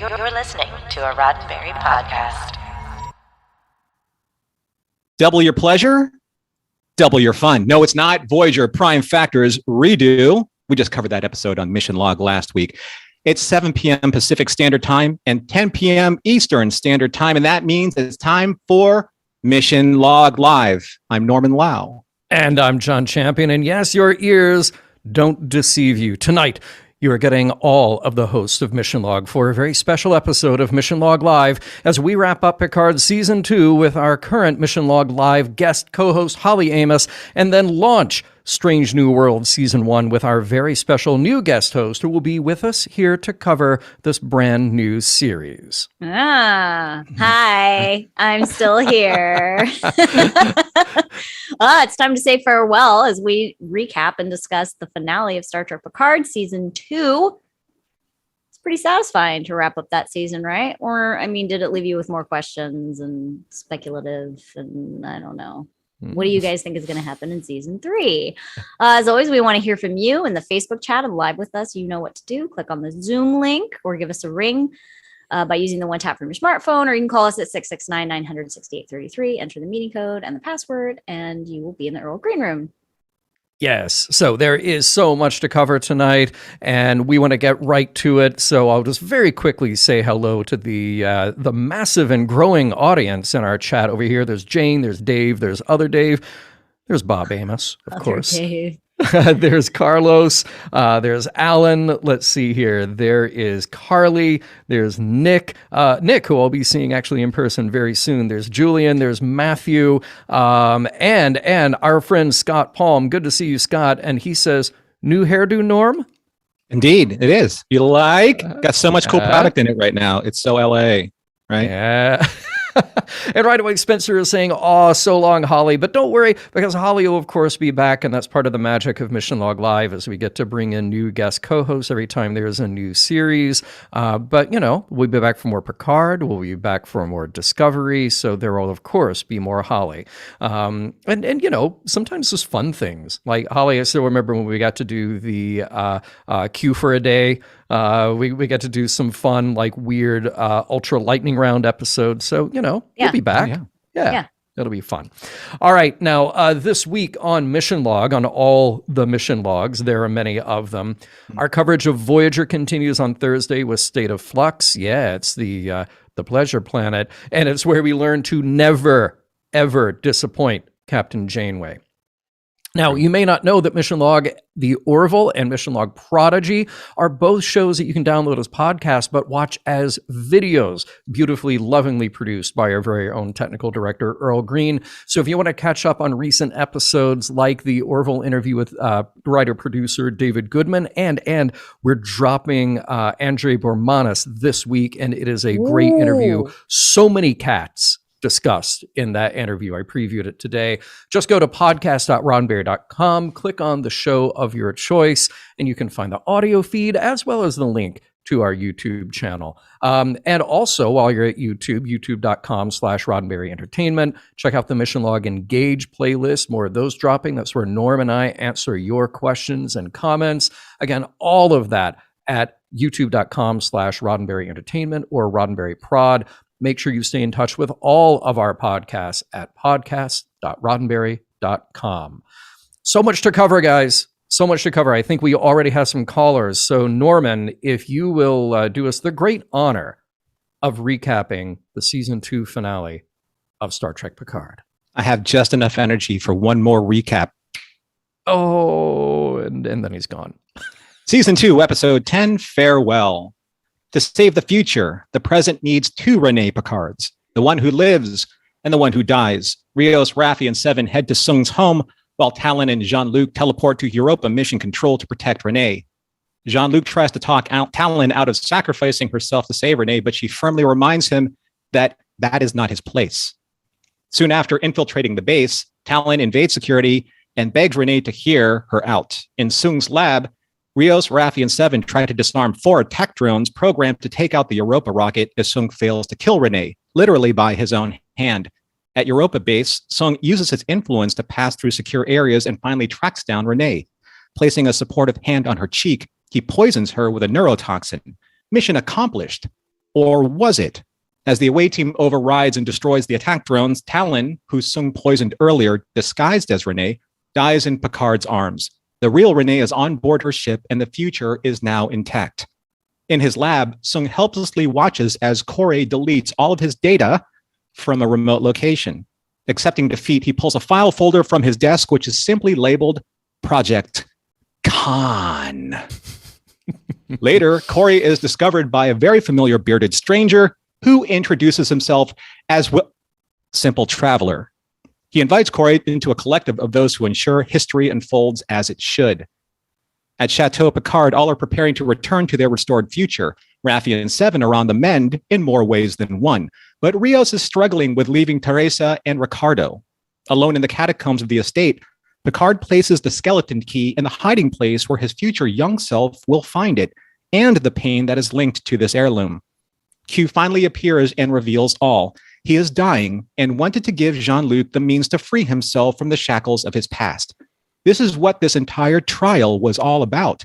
You're listening to a Roddenberry podcast. Double your pleasure, double your fun. No, it's not Voyager Prime Factor's redo. We just covered that episode on Mission Log last week. It's 7 p.m. Pacific Standard Time and 10 p.m. Eastern Standard Time, and that means it's time for Mission Log Live. I'm Norman Lau. And I'm John Champion, and yes, your ears don't deceive you. Tonight, you are getting all of the hosts of Mission Log for a very special episode of Mission Log Live as we wrap up Picard Season 2 with our current Mission Log Live guest co-host Holly Amos, and then launch Strange New World Season 1 with our very special new guest host who will be with us here to cover this brand new series. Hi, I'm still here. It's time to say farewell as we recap and discuss the finale of Star Trek Picard Season 2. It's pretty satisfying to wrap up that season, right? Or, I mean, did it leave you with more questions and speculative and I don't know? What do you guys think is going to happen in Season 3? As always, we want to hear from you in the Facebook chat and live with us. You know what to do. Click on the Zoom link or give us a ring by using the one tap from your smartphone, or you can call us at 669-900-6833. Enter the meeting code and the password, and you will be in the Earl Green Room. Yes, so there is so much to cover tonight, and we want to get right to it. So I'll just very quickly say hello to the massive and growing audience in our chat over here. There's Jane, there's Dave, there's other Dave, there's Bob Amos, of course. Dave. There's Carlos, there's Alan, let's see here, there is Carly, there's Nick, who I'll be seeing actually in person very soon, there's Julian, there's Matthew, and our friend Scott Palm. Good to see you, Scott. And he says, new hairdo, Norm? Indeed, it is. You like? Got so much cool product in it right now. It's so LA, right? Yeah. And right away, Spencer is saying, oh, so long, Holly. But don't worry, because Holly will, of course, be back. And that's part of the magic of Mission Log Live, as we get to bring in new guest co-hosts every time there's a new series. But, you know, we'll be back for more Picard. We'll be back for more Discovery. So there will, of course, be more Holly. And you know, sometimes there's fun things. Like Holly, I still remember when we got to do the Q for a Day. We get to do some fun, like weird Ultra Lightning Round episodes. So, you know, we'll be back. Yeah. It'll be fun. All right. Now, this week on Mission Log, on all the mission logs, there are many of them. Our coverage of Voyager continues on Thursday with State of Flux. Yeah, it's the Pleasure Planet. And it's where we learn to never, ever disappoint Captain Janeway. Now, you may not know that Mission Log, The Orville, and Mission Log Prodigy are both shows that you can download as podcasts, but watch as videos, beautifully, lovingly produced by our very own technical director, Earl Green. So if you want to catch up on recent episodes like the Orville interview with writer-producer David Goodman, and we're dropping Andre Bormanis this week, and it is a great interview. So many cats discussed in that interview. I previewed it today. Just go to podcast.roddenberry.com, click on the show of your choice, and you can find the audio feed as well as the link to our YouTube channel. And also, while you're at YouTube, youtube.com/Roddenberry Entertainment, check out the Mission Log Engage playlist. More of those dropping. That's where Norm and I answer your questions and comments. Again, all of that at youtube.com/Roddenberry Entertainment or Roddenberry Prod. Make sure you stay in touch with all of our podcasts at podcast.roddenberry.com. So much to cover, guys. So much to cover. I think we already have some callers. So, Norman, if you will do us the great honor of recapping the Season 2 finale of Star Trek Picard. I have just enough energy for one more recap. Oh, and then he's gone. Season 2, Episode 10, Farewell. To save the future, the present needs two Rene Picards, the one who lives and the one who dies. Rios, Raffi, and Seven head to Sung's home, while Talon and Jean-Luc teleport to Europa Mission Control to protect Rene. Jean-Luc tries to talk Talon out of sacrificing herself to save Rene, but she firmly reminds him that that is not his place. Soon after infiltrating the base, Talon invades security and begs Rene to hear her out. In Sung's lab, Rios, Raffi, and Seven try to disarm 4 tech drones programmed to take out the Europa rocket as Sung fails to kill Rene, literally by his own hand. At Europa base, Sung uses his influence to pass through secure areas and finally tracks down Rene. Placing a supportive hand on her cheek, he poisons her with a neurotoxin. Mission accomplished. Or was it? As the away team overrides and destroys the attack drones, Talon, who Sung poisoned earlier, disguised as Renee, dies in Picard's arms. The real Renee is on board her ship, and the future is now intact. In his lab, Sung helplessly watches as Corey deletes all of his data from a remote location. Accepting defeat, he pulls a file folder from his desk, which is simply labeled Project Khan. Later, Corey is discovered by a very familiar bearded stranger who introduces himself as Simple Traveler. He invites Corey into a collective of those who ensure history unfolds as it should. At Chateau Picard, all are preparing to return to their restored future. Raffi and Seven are on the mend in more ways than one, but Rios is struggling with leaving Teresa and Ricardo. Alone in the catacombs of the estate, Picard places the skeleton key in the hiding place where his future young self will find it, and the pain that is linked to this heirloom. Q finally appears and reveals all. He is dying and wanted to give Jean-Luc the means to free himself from the shackles of his past. This is what this entire trial was all about.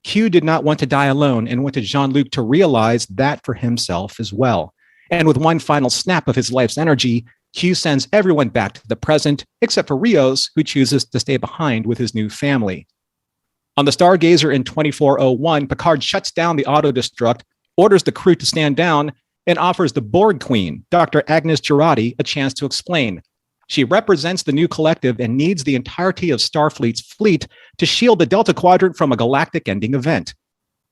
Q did not want to die alone and wanted Jean-Luc to realize that for himself as well. And with one final snap of his life's energy, Q sends everyone back to the present, except for Rios, who chooses to stay behind with his new family. On the Stargazer in 2401, Picard shuts down the auto-destruct, orders the crew to stand down, and offers the Borg Queen, Dr. Agnes Girardi, a chance to explain. She represents the new collective and needs the entirety of Starfleet's fleet to shield the Delta Quadrant from a galactic-ending event.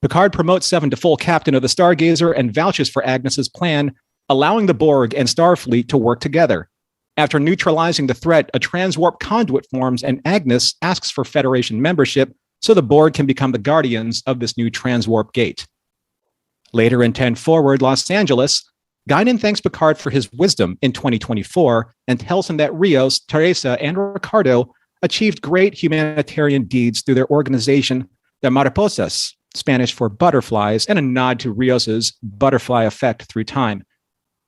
Picard promotes Seven to full captain of the Stargazer and vouches for Agnes's plan, allowing the Borg and Starfleet to work together. After neutralizing the threat, a transwarp conduit forms and Agnes asks for Federation membership so the Borg can become the guardians of this new transwarp gate. Later in 10 Forward, Los Angeles, Guinan thanks Picard for his wisdom in 2024 and tells him that Rios, Teresa, and Ricardo achieved great humanitarian deeds through their organization, the Mariposas, Spanish for butterflies, and a nod to Rios's butterfly effect through time.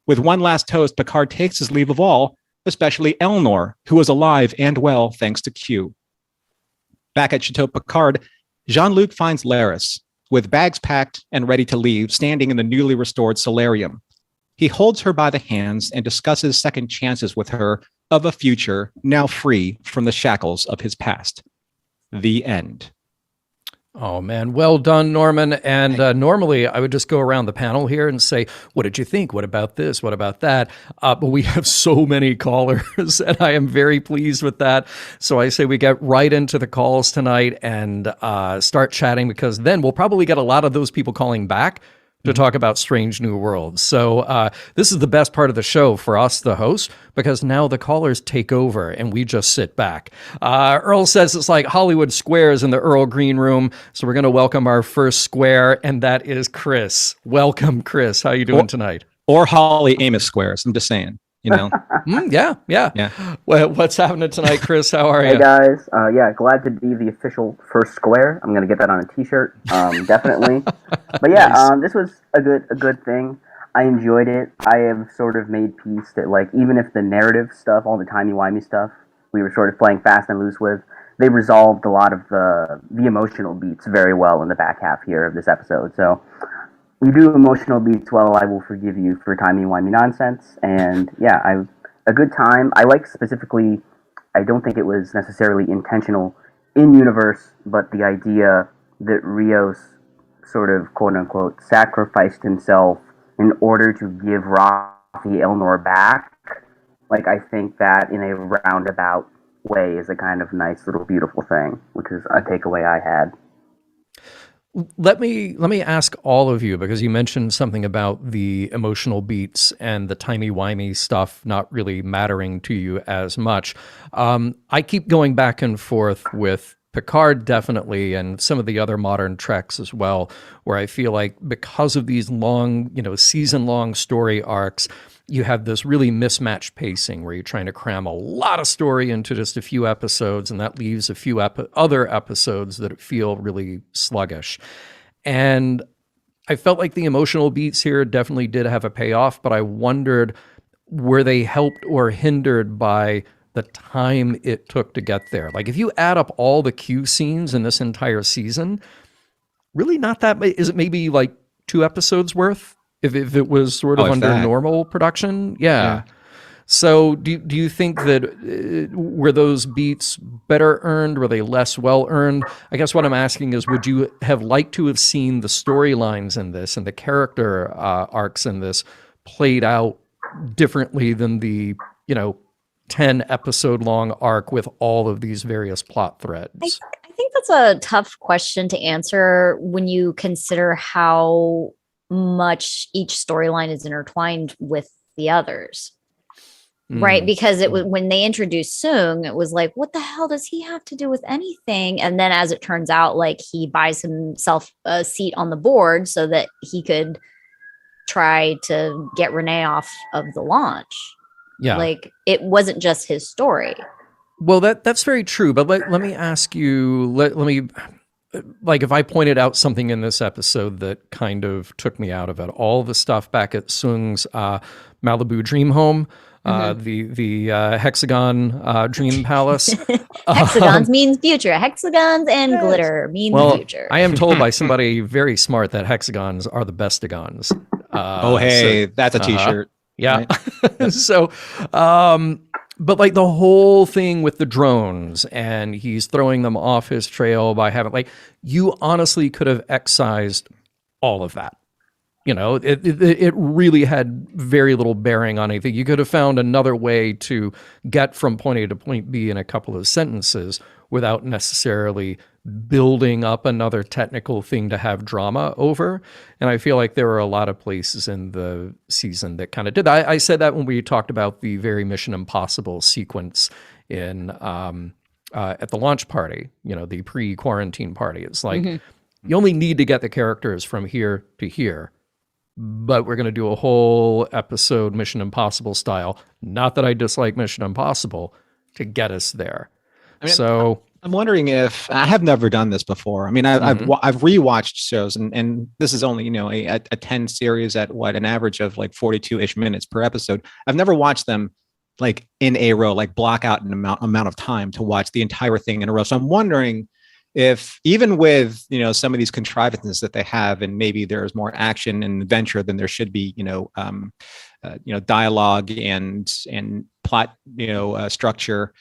With one last toast, Picard takes his leave of all, especially Eleanor, who is alive and well thanks to Q. Back at Chateau Picard, Jean-Luc finds Laris, with bags packed and ready to leave, standing in the newly restored solarium. He holds her by the hands and discusses second chances with her of a future now free from the shackles of his past. The end. Oh, man. Well done, Norman. And normally I would just go around the panel here and say, what did you think? What about this? What about that? But we have so many callers, and I am very pleased with that. So I say we get right into the calls tonight and start chatting, because then we'll probably get a lot of those people calling back to talk about Strange New Worlds. So this is the best part of the show for us, the host, because now the callers take over and we just sit back. Earl says it's like Hollywood Squares in the Earl Green Room. So we're going to welcome our first square, and that is Chris. Welcome, Chris. How you doing tonight? Or Holly Amos Squares. I'm just saying, you know. Yeah. Well, what's happening tonight, Chris? How are you? Hey, guys. Glad to be the official first square. I'm going to get that on a t-shirt, definitely. But yeah, nice. This was a good thing. I enjoyed it. I have sort of made peace that, like, even if the narrative stuff, all the timey-wimey stuff, we were sort of playing fast and loose with, they resolved a lot of the emotional beats very well in the back half here of this episode. So you do emotional beats well, I will forgive you for timey-wimey nonsense. And yeah, a good time. I like specifically, I don't think it was necessarily intentional in universe, but the idea that Rios sort of quote-unquote sacrificed himself in order to give Raffi Eleanor back. Like, I think that in a roundabout way is a kind of nice little beautiful thing, which is a takeaway I had. Let me ask all of you, because you mentioned something about the emotional beats and the timey-wimey stuff not really mattering to you as much. I keep going back and forth with Picard, definitely, and some of the other modern Treks as well, where I feel like because of these long, season-long story arcs, you have this really mismatched pacing where you're trying to cram a lot of story into just a few episodes, and that leaves a few other episodes that feel really sluggish. And I felt like the emotional beats here definitely did have a payoff, but I wondered, were they helped or hindered by the time it took to get there? Like, if you add up all the Q scenes in this entire season, really not that, is it maybe like 2 episodes worth? if it was sort of under normal production. Yeah. So do you think that were those beats better earned? Were they less well earned? I guess what I'm asking is, would you have liked to have seen the storylines in this and the character arcs in this played out differently than the 10 episode long arc with all of these various plot threads? I think that's a tough question to answer when you consider how much each storyline is intertwined with the others. Right, because it was when they introduced Sung, it was like, what the hell does he have to do with anything? And then, as it turns out, like he buys himself a seat on the board so that he could try to get Renee off of the launch. Yeah, like it wasn't just his story. Well, that's very true. But let me ask you. Let me, like, if I pointed out something in this episode that kind of took me out of it, all the stuff back at Sung's Malibu dream home. The hexagon dream palace. Hexagons means future. Hexagons and glitter mean future. I am told by somebody very smart that hexagons are the bestigons. That's a t-shirt. Yeah. Right? So, but like the whole thing with the drones and he's throwing them off his trail by having, like, you honestly could have excised all of that. It really had very little bearing on anything. You could have found another way to get from point A to point B in a couple of sentences without necessarily building up another technical thing to have drama over. And I feel like there were a lot of places in the season that kind of did that. I said that when we talked about the very Mission Impossible sequence in at the launch party, the pre-quarantine party. It's like, you only need to get the characters from here to here. But we're going to do a whole episode Mission Impossible style. Not that I dislike Mission Impossible, to get us there. I'm wondering if I have never done this before. I mean, I've rewatched shows, and this is only a 10 series at an average of like 42-ish minutes per episode. I've never watched them like in a row, like block out an amount of time to watch the entire thing in a row. So I'm wondering if even with some of these contrivances that they have, and maybe there's more action and adventure than there should be, dialogue and plot, structure,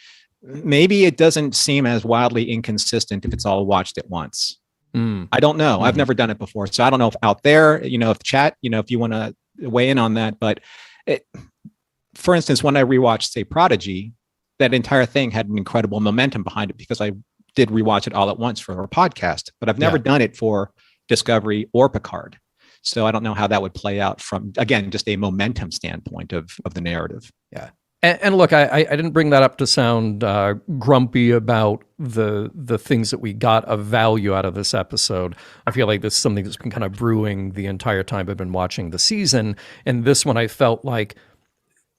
maybe it doesn't seem as wildly inconsistent if it's all watched at once. I don't know. I've never done it before, so I don't know if out there, if chat, if you want to weigh in on that. But for instance, when I rewatched, say, Prodigy, that entire thing had an incredible momentum behind it because I did rewatch it all at once for our podcast, but I've never done it for Discovery or Picard. So I don't know how that would play out from, again, just a momentum standpoint of the narrative. Yeah. And look, I didn't bring that up to sound grumpy about the things that we got of value out of this episode. I feel like this is something that's been kind of brewing the entire time I've been watching the season. And this one, I felt like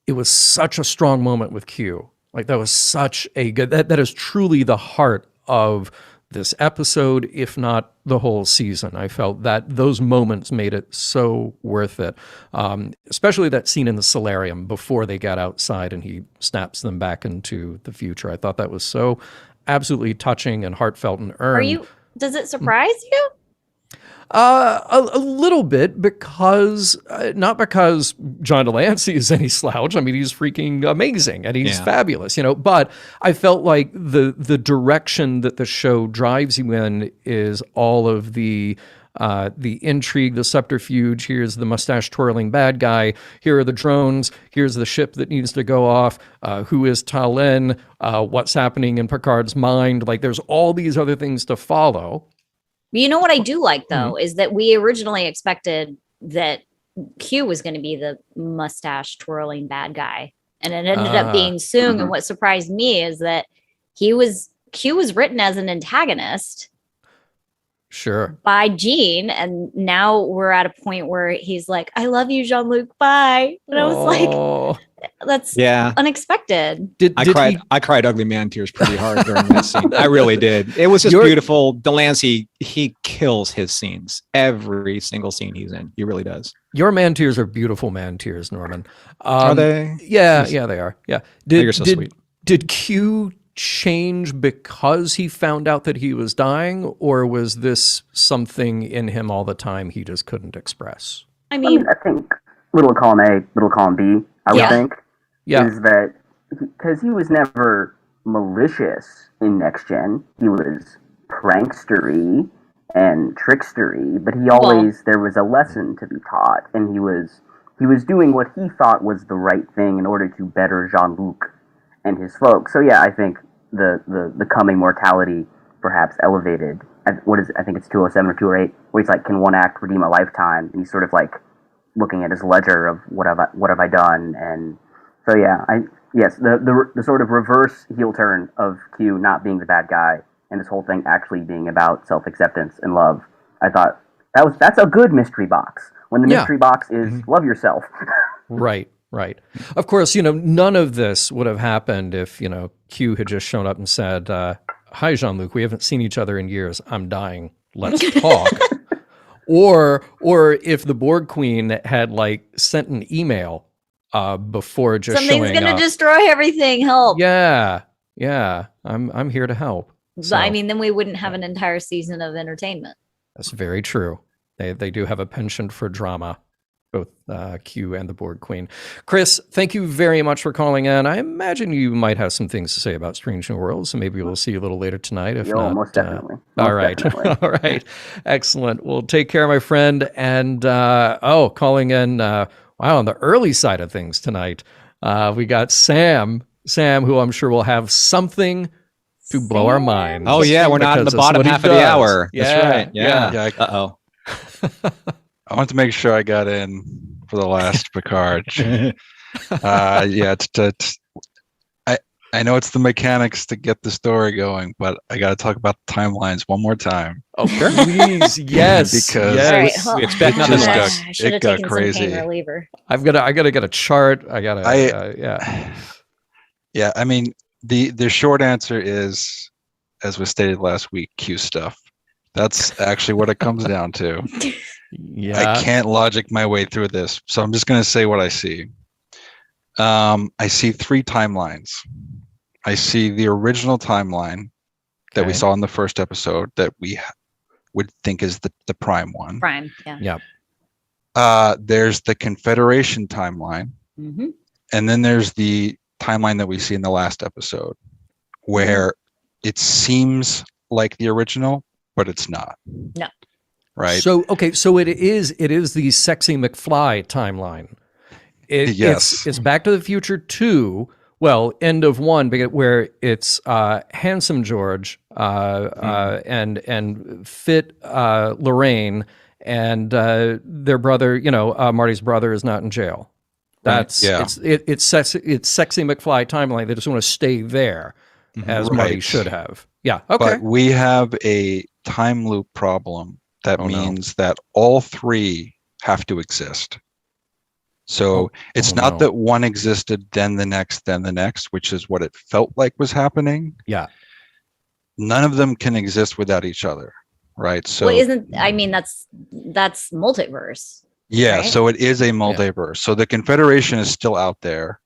it was such a strong moment with Q. Like that was such a good, that is truly the heart of this episode, if not the whole season. I felt that those moments made it so worth it. Especially that scene in the solarium before they got outside and he snaps them back into the future. I thought that was so absolutely touching and heartfelt and earned. Does it surprise you? A little bit, because not because John Delancey is any slouch. I mean, he's freaking amazing and he's fabulous, but I felt like the direction that the show drives you in is all of the intrigue, the subterfuge. Here's the mustache twirling bad guy. Here are the drones. Here's the ship that needs to go off. Who is Tallinn? What's happening in Picard's mind? Like, there's all these other things to follow. You know what I do like, though, is that we originally expected that Q was going to be the mustache twirling bad guy. And it ended up being Sung. And what surprised me is that Q was written as an antagonist. Sure. By Gene. And now we're at a point where he's like, I love you, Jean-Luc. Bye. And I was like, that's unexpected. I cried ugly man tears pretty hard during that scene. I really did. It was just beautiful. Delancey, he kills his scenes. Every single scene he's in. He really does. Your man tears are beautiful man tears, Norman. Are they? Yeah, they are. Yeah. You're so sweet. Did Q change because he found out that he was dying, or was this something in him all the time he just couldn't express? I mean, I think little column A, little column B, I would think, is that because he was never malicious in Next Gen. He was prankstery and trickstery, but he always there was a lesson to be taught, and he was doing what he thought was the right thing in order to better Jean-Luc and his folks. So yeah, I think the coming mortality perhaps elevated. I think it's 207 or 208, where he's like, can one act redeem a lifetime? And he's sort of like looking at his ledger of what have I done, and so yeah, the sort of reverse heel turn of Q not being the bad guy and this whole thing actually being about self-acceptance and love. I thought that's a good mystery box. When the mystery box is love yourself. Right. Of course, none of this would have happened if, Q had just shown up and said, hi, Jean-Luc, we haven't seen each other in years. I'm dying. Let's talk. Or if the Borg Queen had sent an email before just something's showing gonna destroy everything. Help. Yeah. I'm here to help. So, I mean, then we wouldn't have an entire season of entertainment. That's very true. They do have a penchant for drama, both Q and the Borg Queen. Chris, thank you very much for calling in. I imagine you might have some things to say about Strange New Worlds, so maybe we'll see you a little later tonight. If not, most definitely. All right. All right. Excellent. Well, take care, my friend. And calling in, on the early side of things tonight, we got Sam, who I'm sure will have something to blow our minds. Oh, yeah. We're not in the bottom half of the hour. That's right. Yeah. Uh-oh. I want to make sure I got in for the last Picard. I know it's the mechanics to get the story going, but I got to talk about the timelines one more time. Oh, please, yes, because we expect nothing less. It got crazy. I gotta get a chart. Yeah, I mean, the short answer is, as was stated last week, Q stuff. That's actually what it comes down to. Yeah. I can't logic my way through this, so I'm just going to say what I see. I see 3 timelines. I see the original timeline that we saw in the first episode that we would think is the prime one. Prime, yeah. There's the Confederation timeline, and then there's the timeline that we see in the last episode, where it seems like the original, but it's not. No. Right. So it is the Sexy McFly timeline. It's Back to the Future 2. Well, end of 1, where it's Handsome George and Fit Lorraine and their brother. Marty's brother is not in jail. That's it's Sexy McFly timeline. They just want to stay there, as Marty should have. Yeah. Okay. But we have a time loop problem. That means that all 3 have to exist. So it's not that one existed, then the next, which is what it felt like was happening. Yeah. None of them can exist without each other, right? So that's multiverse. Yeah, right? So it is a multiverse. Yeah. So the Confederation is still out there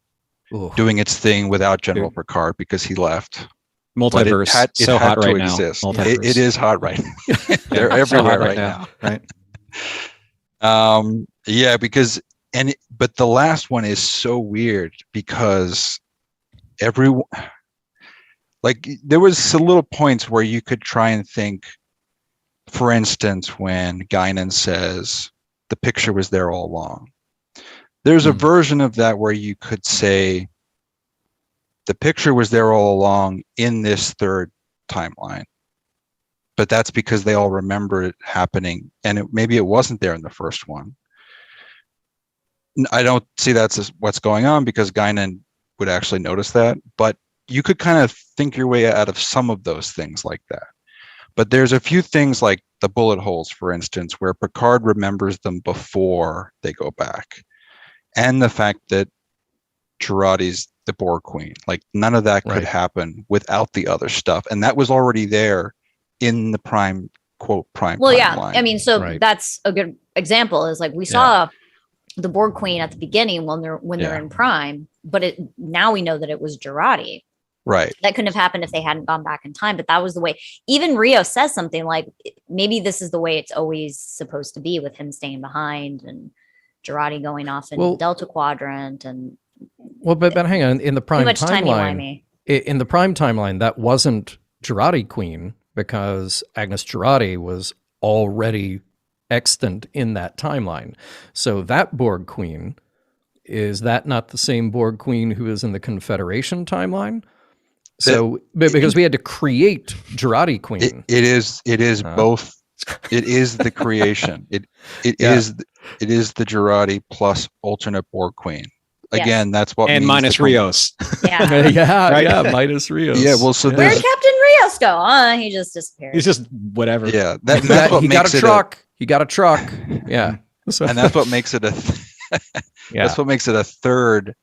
doing its thing without General Picard because he left. Multiverse, it so hot right now. It is hot right now. They're everywhere right now. Right. But the last one is so weird because everyone, there was little points where you could try and think, for instance, when Guinan says the picture was there all along. There's a version of that where you could say, the picture was there all along in this third timeline, but that's because they all remember it happening, and maybe it wasn't there in the first one. I don't see that's what's going on because Guinan would actually notice that, but you could kind of think your way out of some of those things like that. But there's a few things like the bullet holes, for instance, where Picard remembers them before they go back, and the fact that Girardi's the Borg Queen. None of that could happen without the other stuff. And that was already there in the prime timeline. I mean, that's a good example is we saw the Borg Queen at the beginning when they're in prime, but now we know that it was Girardi. Right. That couldn't have happened if they hadn't gone back in time, but that was the way. Even Rio says something like, maybe this is the way it's always supposed to be with him staying behind. And Girardi going off in Well- the Delta Quadrant and Well, but hang on. In the too prime much timeline, timey-wimey. in the prime timeline, that wasn't Girardi Queen because Agnes Girardi was already extant in that timeline. So that Borg Queen, is that not the same Borg Queen who is in the Confederation timeline? So because we had to create Girardi Queen. It is both. It is the creation. It is the Girardi plus alternate Borg Queen. Yes. Again, that's what And means minus the Rios. Yeah. yeah, Right? yeah, minus Rios. Yeah, well, so Where there's did Captain Rios go? He just disappeared. He's just whatever. yeah, that's what he got makes a it truck. He got a truck. Yeah. So, and that's what makes it yeah. that's what makes it a third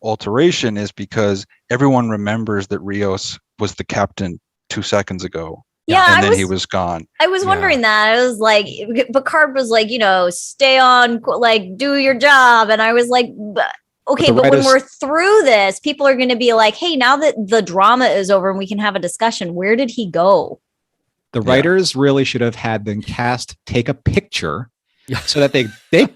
alteration, is because everyone remembers that Rios was the captain 2 seconds ago. Yeah, and then he was gone. I was Yeah. wondering that. I was like, Picard was like, stay on, like, do your job. And I was like, okay, the but when writers- we're through this, people are going to be like, hey, now that the drama is over and we can have a discussion, where did he go? The writers really should have had the cast take a picture Yeah. so that they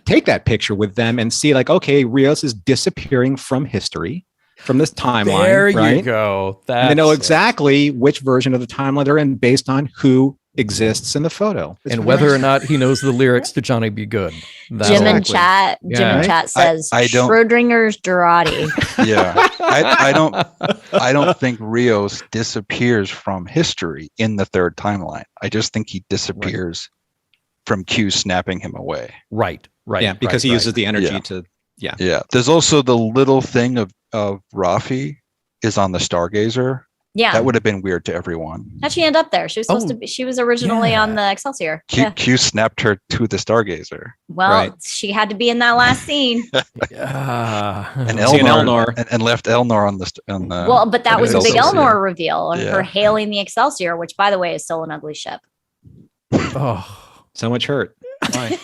take that picture with them and see like, okay, Rios is disappearing from history, from this timeline. There right? you go. And they know That's it. exactly which version of the timeline they're in based on who exists in the photo. And whether or not he knows the lyrics to Johnny Be Good. That's Jim in Exactly. chat. Yeah. Jim in Right? chat says I don't- Schrodinger's Girardi. Yeah, I don't think Rios disappears from history in the third timeline. I just think he disappears from Q snapping him away. right. Yeah, because he uses the energy Yeah. to. Yeah, there's also the little thing of Rafi is on the Stargazer. Yeah. That would have been weird to everyone. How'd she end up there? She was supposed Oh, to be. She was originally yeah. on the Excelsior. Q, Yeah. Q snapped her to the Stargazer, Well, Right. she had to be in that last scene. Yeah. and Seeing Elnor, Elnor. and left Elnor on the Well, but that was a big Excelsior. Elnor reveal. Yeah. Her hailing the Excelsior, which, by the way, is still an ugly ship. Oh. So much hurt. Why?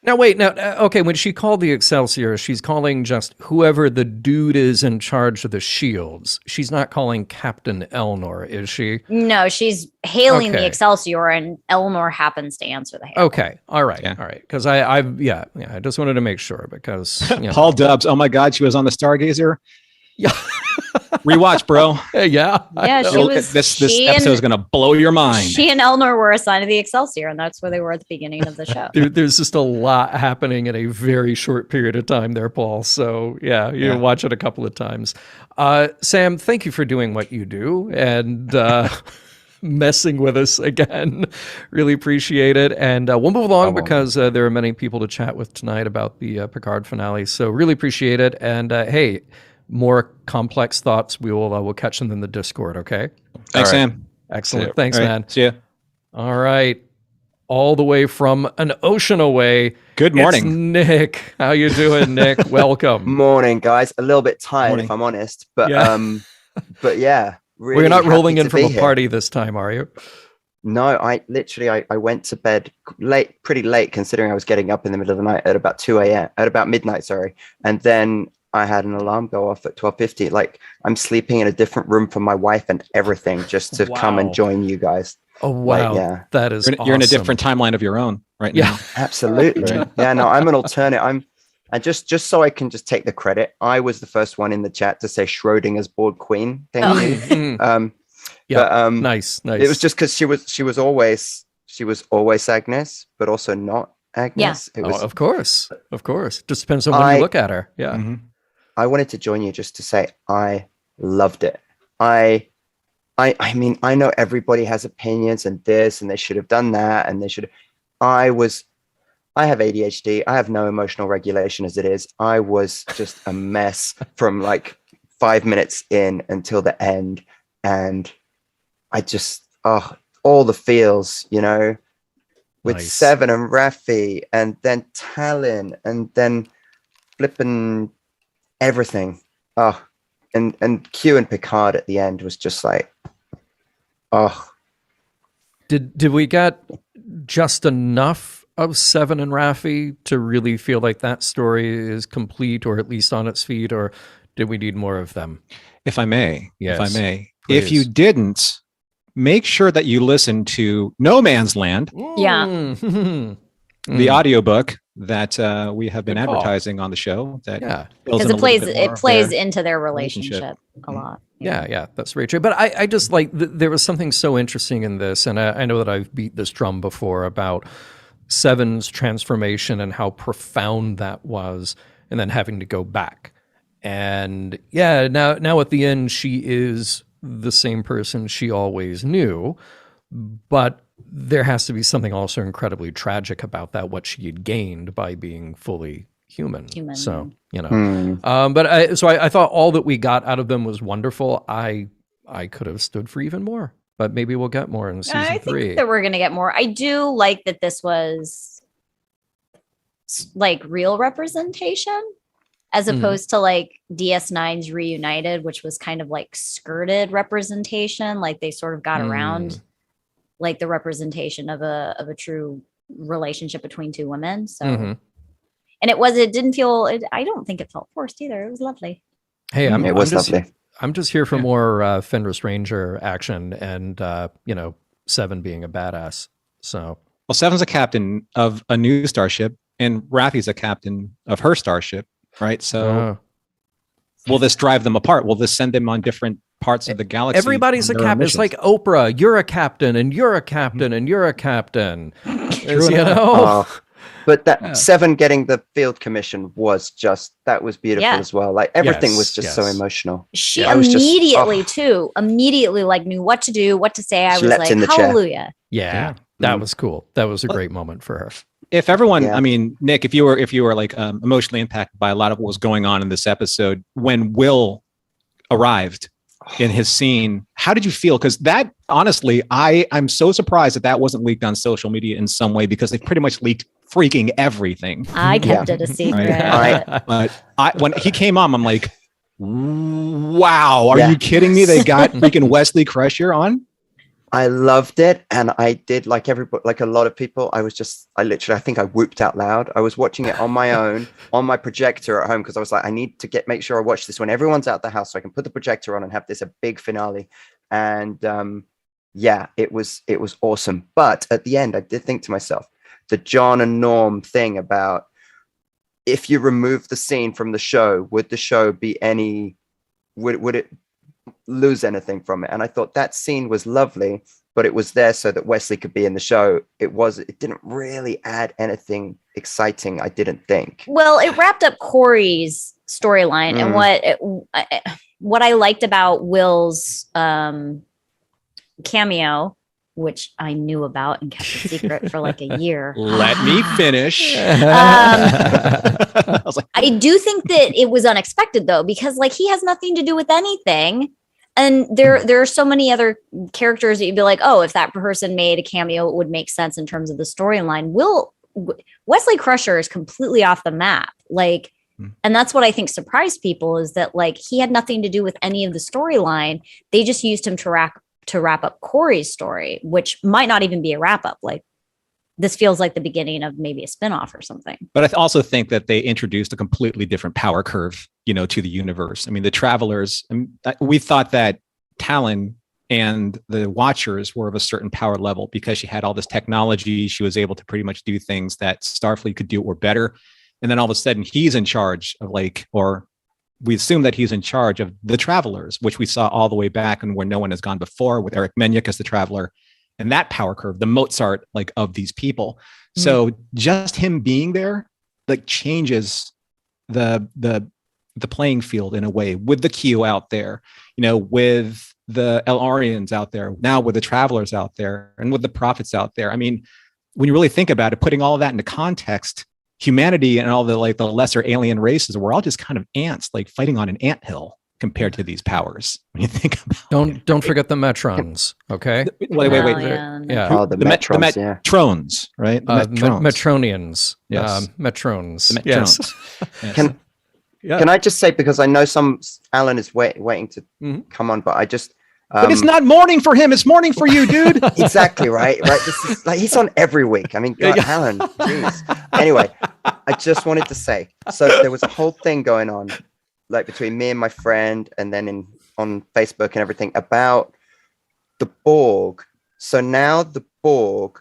Now wait. Now, okay. When she called the Excelsior, she's calling just whoever the dude is in charge of the shields. She's not calling Captain Elnor, is she? No, she's hailing the Okay. Excelsior, and Elnor happens to answer the hail. Okay. All right. Yeah. All right. Because I just wanted to make sure because Paul Dubs. Oh my God, she was on the Stargazer. Yeah. Rewatch, bro. Yeah. Yeah, she was. This she episode is and, going to blow your mind. she and Elnor were assigned to the Excelsior, and that's where they were at the beginning of the show. There's just a lot happening in a very short period of time there, Paul. So yeah, you watch it a couple of times. Sam, thank you for doing what you do and messing with us again. Really appreciate it. And we'll move along because there are many people to chat with tonight about the Picard finale. So really appreciate it. And hey, more complex thoughts, we'll catch them in the Discord. Okay. Thanks, All right. Sam. Excellent. See ya. Thanks, All right, man. See ya. All right. All the way from an ocean away. Good It's morning. Nick. How you doing, Nick? Welcome. Morning, guys. A little bit tired, Morning. if I'm honest, but Yeah. but yeah. Well, Really you're not happy rolling in to from be a here. party this time, are you? No, I went to bed late, pretty late, considering I was getting up in the middle of the night at about 2 a.m. at about midnight, sorry, and then I had an alarm go off at 12:50. Like I'm sleeping in a different room from my wife and everything just to come Wow. and join you guys. Oh wow, yeah. that is You're in a awesome. different timeline of your own right Yeah. now. Absolutely. Right. Yeah, no, I'm an alternate. And just so I can just take the credit, I was the first one in the chat to say Schrodinger's Borg Queen. Thank Oh. you. Mm, Yeah. But, nice. it was just because she was always Agnes, but also not Agnes. It was. of course. Just depends on when you look at her. Yeah. Mhm. I wanted to join you just to say I loved it. I mean, I know everybody has opinions and this, and they should have done that, and they should. I have ADHD. I have no emotional regulation as it is. I was just a mess from like 5 minutes in until the end, and I just all the feels, with Nice. Seven and Raffi, and then Talon, and then flipping everything. And Q and Picard at the end was just like, Did we get just enough of Seven and Raffi to really feel like that story is complete, or at least on its feet, or did we need more of them? If I may, Yes, if please. you didn't, make sure that you listen to No Man's Land Yeah. Mm. the audiobook that we have been Good call. advertising on the show. That Because it plays into their relationship a lot. Yeah, that's very true. But I just like, there was something so interesting in this, and I know that I've beat this drum before about Seven's transformation and how profound that was, and then having to go back. And now at the end, she is the same person she always knew, but there has to be something also incredibly tragic about that, what she had gained by being fully human. So, but I thought all that we got out of them was wonderful. I could have stood for even more, but maybe we'll get more in season 3. I think that we're going to get more. I do like that this was like real representation as opposed to like DS9's Reunited, which was kind of like skirted representation. Like they sort of got around like the representation of a true relationship between two women. So, and it didn't feel, I don't think it felt forced either. It was lovely. Hey, lovely. I'm just here for more Fenris Ranger action and, Seven being a badass. So, well, Seven's a captain of a new starship and Raffi's a captain of her starship, right? So will this drive them apart? Will this send them on different parts of the galaxy? Everybody's a captain. It's like Oprah. You're a captain, and you're a captain, and you're a captain. But that Seven getting the field commission was beautiful as well. Like everything was just so emotional. She immediately like knew what to do, what to say. I was like, hallelujah. Yeah, that was cool. That was a great moment for her. If everyone, I mean, Nick, if you were like emotionally impacted by a lot of what was going on in this episode, when Will arrived in his scene, how did you feel? Because that, honestly, I'm so surprised that wasn't leaked on social media in some way, because they pretty much leaked freaking everything. I kept it a secret. But when he came on, I'm like, wow, are you kidding me? They got freaking Wesley Crusher on? I loved it, and I did like everybody, like a lot of people. I think I whooped out loud. I was watching it on my own on my projector at home because I was like, I need to make sure I watch this when everyone's out the house, so I can put the projector on and have this a big finale. And it was awesome. But at the end, I did think to myself, the John and Norm thing about if you remove the scene from the show, would the show be would it lose anything from it? And I thought that scene was lovely, but it was there so that Wesley could be in the show. It didn't really add anything exciting, I didn't think. Well, it wrapped up Corey's storyline, and what I liked about Will's cameo, which I knew about and kept a secret for like a year. Let me finish. I was like, I do think that it was unexpected though, because like he has nothing to do with anything. And there are so many other characters that you'd be like, oh, if that person made a cameo, it would make sense in terms of the storyline. Wesley Crusher is completely off the map. Like, and that's what I think surprised people, is that like he had nothing to do with any of the storyline. They just used him to wrap up Corey's story, which might not even be a wrap up. Like this feels like the beginning of maybe a spinoff or something. But I also think that they introduced a completely different power curve, to the universe. I mean, the Travelers, we thought that Talon and the Watchers were of a certain power level because she had all this technology. She was able to pretty much do things that Starfleet could do or better. And then all of a sudden he's in charge of we assume that he's in charge of the Travelers, which we saw all the way back and where no one has gone before, with Eric Menyuk as the Traveler, and that power curve, the Mozart of these people. So just him being there changes the playing field in a way, with the Q out there, with the Elarians out there, now with the Travelers out there, and with the Prophets out there. I mean, when you really think about it, putting all of that into context, humanity and all the lesser alien races, we're all just kind of ants, fighting on an anthill compared to these powers. When you think about don't forget the Metrons, okay? Wait. Yeah. Oh, the Metrons, Metrons, right? Metronians. Yes. Metrons. The Metrons. Yes. Can I just say, because I know Alan is waiting to come on, but I just... but it's not morning for him, it's morning for you, dude. Exactly, right? This is he's on every week. I mean, God, Alan, jeez. Anyway, I just wanted to say, so there was a whole thing going on, between me and my friend, and then on Facebook and everything, about the Borg. So now the Borg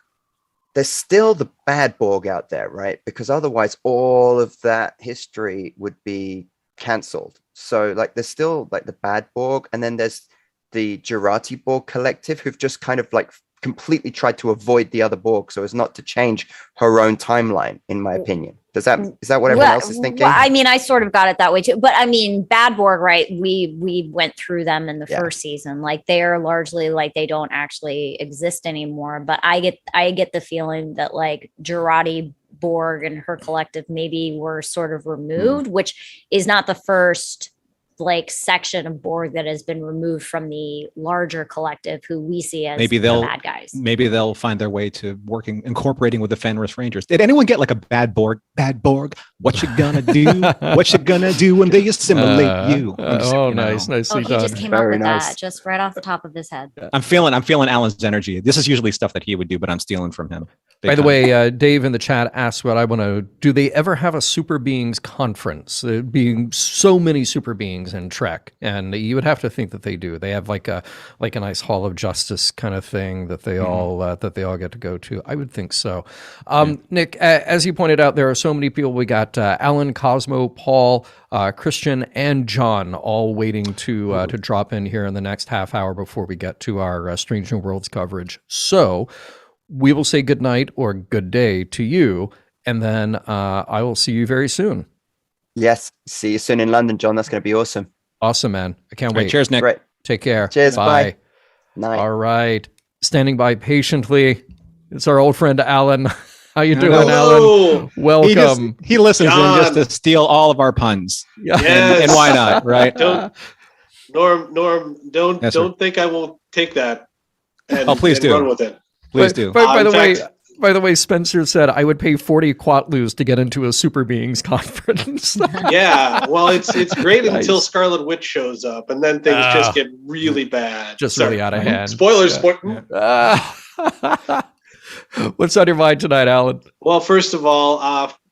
there's still the bad Borg out there, right? Because otherwise all of that history would be cancelled. So like there's still like the bad Borg, and then there's the Jurati Borg collective who've just kind of like completely tried to avoid the other Borg so as not to change her own timeline, in my opinion. Is that what everyone else is thinking? Well, I mean, I sort of got it that way too. But I mean, Bad Borg, right? We went through them in the first season. Like they are largely like they don't actually exist anymore. But I get the feeling that like Jurati Borg and her collective maybe were sort of removed, which is not the first like section of Borg that has been removed from the larger collective who we see as the bad guys. Maybe they'll find their way to incorporating with the Fenris Rangers. Did anyone get like a bad Borg? What you gonna do? What you gonna do when they assimilate you? Nicely he done. just came Very up with nice. that just right off the top of his head. I'm feeling Alan's energy. This is usually stuff that he would do, but I'm stealing from him. By the way, Dave in the chat asked what I want to do. They ever have a super beings conference? Being so many super beings in Trek, and you would have to think that they do. They have like a nice Hall of Justice kind of thing that they all get to go to. I would think so. Nick, as you pointed out, there are so many people. We got Alan, Cosmo, Paul, Christian, and John all waiting to drop in here in the next half hour before we get to our Strange New Worlds coverage. So we will say good night or good day to you, and then I will see you very soon. Yes. See you soon in London, John. That's going to be awesome. Awesome, man. I can't wait. Cheers, Nick. Great. Take care. Cheers. Bye. Night. All right. Standing by patiently, it's our old friend Alan. How you doing, Hello. Alan? Welcome. He listens in John. just to steal all of our puns. Yes. And why not, right? Norm, don't Yes, sir. think I won't take that. And, Please and do. run with it. Please do. By In the way, Spencer said I would pay 40 quatlus to get into a Super Beings conference. Yeah, well, it's great Nice. until Scarlet Witch shows up, and then things just get really bad. Just Sorry. really out of hand. Spoilers. What's on your mind tonight, Alan? Well, first of all,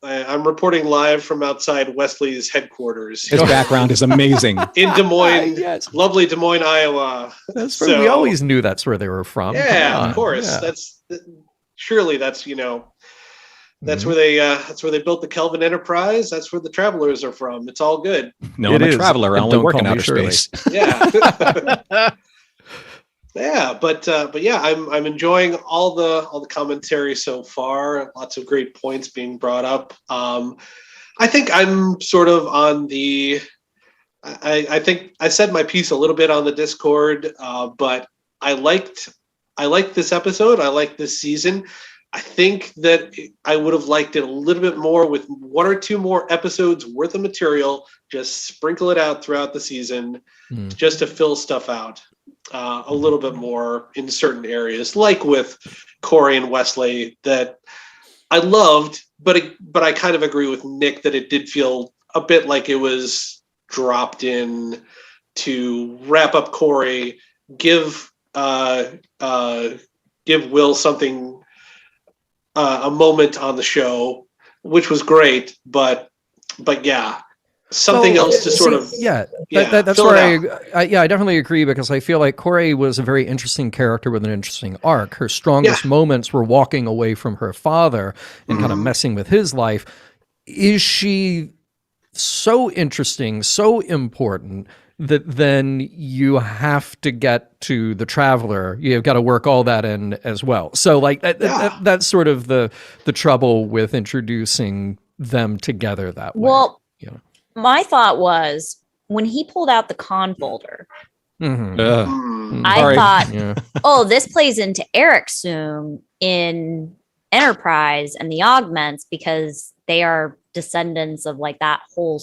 I'm reporting live from outside Wesley's headquarters His background is amazing. in Des Moines, Yes. lovely Des Moines, Iowa. That's where we always knew that's where they were from. Yeah, Come on. of course. Yeah. That's where they built the Kelvin Enterprise. That's where the Travelers are from. It's all good. No, It I'm a is. traveler. I And only don't work call in me outer Shirley. space. Yeah. Yeah, but yeah, I'm enjoying all the commentary so far. Lots of great points being brought up. I think I'm sort of on the. I think I said my piece a little bit on the Discord, but I liked this episode. I liked this season. I think that I would have liked it a little bit more with one or two more episodes worth of material. Just sprinkle it out throughout the season, just to fill stuff out a little bit more in certain areas, like with Corey and Wesley, that I loved, but I kind of agree with Nick that it did feel a bit like it was dropped in to wrap up Corey, give Will something, a moment on the show, which was great, but yeah, something else to sort of that's fill where it I definitely agree, because I feel like Corey was a very interesting character with an interesting arc. Her strongest moments were walking away from her father and kind of messing with his life. Is she so interesting, so important, that then you have to get to the Traveler? You've got to work all that in as well. So like that's sort of the trouble with introducing them together that way. Well, my thought was when he pulled out the con folder, I thought, oh, this plays into Eric's Zoom in Enterprise and the Augments, because they are descendants of like that whole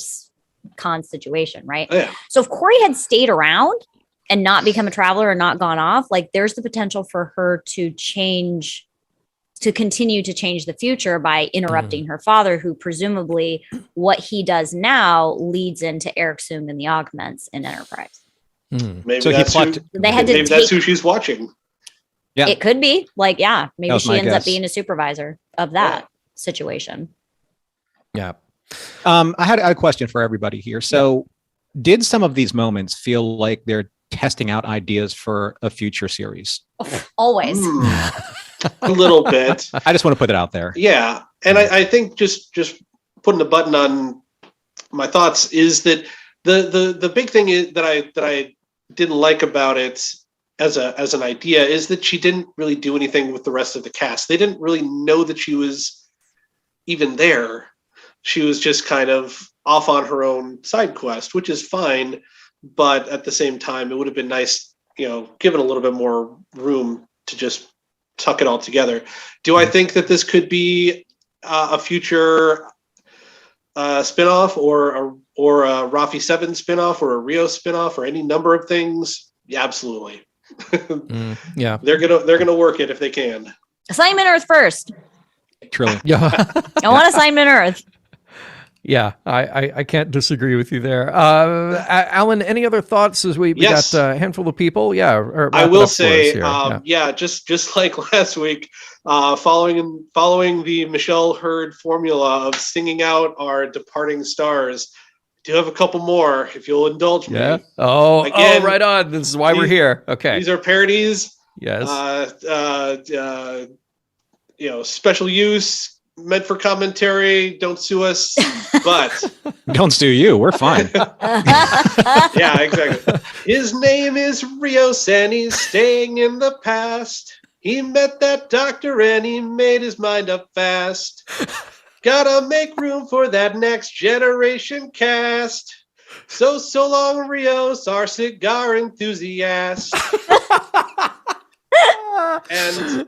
con situation, right? Yeah. So if Corey had stayed around and not become a Traveler and not gone off, like there's the potential for her to continue to change the future by interrupting her father, who presumably what he does now leads into Eric Zoom and the Augments in Enterprise. Maybe So that's They who she's watching. Yeah. It could be like, maybe was she my ends up guess. being a supervisor of that situation. Yeah. I had a question for everybody here. So did some of these moments feel like they're testing out ideas for a future series? Always. a little bit. I just want to put it out there. Yeah, and I think just putting a button on my thoughts is that the big thing is that I didn't like about it as an idea is that she didn't really do anything with the rest of the cast. They didn't really know that she was even there. She was just kind of off on her own side quest, which is fine, but at the same time, it would have been nice, given a little bit more room to just tuck it all together. Do I think that this could be a future spinoff or a Rafi 7 spinoff or a Rio spinoff or any number of things? Yeah, absolutely. Yeah, they're gonna work it if they can. Assignment Earth first. Truly. Yeah. I want Assignment Earth. Yeah, I can't disagree with you there. Alan, any other thoughts as we Yes. got a handful of people? Yeah, I will say, just like last week, following the Michelle Hurd formula of singing out our departing stars, do have a couple more if you'll indulge me. Yeah. Oh, Again, right on. This is why we're here. Okay. These are parodies. Yes. Special use. Meant for commentary. Don't sue us, but Don't sue you. We're fine. yeah, exactly. His name is Rios, and he's staying in the past. He met that doctor, and he made his mind up fast. Gotta make room for that next generation cast. So long, Rios, our cigar enthusiast. And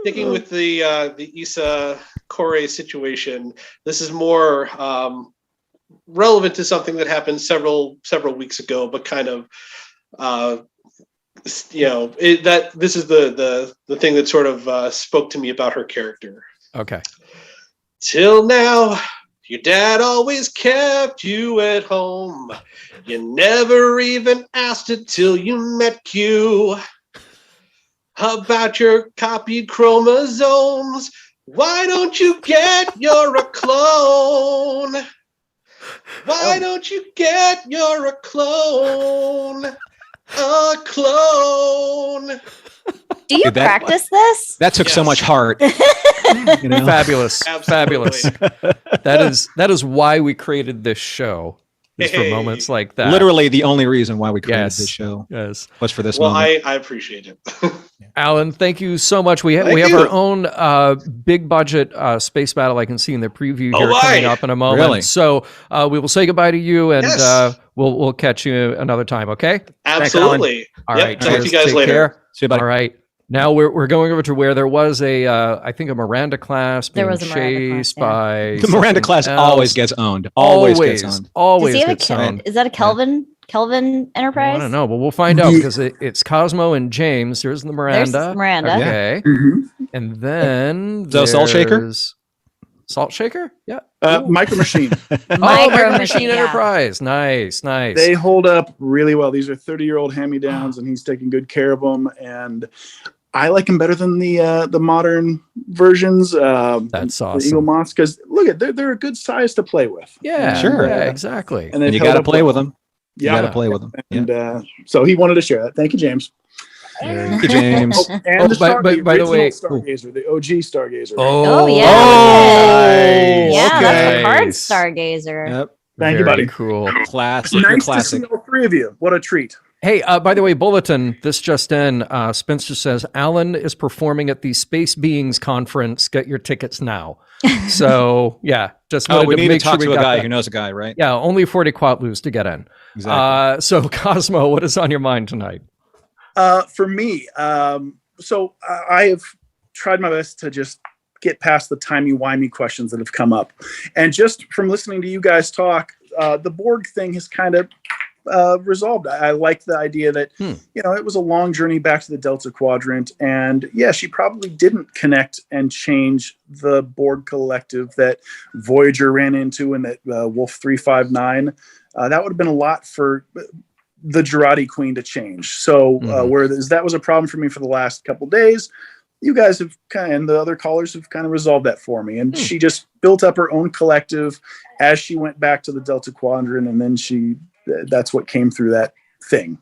sticking with the Issa Corey situation, this is more relevant to something that happened several weeks ago, but kind of this is the thing that sort of spoke to me about her character. Okay. Till now, your dad always kept you at home. You never even asked it till you met Q. About your copied chromosomes. Why don't you get you're a clone? Why don't you get you're a clone? A clone. Do you practice this? That took so Yes. much heart. Fabulous. Absolutely. Fabulous. That is why we created this show. Is for Hey. moments like that. Literally the only reason why we created Yes. this show Yes. was for this Well, moment. I appreciate it. Alan, thank you so much. We have Thank our you. own big budget space battle I can see in the preview here Oh, coming aye. up in a moment. Really? So we will say goodbye to you and Yes. we'll catch you another time, okay? Absolutely. All Yep, right. talk to you cheers. guys Take later. care. See you, buddy. All right. Now we're going over to where there was I think a Miranda class being There was a Miranda chased class, by The Miranda something class else. always gets owned. Always gets owned. Does Always he have gets owned. is that a Kelvin Enterprise? I don't know, but we'll find out because it's Cosmo and James. There's the Miranda. There's Miranda. Okay. Mhm. And then So Salt Shaker? there's Salt Shaker? Yeah. Micro Machine. Micro Machine Machine, yeah. Enterprise. Nice. They hold up really well. These are 30-year-old hand-me-downs, and he's taking good care of them. And I like them better than the modern versions. That's The Eagle awesome. Moths, because look at they're a good size to play with. Yeah. Sure. Yeah, exactly. And And you they've held got to up play well. with them. You Yeah. got to play with them. Yeah. And so he wanted to share that. Thank you, James. Thank you, James. Oh, and Oh, the by the way- Stargazer, the OG Stargazer. Oh, yeah. nice. Yeah, that's Picard Nice. Stargazer. Yep. Thank you, Very buddy. cool. Classic. Nice Classic. to see all three of you. What a treat. Hey, by the way, Bulletin, this just in, Spencer says, Alan is performing at the Space Beings Conference. Get your tickets now. So, yeah, just Oh, wanted we to need to make sure talk we to a got guy that. who knows a guy, right? Yeah, only 40 quatlus to get in. Exactly. So, Cosmo, what is on your mind tonight? For me, so I have tried my best to just get past the timey-wimey questions that have come up. And just from listening to you guys talk, the Borg thing has kind of resolved. I like the idea that, it was a long journey back to the Delta Quadrant. And yeah, she probably didn't connect and change the Borg collective that Voyager ran into and that Wolf 359. That would have been a lot for the Jurati Queen to change. So whereas that was a problem for me for the last couple days, you guys have and the other callers have kind of resolved that for me. And she just built up her own collective as she went back to the Delta Quadrant. And then that's what came through that thing.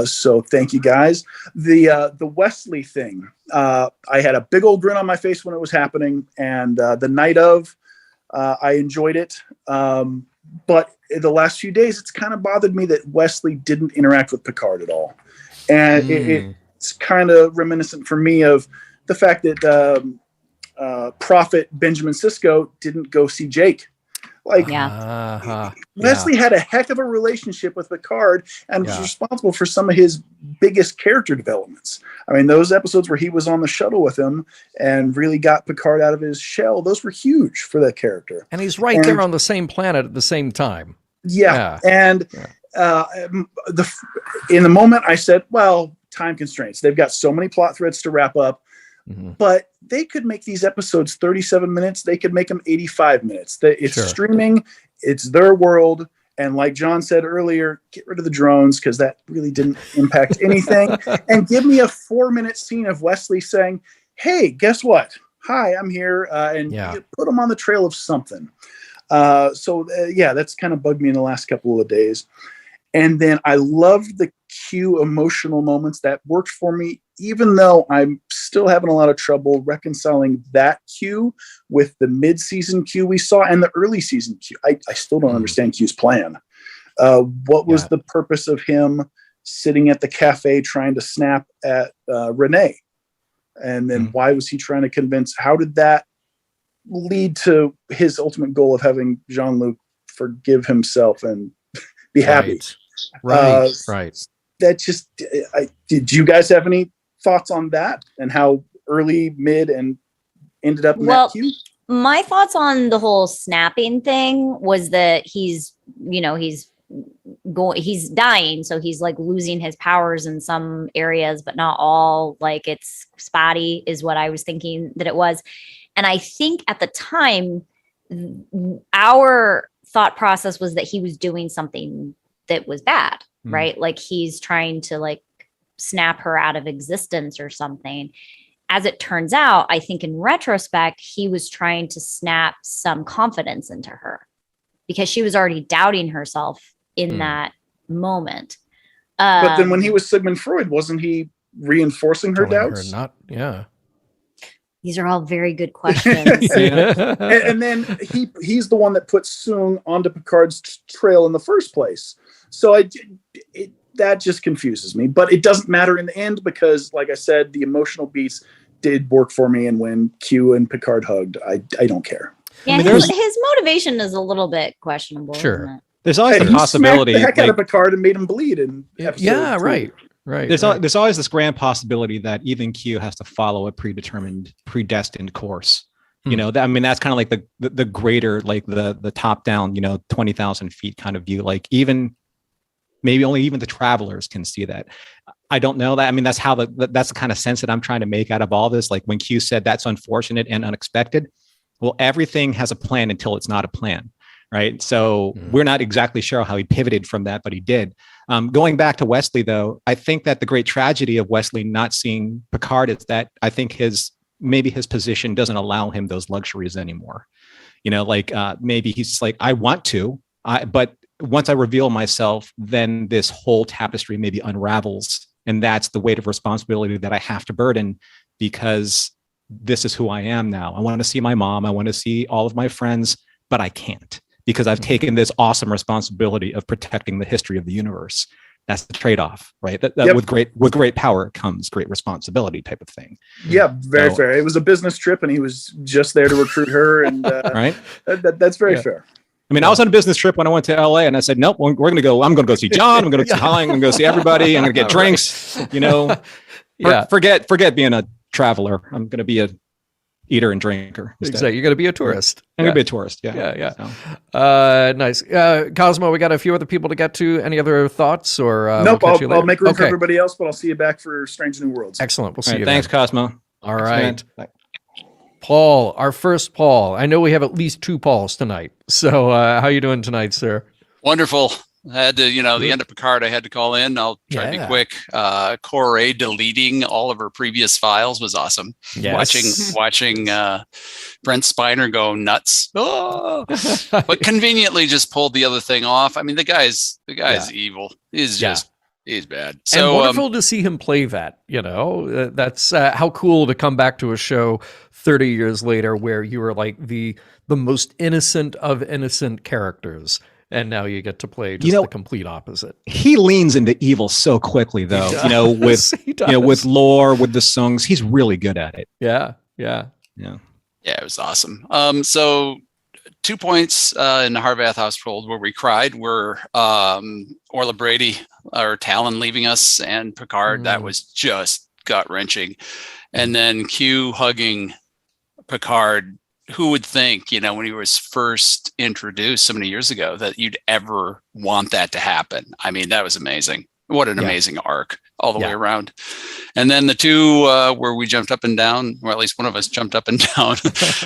So thank you guys. The Wesley thing, I had a big old grin on my face when it was happening, and the night of, I enjoyed it. But in the last few days, it's kind of bothered me that Wesley didn't interact with Picard at all. And it's kind of reminiscent for me of the fact that Prophet Benjamin Sisko didn't go see Jake. Like, Wesley had a heck of a relationship with Picard and was responsible for some of his biggest character developments. I mean, those episodes where he was on the shuttle with him and really got Picard out of his shell, those were huge for that character. And he's right there on the same planet at the same time. And in the moment I said, well, time constraints. They've got so many plot threads to wrap up. But they could make these episodes 37 minutes. They could make them 85 minutes. It's streaming. It's their world. And like John said earlier, get rid of the drones because that really didn't impact anything. And give me a 4-minute scene of Wesley saying, hey, guess what? Hi, I'm here. And put them on the trail of something. That's kind of bugged me in the last couple of days. And then I loved the Q emotional moments that worked for me, even though I'm still having a lot of trouble reconciling that Q with the mid-season Q we saw and the early season Q. I still don't understand Q's plan. What was the purpose of him sitting at the cafe trying to snap at Renee? And then why was he trying to convince? How did that lead to his ultimate goal of having Jean-Luc forgive himself and be happy? Right. That just, did you guys have any thoughts on that and how early, mid, and ended up in that queue? My thoughts on the whole snapping thing was that he's dying, so he's like losing his powers in some areas, but not all. Like, it's spotty, is what I was thinking that it was. And I think at the time, our thought process was that he was doing something that was bad, right? Like, he's trying to like snap her out of existence or something. As it turns out, I think in retrospect, he was trying to snap some confidence into her because she was already doubting herself in that moment. But then when he was Sigmund Freud, wasn't he reinforcing her doubts? These are all very good questions. and then he's the one that put Soong onto Picard's trail in the first place. So that just confuses me. But it doesn't matter in the end because, like I said, the emotional beats did work for me. And when Q and Picard hugged, I don't care. Yeah, his motivation is a little bit questionable. Sure. Isn't it? There's always the possibility. The heck out of Picard and made him bleed in episode 2. Right. There's always this grand possibility that even Q has to follow a predestined course. You know, that's kind of like the greater, like the top down, 20,000 feet kind of view. Like maybe only the travelers can see that. I don't know that. I mean, that's the kind of sense that I'm trying to make out of all this. Like when Q said that's unfortunate and unexpected. Well, everything has a plan until it's not a plan. Right. So we're not exactly sure how he pivoted from that, but he did. Going back to Wesley, though, I think that the great tragedy of Wesley not seeing Picard is that I think his position doesn't allow him those luxuries anymore. Maybe he's just like, I want to, but once I reveal myself, then this whole tapestry maybe unravels. And that's the weight of responsibility that I have to burden because this is who I am now. I want to see my mom. I want to see all of my friends, but I can't. Because I've taken this awesome responsibility of protecting the history of the universe. That's the trade-off, right? That with great power comes great responsibility, type of thing. Yeah, very fair. It was a business trip, and he was just there to recruit her, and right. That's very fair. I mean, I was on a business trip when I went to LA, and I said, "Nope, we're going to go. I'm going to go see John. I'm going to see Holly. I'm going to go see everybody. I'm going to get drinks. Forget being a traveler. I'm going to be a eater and drinker. Exactly. You're going to be a tourist. I'm going to be a tourist. Yeah. So. Nice. Cosmo, we got a few other people to get to. Any other thoughts or? Nope. I'll make room for everybody else, but I'll see you back for Strange New Worlds. Excellent. We'll see you. Thanks, Cosmo. All right. Paul, our first Paul. I know we have at least 2 Pauls tonight. So how you doing tonight, sir? Wonderful. I had to, the end of Picard, I had to call in. I'll try to be quick. Corey deleting all of her previous files was awesome. Yes. Watching Brent Spiner go nuts. Oh! But conveniently just pulled the other thing off. I mean, the guy's evil. He's bad. So and wonderful to see him play that. That's how cool to come back to a show 30 years later where you were like the most innocent of innocent characters. And now you get to play just the complete opposite. He leans into evil so quickly, though. With lore, with the songs, he's really good at it. Yeah. Yeah, it was awesome. So 2 points in the Harvath household where we cried were Orla Brady or Talon leaving us, and Picard. That was just gut wrenching. And then Q hugging Picard. Who would think, when he was first introduced so many years ago, that you'd ever want that to happen? I mean, that was amazing. What an amazing arc all the way around. And then the two where we jumped up and down, or at least one of us jumped up and down.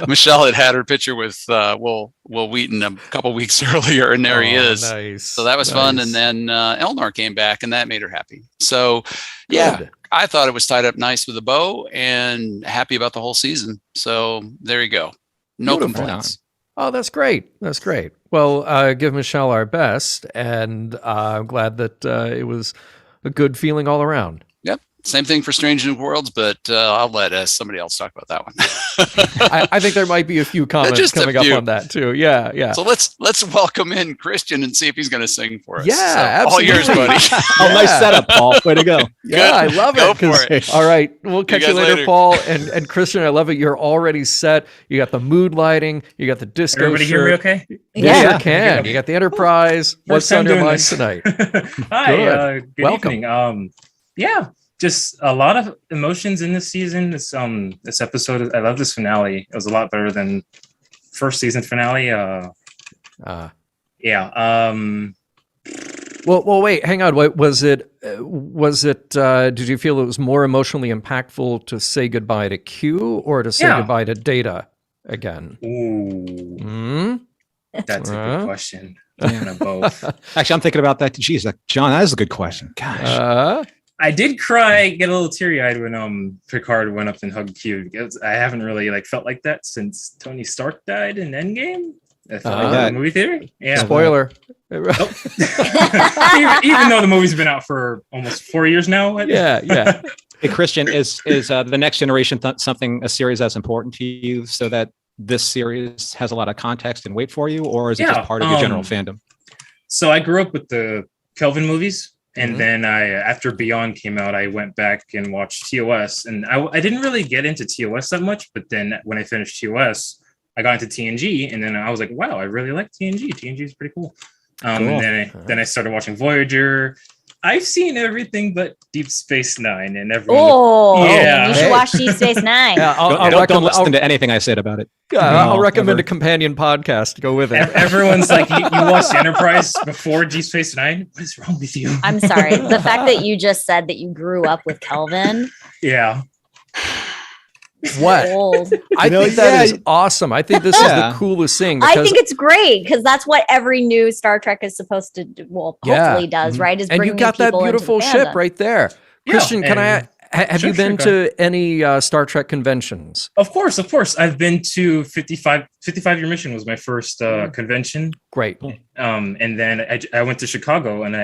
Michelle had her picture with Will Wheaton a couple weeks earlier, and there he is. Nice. So that was fun. And then Elnor came back, and that made her happy. So, yeah. I thought it was tied up nice with a bow, and happy about the whole season. So there you go. No complaints. Oh, that's great. That's great. Well, give Michelle our best, and I'm glad that it was a good feeling all around. Yep. Same thing for Strange New Worlds, but I'll let somebody else talk about that one. I think there might be a few comments coming up on that too. Yeah. So let's welcome in Christian and see if he's going to sing for us. Yeah, so, absolutely. All yours, buddy. Oh, nice setup, Paul. Way to go. Yeah, I love it. Go for it. All right, we'll catch you later, later, Paul and Christian. I love it. You're already set. You got the mood lighting. You got the disco. Everybody shirt. hear me okay? Yeah, you can. You got the Enterprise. What's on your mind tonight? Hi. Good Welcome. evening. Just a lot of emotions in this season. This episode, I love this finale. It was a lot better than first season finale. Well, wait, hang on. Was it? Did you feel it was more emotionally impactful to say goodbye to Q or to say goodbye to Data again? Ooh, that's a good question. Kind of both. Actually, I'm thinking about that. Jeez, John, that is a good question. Gosh. I did cry, get a little teary-eyed when Picard went up and hugged Q, because I haven't really felt like that since Tony Stark died in Endgame. I felt like that in the movie theater. Yeah. Spoiler. Even though the movie's been out for almost 4 years now. Yeah. Hey, Christian, is the Next Generation a series that's important to you, so that this series has a lot of context and weight for you, or is it just part of your general fandom? So I grew up with the Kelvin movies. And then after Beyond came out, I went back and watched TOS. And I didn't really get into TOS that much. But then when I finished TOS, I got into TNG. And then I was like, wow, I really like TNG. TNG is pretty cool. And then I started watching Voyager. I've seen everything but Deep Space Nine, and everyone. You should watch Deep Space Nine. Don't listen to anything I said about it. I'll recommend a companion podcast to go with it. Everyone's like, you watched Enterprise before Deep Space Nine? What is wrong with you? I'm sorry. The fact that you just said that you grew up with Kelvin. Yeah. What? I think that is awesome. I think this is the coolest thing. I think it's great because that's what every new Star Trek is supposed to do. Well, hopefully does, right? Is and bring you got that beautiful ship right there. Christian, have you been to any Star Trek conventions? Of course. I've been to 55-year Mission was my first convention. Great. And then I went to Chicago and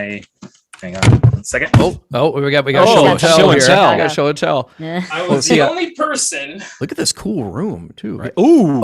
hang on 1 second. Oh, we got show and tell here. We got show and tell. I was the only person. Look at this cool room too. Right? Ooh.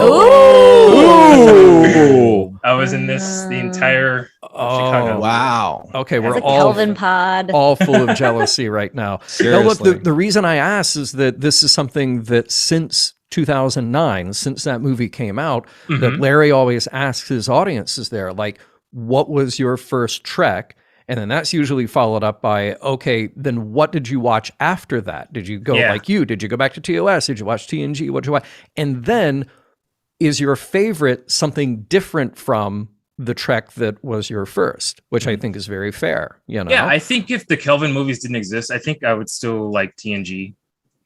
I was in the entire Chicago. Wow. Okay, we're all Kelvin pod. All full of jealousy right now. Seriously. Now, look, the reason I asked is that this is something that since 2009, since that movie came out, that Larry always asks his audiences there, like, what was your first Trek? And then that's usually followed up by, okay, then what did you watch after that? Did you go like you? Did you go back to TOS? Did you watch TNG? What did you watch? And then is your favorite something different from the Trek that was your first, which I think is very fair. Yeah, I think if the Kelvin movies didn't exist, I think I would still like TNG.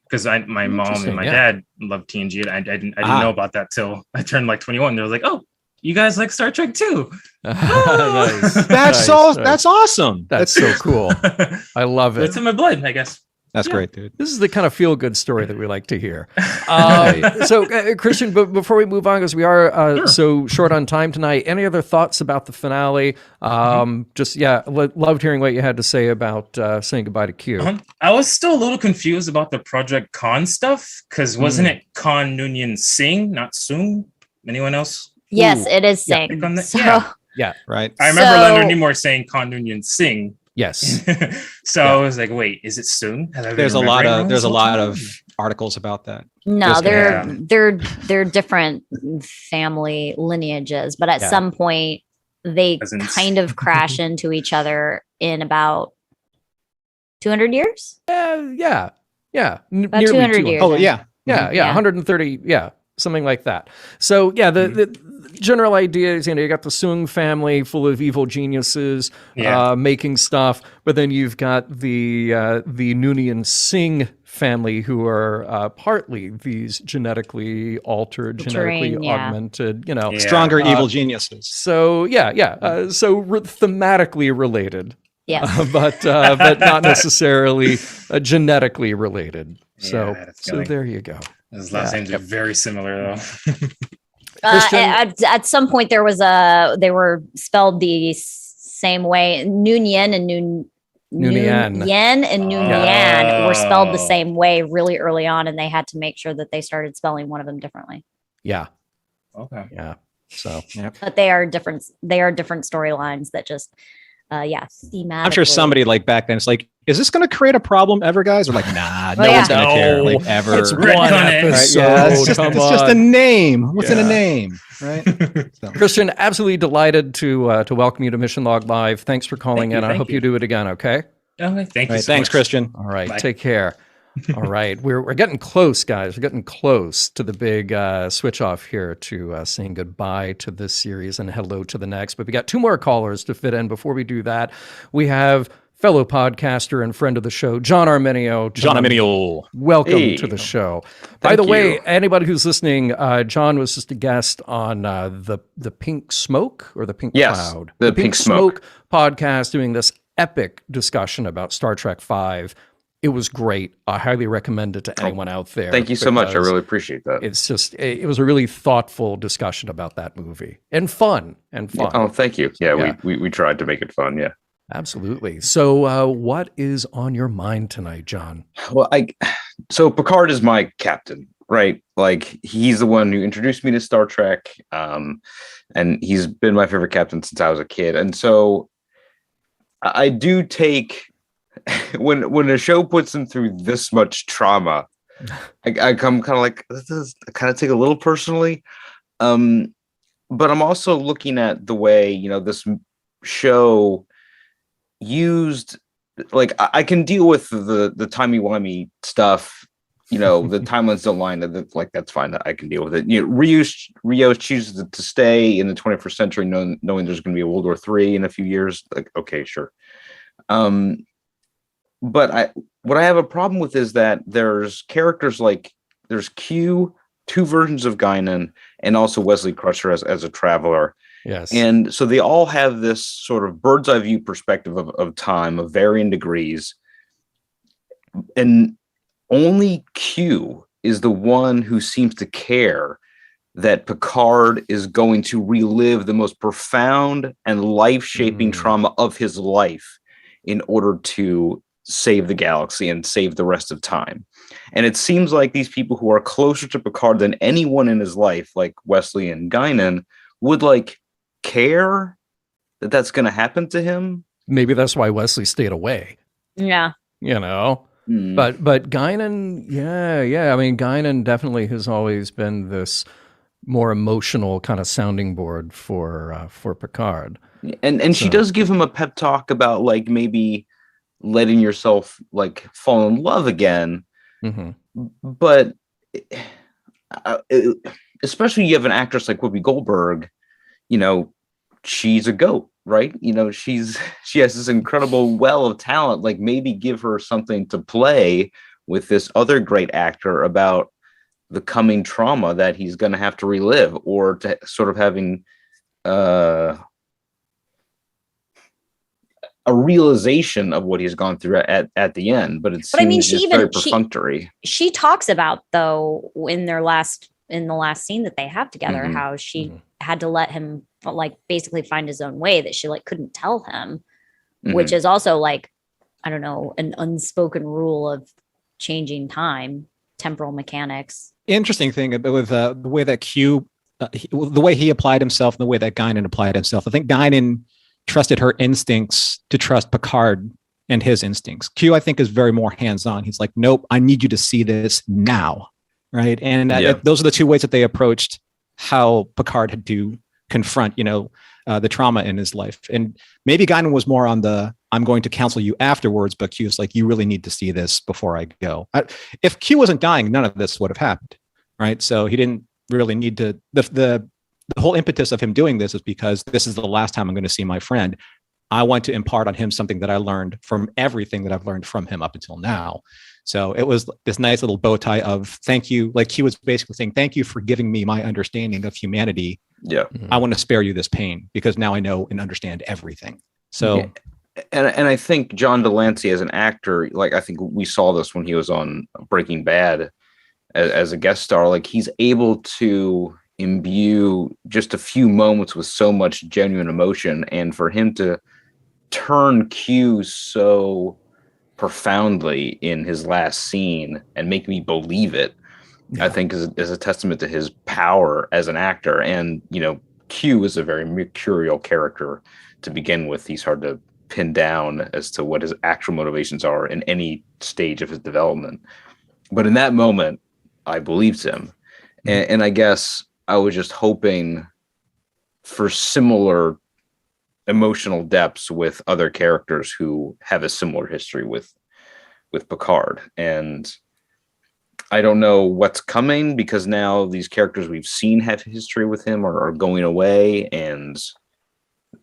Because my mom and my dad loved TNG. And I didn't know about that till I turned like 21. They was like, oh, you guys like Star Trek too. Nice. That's that's awesome. That's so cool. I love it. It's in my blood, I guess. That's Yeah. great, dude. This is the kind of feel-good story that we like to hear. So, Christian, but before we move on, because we are so short on time tonight, any other thoughts about the finale? Just, loved hearing what you had to say about saying goodbye to Q. I was still a little confused about the Project Khan stuff, because wasn't it Khan Noonien Singh, not Sung? Anyone else? Yes, it is Yeah, Singh. click on that. So, Yeah. Right. I remember So- Leonard Nimoy saying Khan Noonien Singh. Yes. So I was like, wait, is it Sung? Have I been There's a lot remembering wrong of there's a this whole lot time? of articles about that. no, Yes, they're different family lineages, but at Yeah. some point they Cousins. kind of crash into each other in about 200 years. Yeah. About Nearly 200 years. Oh yeah. Yeah, Yeah. 130, something like that. So the general idea is, you got the Sung family full of evil geniuses making stuff, but then you've got the Noonien Singh family who are partly these genetically altered, genetically Terrain, yeah. augmented, Yeah. Stronger evil geniuses. So thematically related. Yes. but not necessarily genetically related. So Yeah, I had a feeling. there you go. His last names are very similar, though. Christian? At some point there was they were spelled the same way. Noonien and Noonien. Noonien and Noonien were spelled the Oh. same way really early on, and they had to make sure that they started spelling one of them differently. Yeah. Okay. Yeah. So But they are different. They are different storylines that just, thematically. I'm sure somebody like back then it's like, is this going to create a problem ever, guys? Or like, nah, no Well, one's yeah. going to care, No. like ever. it's Retcon one it. Right, episode. yeah, it's just, Come it's just a on. name. What's in a Yeah. name, right? So. Christian, absolutely delighted to welcome you to Mission Log Live. Thanks for calling Thank you, in. I thank hope you. you do it again. Okay. Okay. Thank you. Right, so thanks, much. Christian. All right. Bye. Take care. All right. We're getting close, guys. We're getting close to the big switch off here to saying goodbye to this series and hello to the next. But we got two more callers to fit in. Before we do that, we have fellow podcaster and friend of the show, John Arminio. John Arminio. Welcome Hey. to the show. By Thank the way, you. anybody who's listening, John was just a guest on the Pink Smoke or the Pink Yes, Cloud. the Pink Smoke. podcast doing this epic discussion about Star Trek V. It was great. I highly recommend it to anyone out there. Thank you so much. I because really appreciate that. It's just, it was a really thoughtful discussion about that movie and fun. Oh, thank you. Yeah, Yeah. We tried to make it fun. Yeah. Absolutely. So, what is on your mind tonight, John? Well, so Picard is my captain, right? Like he's the one who introduced me to Star Trek, and he's been my favorite captain since I was a kid. And so I do take when a show puts him through this much trauma, I come kind of like I kind of take it a little personally. But I'm also looking at the way this show used, like I can deal with the timey-wimey stuff, the timelines don't line, like that's fine, I can deal with it. Rios chooses to stay in the 21st century knowing there's going to be a World War III in a few years, like okay, sure. But what I have a problem with is that there's characters like there's Q, two versions of Guinan, and also Wesley Crusher as a traveler. Yes. And so they all have this sort of bird's eye view perspective of time of varying degrees. And only Q is the one who seems to care that Picard is going to relive the most profound and life-shaping trauma of his life in order to save the galaxy and save the rest of time. And it seems like these people who are closer to Picard than anyone in his life, like Wesley and Guinan, would care that that's going to happen to him. Maybe that's why Wesley stayed away. Yeah. But Guinan, yeah. I mean, Guinan definitely has always been this more emotional kind of sounding board for Picard. And she does give him a pep talk about maybe letting yourself fall in love again. Mm-hmm. But especially you have an actress like Whoopi Goldberg, she's a goat, right? She has this incredible well of talent. Maybe give her something to play with this other great actor about the coming trauma that he's going to have to relive, or to sort of having a realization of what he's gone through at the end, but it seems just very perfunctory. She talks about, though, in the last scene that they have together, how she had to let him like basically find his own way, that she like couldn't tell him, which is also like, I don't know, an unspoken rule of changing time, temporal mechanics. Interesting thing with the way that Q, the way he applied himself and the way that Guinan applied himself. I think Guinan trusted her instincts to trust Picard and his instincts. Q, I think, is very more hands-on. He's like, nope, I need you to see this now. Right. And those are the two ways that they approached how Picard had to confront, the trauma in his life. And maybe Guinan was more on the, I'm going to counsel you afterwards, but Q's like, you really need to see this before I go. If Q wasn't dying, none of this would have happened. Right. So he didn't really need to, the whole impetus of him doing this is because this is the last time I'm going to see my friend. I want to impart on him something that I learned from everything that I've learned from him up until now. So it was this nice little bow tie of thank you. Like he was basically saying, thank you for giving me my understanding of humanity. Yeah. I want to spare you this pain because now I know and understand everything. So, and I think John Delancey as an actor, like I think we saw this when he was on Breaking Bad as a guest star, like he's able to imbue just a few moments with so much genuine emotion, and for him to turn Q so profoundly in his last scene and make me believe it, I think is a testament to his power as an actor. And Q is a very mercurial character to begin with. He's hard to pin down as to what his actual motivations are in any stage of his development, but in that moment I believed him. And I guess I was just hoping for similar emotional depths with other characters who have a similar history with Picard. And I don't know what's coming, because now these characters we've seen have history with him are going away, and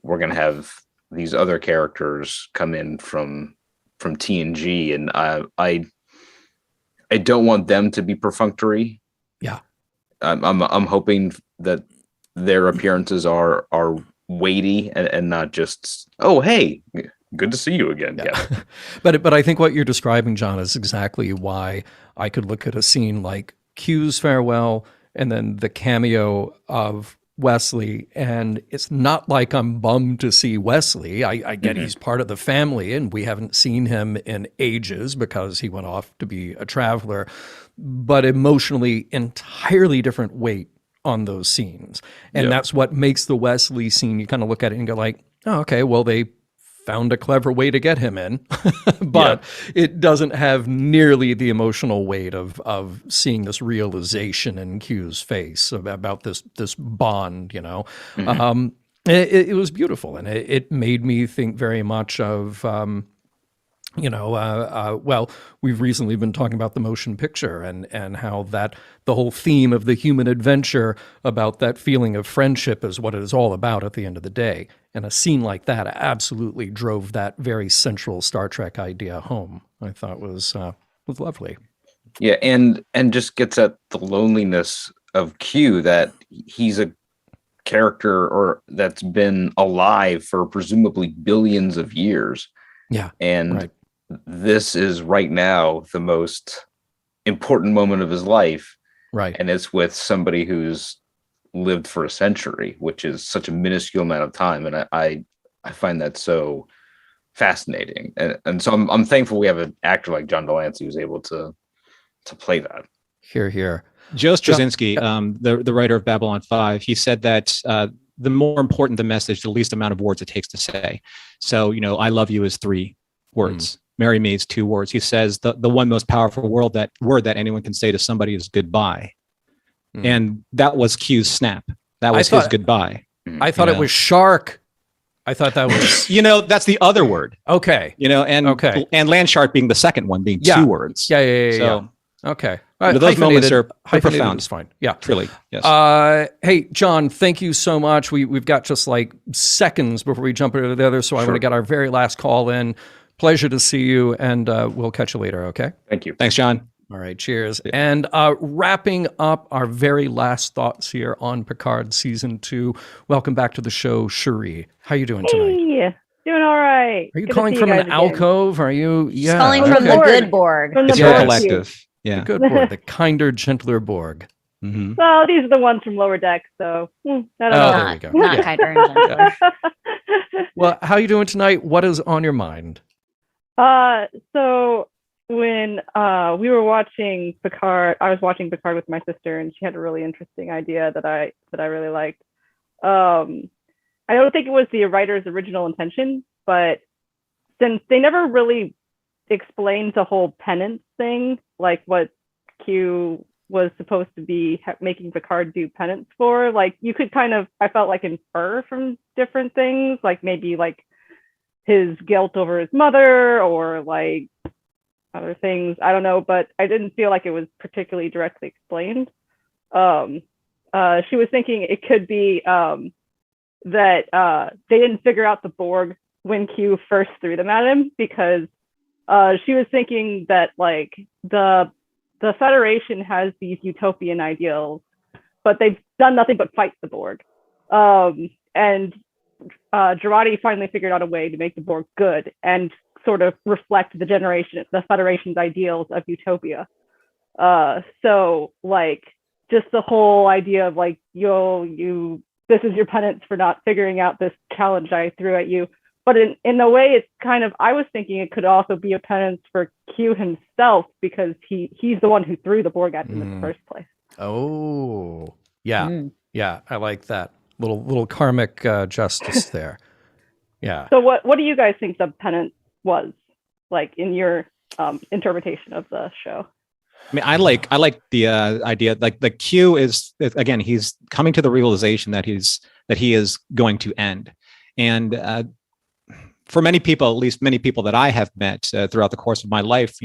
we're going to have these other characters come in from TNG, and I don't want them to be perfunctory. Yeah. I'm hoping that their appearances are weighty and not just, oh, hey, good to see you again. Yeah. But I think what you're describing, John, is exactly why I could look at a scene like Q's farewell and then the cameo of Wesley, and it's not like I'm bummed to see Wesley. I get he's part of the family and we haven't seen him in ages because he went off to be a traveler, but emotionally entirely different weight on those scenes. And that's what makes the Wesley scene, you kind of look at it and go like, oh, okay, well, they found a clever way to get him in, but it doesn't have nearly the emotional weight of seeing this realization in Q's face about this bond, It was beautiful, and it made me think very much of well, we've recently been talking about the motion picture and how that the whole theme of the human adventure about that feeling of friendship is what it is all about at the end of the day. And a scene like that absolutely drove that very central Star Trek idea home. I thought was lovely. Yeah, and just gets at the loneliness of Q, that he's a character or that's been alive for presumably billions of years. Yeah. And this is right now the most important moment of his life. Right. And it's with somebody who's lived for a century, which is such a minuscule amount of time. And I find that so fascinating. And so I'm thankful we have an actor like John Delancey who's able to play that. Here. Joe Straczynski, the writer of Babylon 5, he said that the more important the message, the least amount of words it takes to say. So, I love you is 3 words. Marry me is 2 words. He says the one most powerful word that anyone can say to somebody is goodbye. And that was Q's snap. That was his goodbye. I thought it was shark. I thought that was... that's the other word. Okay. And land shark being the second one, being 2 words. Yeah. Okay. Those moments are profound. It's fine. Yeah. Truly. Yes. Hey, John, thank you so much. We've got just like seconds before we jump into the other, so I want to get our very last call in. Pleasure to see you, and we'll catch you later, okay? Thank you. Thanks, John. All right, cheers. And wrapping up our very last thoughts here on Picard Season 2, welcome back to the show, Cherie. How you doing tonight? Hey, doing all right. Are you Good to calling see from you an guys again. alcove? Are you? She's calling from the good Borg. From the It's your Borg collective. cube. The Yeah. good Borg, the kinder, gentler Borg. Mhm. Well, these are the ones from Lower Deck, so I don't know. there we go. Not Yeah. kinder and gentler. Well, how you doing tonight? What is on your mind? So when we were watching Picard, I was watching Picard with my sister, and she had a really interesting idea that I really liked. I don't think it was the writer's original intention, but since they never really explained the whole penance thing, like what Q was supposed to be making Picard do penance for, like you could kind of, I felt like, infer from different things, like maybe like his guilt over his mother or like other things. I don't know, but I didn't feel like it was particularly directly explained. She was thinking it could be that they didn't figure out the Borg when Q first threw them at him, because she was thinking that like the Federation has these utopian ideals, but they've done nothing but fight the Borg. And Jurati finally figured out a way to make the Borg good and sort of reflect the Federation's ideals of utopia. So like just the whole idea of like, this is your penance for not figuring out this challenge I threw at you. But in a way, it's kind of, I was thinking it could also be a penance for Q himself, because he's the one who threw the Borg at him in the first place. Oh, yeah. Yeah, I like that. Little karmic justice there. Yeah. So what do you guys think the penance was, like, in your interpretation of the show? I mean, I like the idea, like the Q is, again, he's coming to the realization that he is going to end. And for many people, at least many people that I have met throughout the course of my life,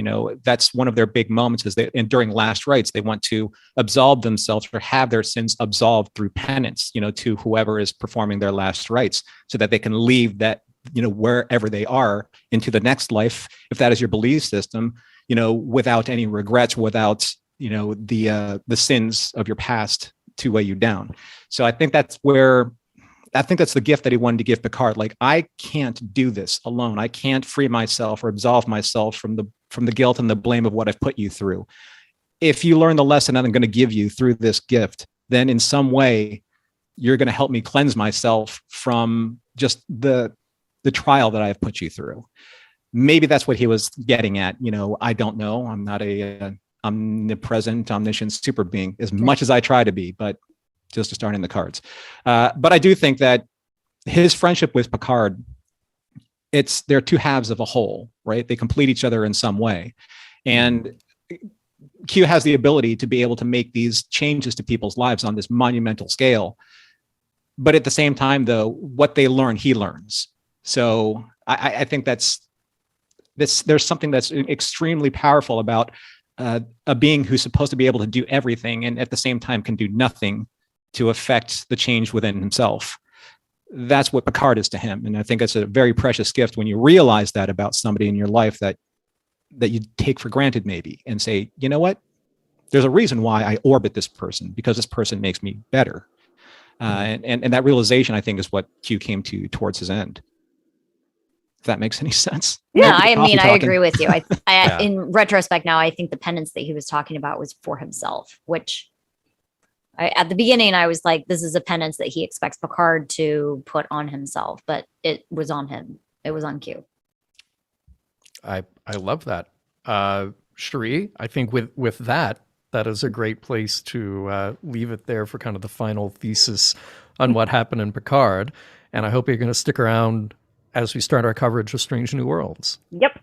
that's one of their big moments is and during last rites, they want to absolve themselves or have their sins absolved through penance, to whoever is performing their last rites, so that they can leave that, wherever they are into the next life, if that is your belief system, without any regrets, without, the sins of your past to weigh you down. So I think that's the gift that he wanted to give Picard. Like, I can't do this alone. I can't free myself or absolve myself from the guilt and the blame of what I've put you through. If you learn the lesson that I'm going to give you through this gift, then in some way you're going to help me cleanse myself from just the trial that I have put you through. Maybe that's what he was getting at. I don't know. I'm not a omnipresent, omniscient super being, as much as I try to be, but just to start in the cards. But I do think that his friendship with Picard, they're two halves of a whole, right? They complete each other in some way. And Q has the ability to be able to make these changes to people's lives on this monumental scale. But at the same time, though, what they learn, he learns. So I think there's something that's extremely powerful about a being who's supposed to be able to do everything and at the same time can do nothing to affect the change within himself. That's what Picard is to him. And I think it's a very precious gift when you realize that about somebody in your life that you take for granted maybe, and say, you know what, there's a reason why I orbit this person, because this person makes me better. And that realization, I think, is what Q came to towards his end. If that makes any sense. Yeah, I agree with you. Yeah. In retrospect now, I think the penance that he was talking about was for himself, which at the beginning I was like, this is a penance that he expects Picard to put on himself, but it was on him. It was on Q. I love that. Cherie, I think with that is a great place to leave it there for kind of the final thesis on what happened in Picard. And I hope you're going to stick around as we start our coverage of Strange New Worlds. Yep.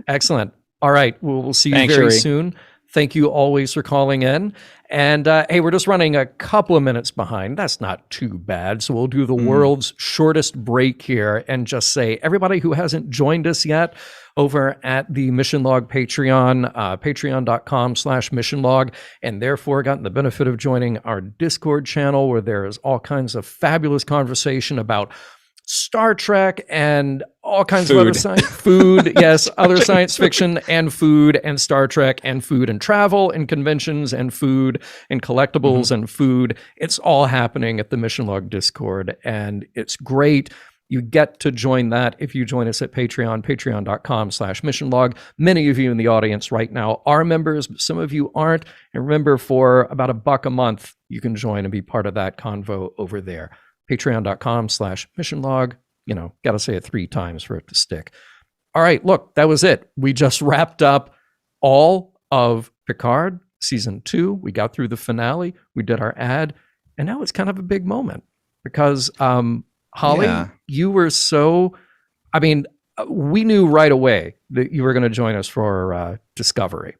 Excellent. All right. We'll see you Thanks, very Cherie. soon. Thank you always for calling in. And hey, we're just running a couple of minutes behind. That's not too bad. So we'll do the world's shortest break here and just say, everybody who hasn't joined us yet over at the Mission Log Patreon, patreon.com/Mission Log, and therefore gotten the benefit of joining our Discord channel, where there is all kinds of fabulous conversation about Star Trek and all kinds of other science, food, yes, other science fiction and food and Star Trek and food and travel and conventions and food and collectibles and food. It's all happening at the Mission Log Discord, and it's great. You get to join that if you join us at Patreon, patreon.com/missionlog. Many of you in the audience right now are members, but some of you aren't. And remember, for about $1 a month, you can join and be part of that convo over there. Patreon.com/missionlog. You know, got to say it 3 times for it to stick. All right, look, that was it. We just wrapped up all of Picard season 2. We got through the finale. We did our ad, and now it's kind of a big moment because Holly, you were so, I mean, we knew right away that you were going to join us for Discovery.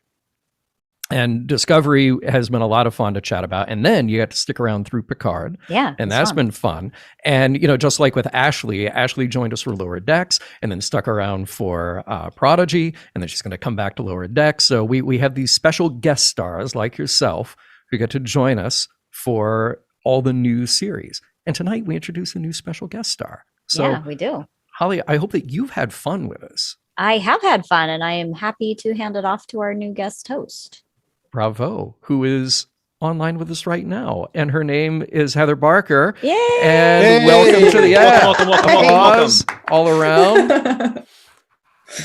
And Discovery has been a lot of fun to chat about. And then you got to stick around through Picard. Yeah. And that's been fun. And, you know, just like with Ashley joined us for Lower Decks and then stuck around for Prodigy. And then she's going to come back to Lower Decks. So we have these special guest stars like yourself who get to join us for all the new series. And tonight we introduce a new special guest star. So, yeah, we do. Holly, I hope that you've had fun with us. I have had fun, and I am happy to hand it off to our new guest host. Bravo, who is online with us right now. And her name is Heather Barker. Yay! And welcome to the applause all around.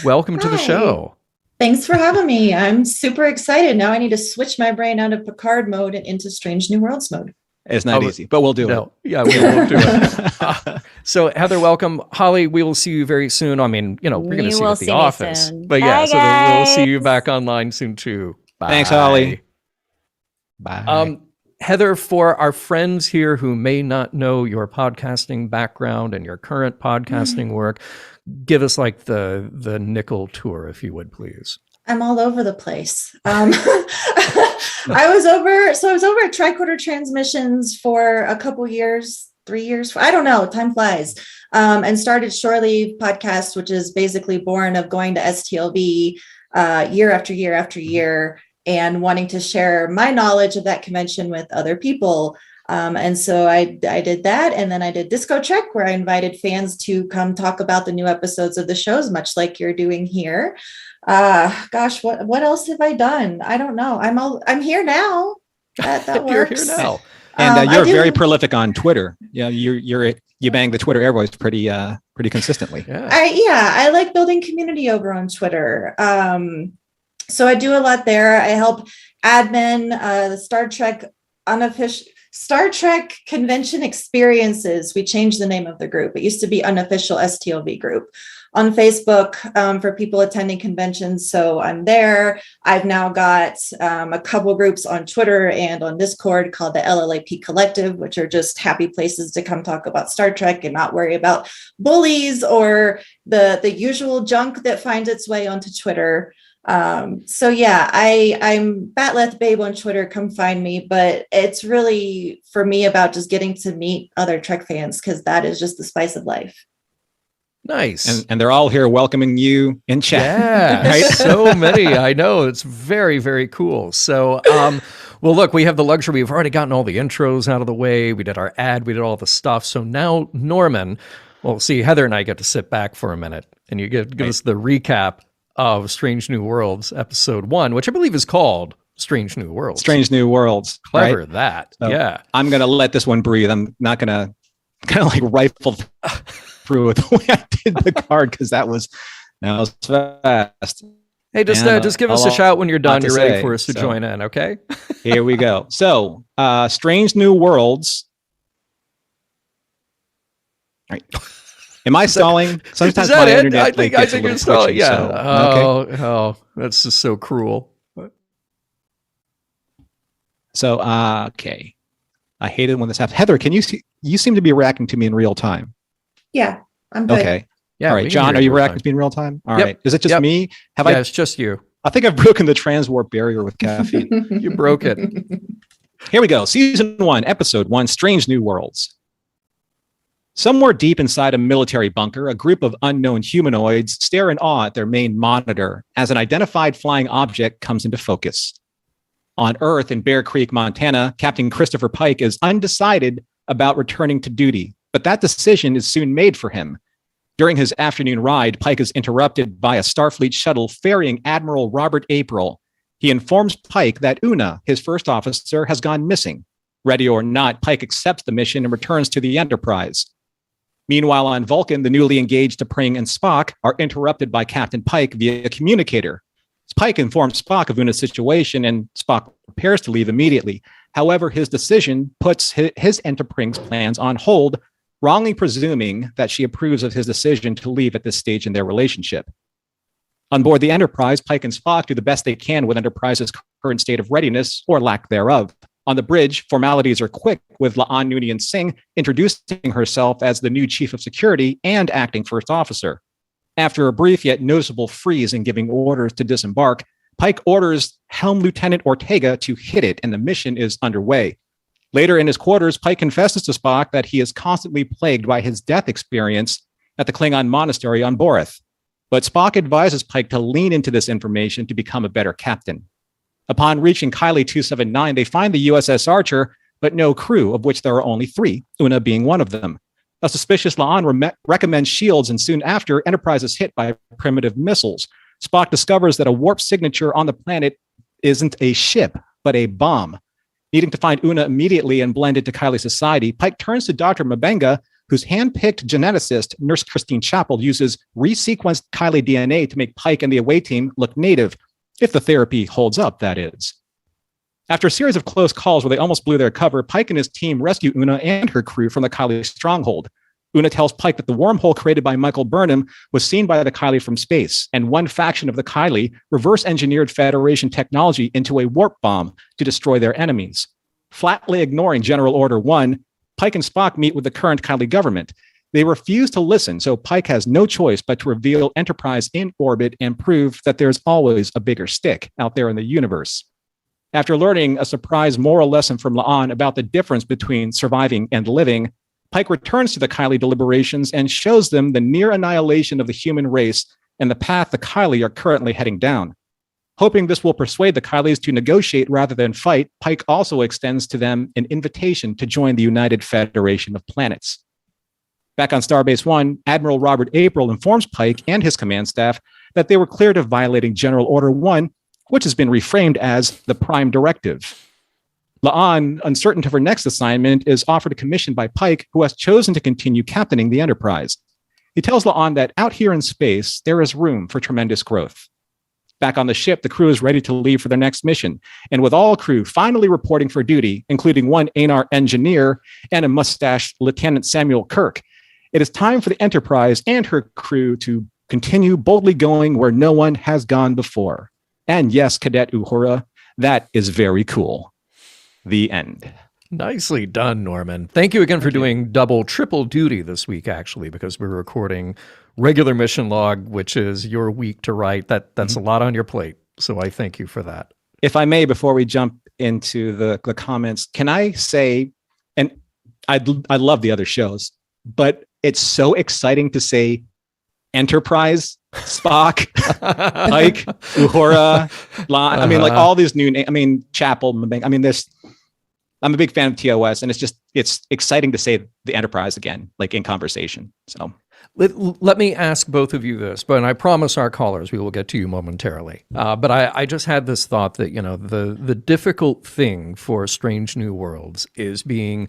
Welcome to the show. Thanks for having me. I'm super excited. Now I need to switch my brain out of Picard mode and into Strange New Worlds mode. It's not easy, but we'll do it. Yeah, we will do it. So, Heather, welcome. Holly, we will see you very soon. I mean, you know, we're going to see you at the office. But yeah, so we'll see you back online soon, too. Bye. Thanks, Holly. Bye. Heather, for our friends here who may not know your podcasting background and your current podcasting work, give us like the nickel tour, if you would, please. I'm all over the place. I was over at Tricorder Transmissions for a couple years, 3 years, I don't know, time flies. And started Shore Leave podcast, which is basically born of going to STLV year after year after year and wanting to share my knowledge of that convention with other people. And so I did that. And then I did Disco Trek, where I invited fans to come talk about the new episodes of the shows, much like you're doing here. Gosh, what else have I done? I don't know. I'm here now. That works. You're here now. And you're very prolific on Twitter. Yeah, you bang the Twitter airwaves pretty consistently. Yeah. I like building community over on Twitter. So I do a lot there. I help admin the Star Trek Convention Experiences. We changed the name of the group. It used to be Unofficial STLV Group on Facebook for people attending conventions. So I'm there. I've now got a couple groups on Twitter and on Discord called the LLAP Collective, which are just happy places to come talk about Star Trek and not worry about bullies or the usual junk that finds its way onto Twitter. So yeah, I'm Batleth Babe on Twitter. Come find me. But it's really for me about just getting to meet other Trek fans, because that is just the spice of life. Nice. And they're all here welcoming you in chat. Yeah, right? So many. I know. It's very, very cool. So, well, look, we have the luxury. We've already gotten all the intros out of the way. We did our ad. We did all the stuff. So now, Norman, well, see, Heather and I get to sit back for a minute, and you give us the recap of Strange New Worlds episode 1, which I believe is called Strange New Worlds. Strange New Worlds. Clever, right? that. So yeah. I'm going to let this one breathe. I'm not going to kind of like rifle through it the way I did the card, because that was fast. Hey, just give us a shout when you're done. You're ready for us to join in, okay? Here we go. So, Strange New Worlds. All right. Am I stalling? Sometimes my internet. I think you're stalling. Twitchy, Yeah. So, okay. Oh, that's just so cruel. So, okay. I hate it when this happens. Heather, you seem to be reacting to me in real time. Yeah, I'm good. Okay. Yeah. All right, John, are you reacting to me in real time? All right. Is it just me? It's just you. I think I've broken the transwarp barrier with caffeine. You broke it. Here we go. Season 1, Episode 1, Strange New Worlds. Somewhere deep inside a military bunker, a group of unknown humanoids stare in awe at their main monitor as an identified flying object comes into focus. On Earth in Bear Creek, Montana, Captain Christopher Pike is undecided about returning to duty, But that decision is soon made for him. During his afternoon ride, Pike is interrupted by a Starfleet shuttle ferrying Admiral Robert April. He informs Pike that Una, his first officer, has gone missing. Ready or not, Pike accepts the mission and returns to the Enterprise. Meanwhile, on Vulcan, the newly engaged T'Pring and Spock are interrupted by Captain Pike via communicator. Pike informs Spock of Una's situation, and Spock prepares to leave immediately. However, his decision puts his and T'Pring's plans on hold, wrongly presuming that she approves of his decision to leave at this stage in their relationship. On board the Enterprise, Pike and Spock do the best they can with Enterprise's current state of readiness, or lack thereof. On the bridge, formalities are quick, with La'an Noonien Singh introducing herself as the new Chief of Security and acting First Officer. After a brief yet noticeable freeze in giving orders to disembark, Pike orders Helm Lieutenant Ortega to hit it, and the mission is underway. Later in his quarters, Pike confesses to Spock that he is constantly plagued by his death experience at the Klingon monastery on Boreth. But Spock advises Pike to lean into this information to become a better captain. Upon reaching Kylie 279, they find the USS Archer, but no crew, of which there are only 3, Una being one of them. A suspicious La'an recommends shields, and soon after, Enterprise is hit by primitive missiles. Spock discovers that a warp signature on the planet isn't a ship, but a bomb. Needing to find Una immediately and blend into Kylie society, Pike turns to Dr. Mabenga, whose hand-picked geneticist, Nurse Christine Chappell, uses resequenced Kylie DNA to make Pike and the away team look native, if the therapy holds up, that is. After a series of close calls where they almost blew their cover, Pike and his team rescue Una and her crew from the Kylie stronghold. Una tells Pike that the wormhole created by Michael Burnham was seen by the Kylie from space, and one faction of the Kylie reverse-engineered Federation technology into a warp bomb to destroy their enemies. Flatly ignoring General Order 1, Pike and Spock meet with the current Kylie government. They refuse to listen, so Pike has no choice but to reveal Enterprise in orbit and prove that there's always a bigger stick out there in the universe. After learning a surprise moral lesson from La'an about the difference between surviving and living, Pike returns to the Kylie deliberations and shows them the near annihilation of the human race and the path the Kylie are currently heading down. Hoping this will persuade the Kylies to negotiate rather than fight, Pike also extends to them an invitation to join the United Federation of Planets. Back on Starbase 1, Admiral Robert April informs Pike and his command staff that they were cleared of violating General Order 1, which has been reframed as the Prime Directive. La'an, uncertain of her next assignment, is offered a commission by Pike, who has chosen to continue captaining the Enterprise. He tells La'an that out here in space, there is room for tremendous growth. Back on the ship, the crew is ready to leave for their next mission, and with all crew finally reporting for duty, including one Anar engineer and a mustached Lieutenant Samuel Kirk, it is time for the Enterprise and her crew to continue boldly going where no one has gone before. And yes, Cadet Uhura, that is very cool. The end. Nicely done, Norman. Thank you again for doing double, triple duty this week, actually, because we're recording regular mission log, which is your week to write. That's a lot on your plate. So I thank you for that. If I may, before we jump into the comments, can I say, and I love the other shows, but it's so exciting to say Enterprise, Spock, Pike, Uhura, I mean, like all these new names. I mean, Chapel. I mean, I'm a big fan of TOS, and it's exciting to say the Enterprise again, like in conversation. So let me ask both of you this, but I promise our callers we will get to you momentarily. But I just had this thought that, you know, the difficult thing for Strange New Worlds is being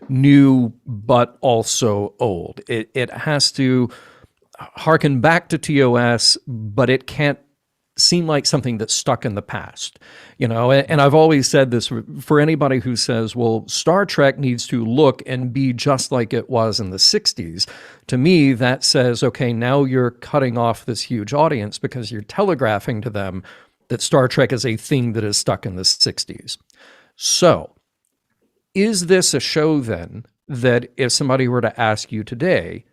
new but also old. It has to harken back to TOS, but it can't seem like something that's stuck in the past, you know. And I've always said this for anybody who says, well, Star Trek needs to look and be just like it was in the 60s. To me, that says, okay, now you're cutting off this huge audience because you're telegraphing to them that Star Trek is a thing that is stuck in the 60s. So is this a show then that if somebody were to ask you today,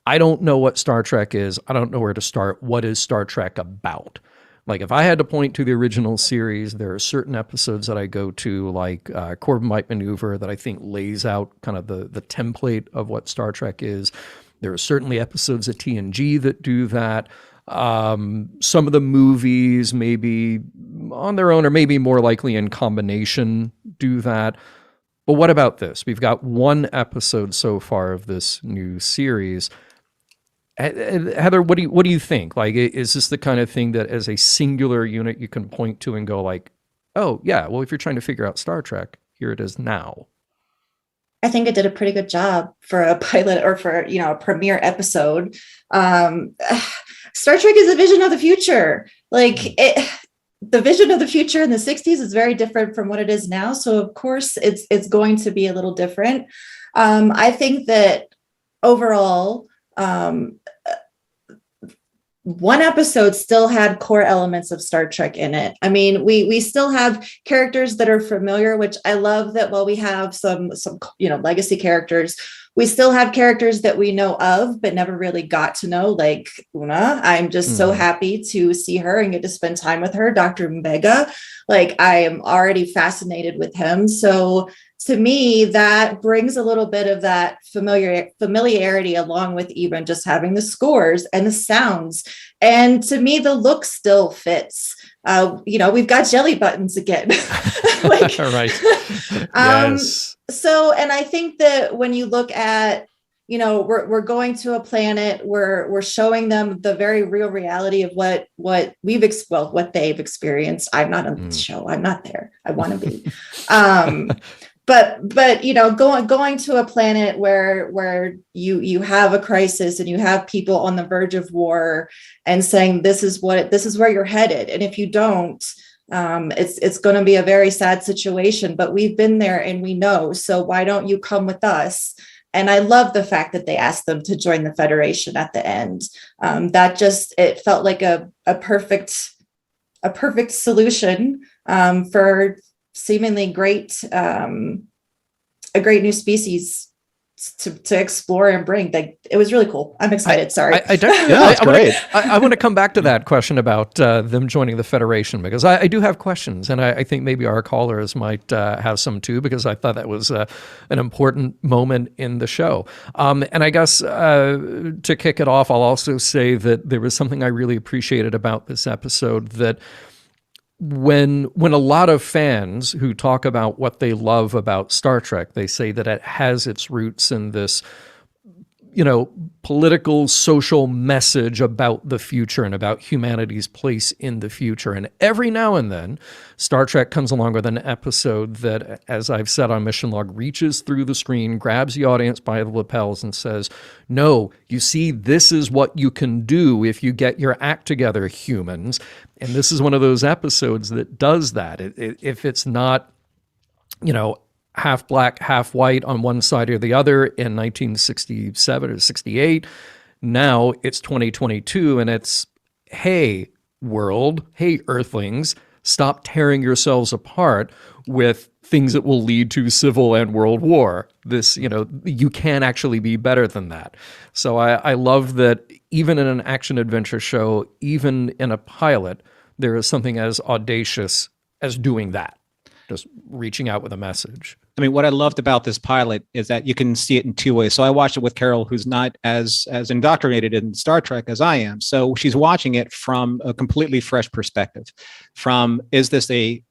I don't know what Star Trek is, I don't know where to start, what is Star Trek about? Like, if I had to point to the original series, there are certain episodes that I go to, like Corbomite Maneuver, that I think lays out kind of the template of what Star Trek is. There are certainly episodes of TNG that do that. Some of the movies, maybe on their own or maybe more likely in combination, do that. But what about this? We've got one episode so far of this new series. Heather, what do you think? Like, is this the kind of thing that as a singular unit you can point to and go like, oh yeah, well, if you're trying to figure out Star Trek, here it is now? I think it did a pretty good job for a pilot or for, a premiere episode. Star Trek is a vision of the future. The vision of the future in the 60s is very different from what it is now. So of course it's going to be a little different. I think that overall, one episode still had core elements of Star Trek in it. I mean, we still have characters that are familiar, which I love that while we have some legacy characters, we still have characters that we know of, but never really got to know, like Una. I'm just so happy to see her and get to spend time with her. Dr. Mbega, I am already fascinated with him. So to me, that brings a little bit of that familiarity along with even just having the scores and the sounds. And to me, the look still fits. We've got jelly buttons again. Right. Yes. So, and I think that when you look at, we're going to a planet, we're showing them the very real reality of what what they've experienced. I'm not on the show. I'm not there. I want to be. But going to a planet where you have a crisis and you have people on the verge of war and saying this is where you're headed, and if you don't, it's going to be a very sad situation. But we've been there and we know. So why don't you come with us? And I love the fact that they asked them to join the Federation at the end. It felt like a perfect solution for seemingly a great new species to explore and bring. It was really cool. I'm excited. Sorry. That's great. I want to come back to that question about them joining the Federation, because I do have questions, and I think maybe our callers might have some too, because I thought that was an important moment in the show. And I guess to kick it off, I'll also say that there was something I really appreciated about this episode, that when a lot of fans who talk about what they love about Star Trek, they say that it has its roots in this, political, social message about the future and about humanity's place in the future. And every now and then, Star Trek comes along with an episode that, as I've said on Mission Log, reaches through the screen, grabs the audience by the lapels and says, no, you see, this is what you can do if you get your act together, humans. And this is one of those episodes that does that. If it's not, half black, half white on one side or the other in 1967 or 68, now it's 2022 and it's, hey, world, hey, Earthlings, stop tearing yourselves apart with things that will lead to civil and world war. This, you can actually be better than that. So I love that even in an action adventure show, even in a pilot, there is something as audacious as doing that, just reaching out with a message. I mean, what I loved about this pilot is that you can see it in two ways. So I watched it with Carol, who's not as indoctrinated in Star Trek as I am. So she's watching it from a completely fresh perspective. From, is this a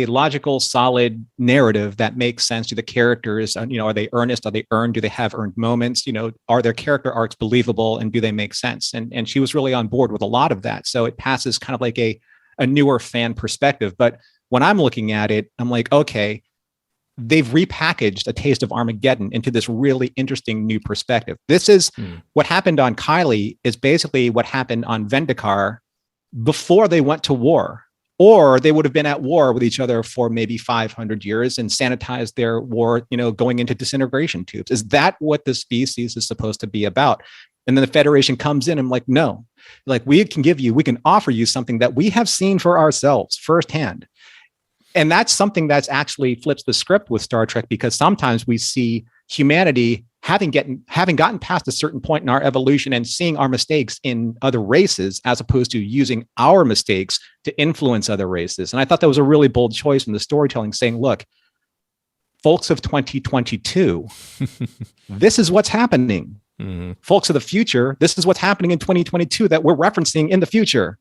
logical, solid narrative that makes sense to the characters? Are they earnest? Are they earned? Do they have earned moments? Are their character arcs believable, and do they make sense? And she was really on board with a lot of that. So it passes kind of like a newer fan perspective. But when I'm looking at it, I'm like, okay, they've repackaged A Taste of Armageddon into this really interesting new perspective. This is what happened on Kylie is basically what happened on Vendikar before they went to war, or they would have been at war with each other for maybe 500 years and sanitized their war, going into disintegration tubes. Is that what the species is supposed to be about? And then the Federation comes in and like, no, we can offer you something that we have seen for ourselves firsthand. And that's something that's actually flips the script with Star Trek, because sometimes we see humanity having gotten past a certain point in our evolution and seeing our mistakes in other races, as opposed to using our mistakes to influence other races. And I thought that was a really bold choice in the storytelling, saying, look, folks of 2022, this is what's happening. Mm-hmm. Folks of the future, this is what's happening in 2022 that we're referencing in the future.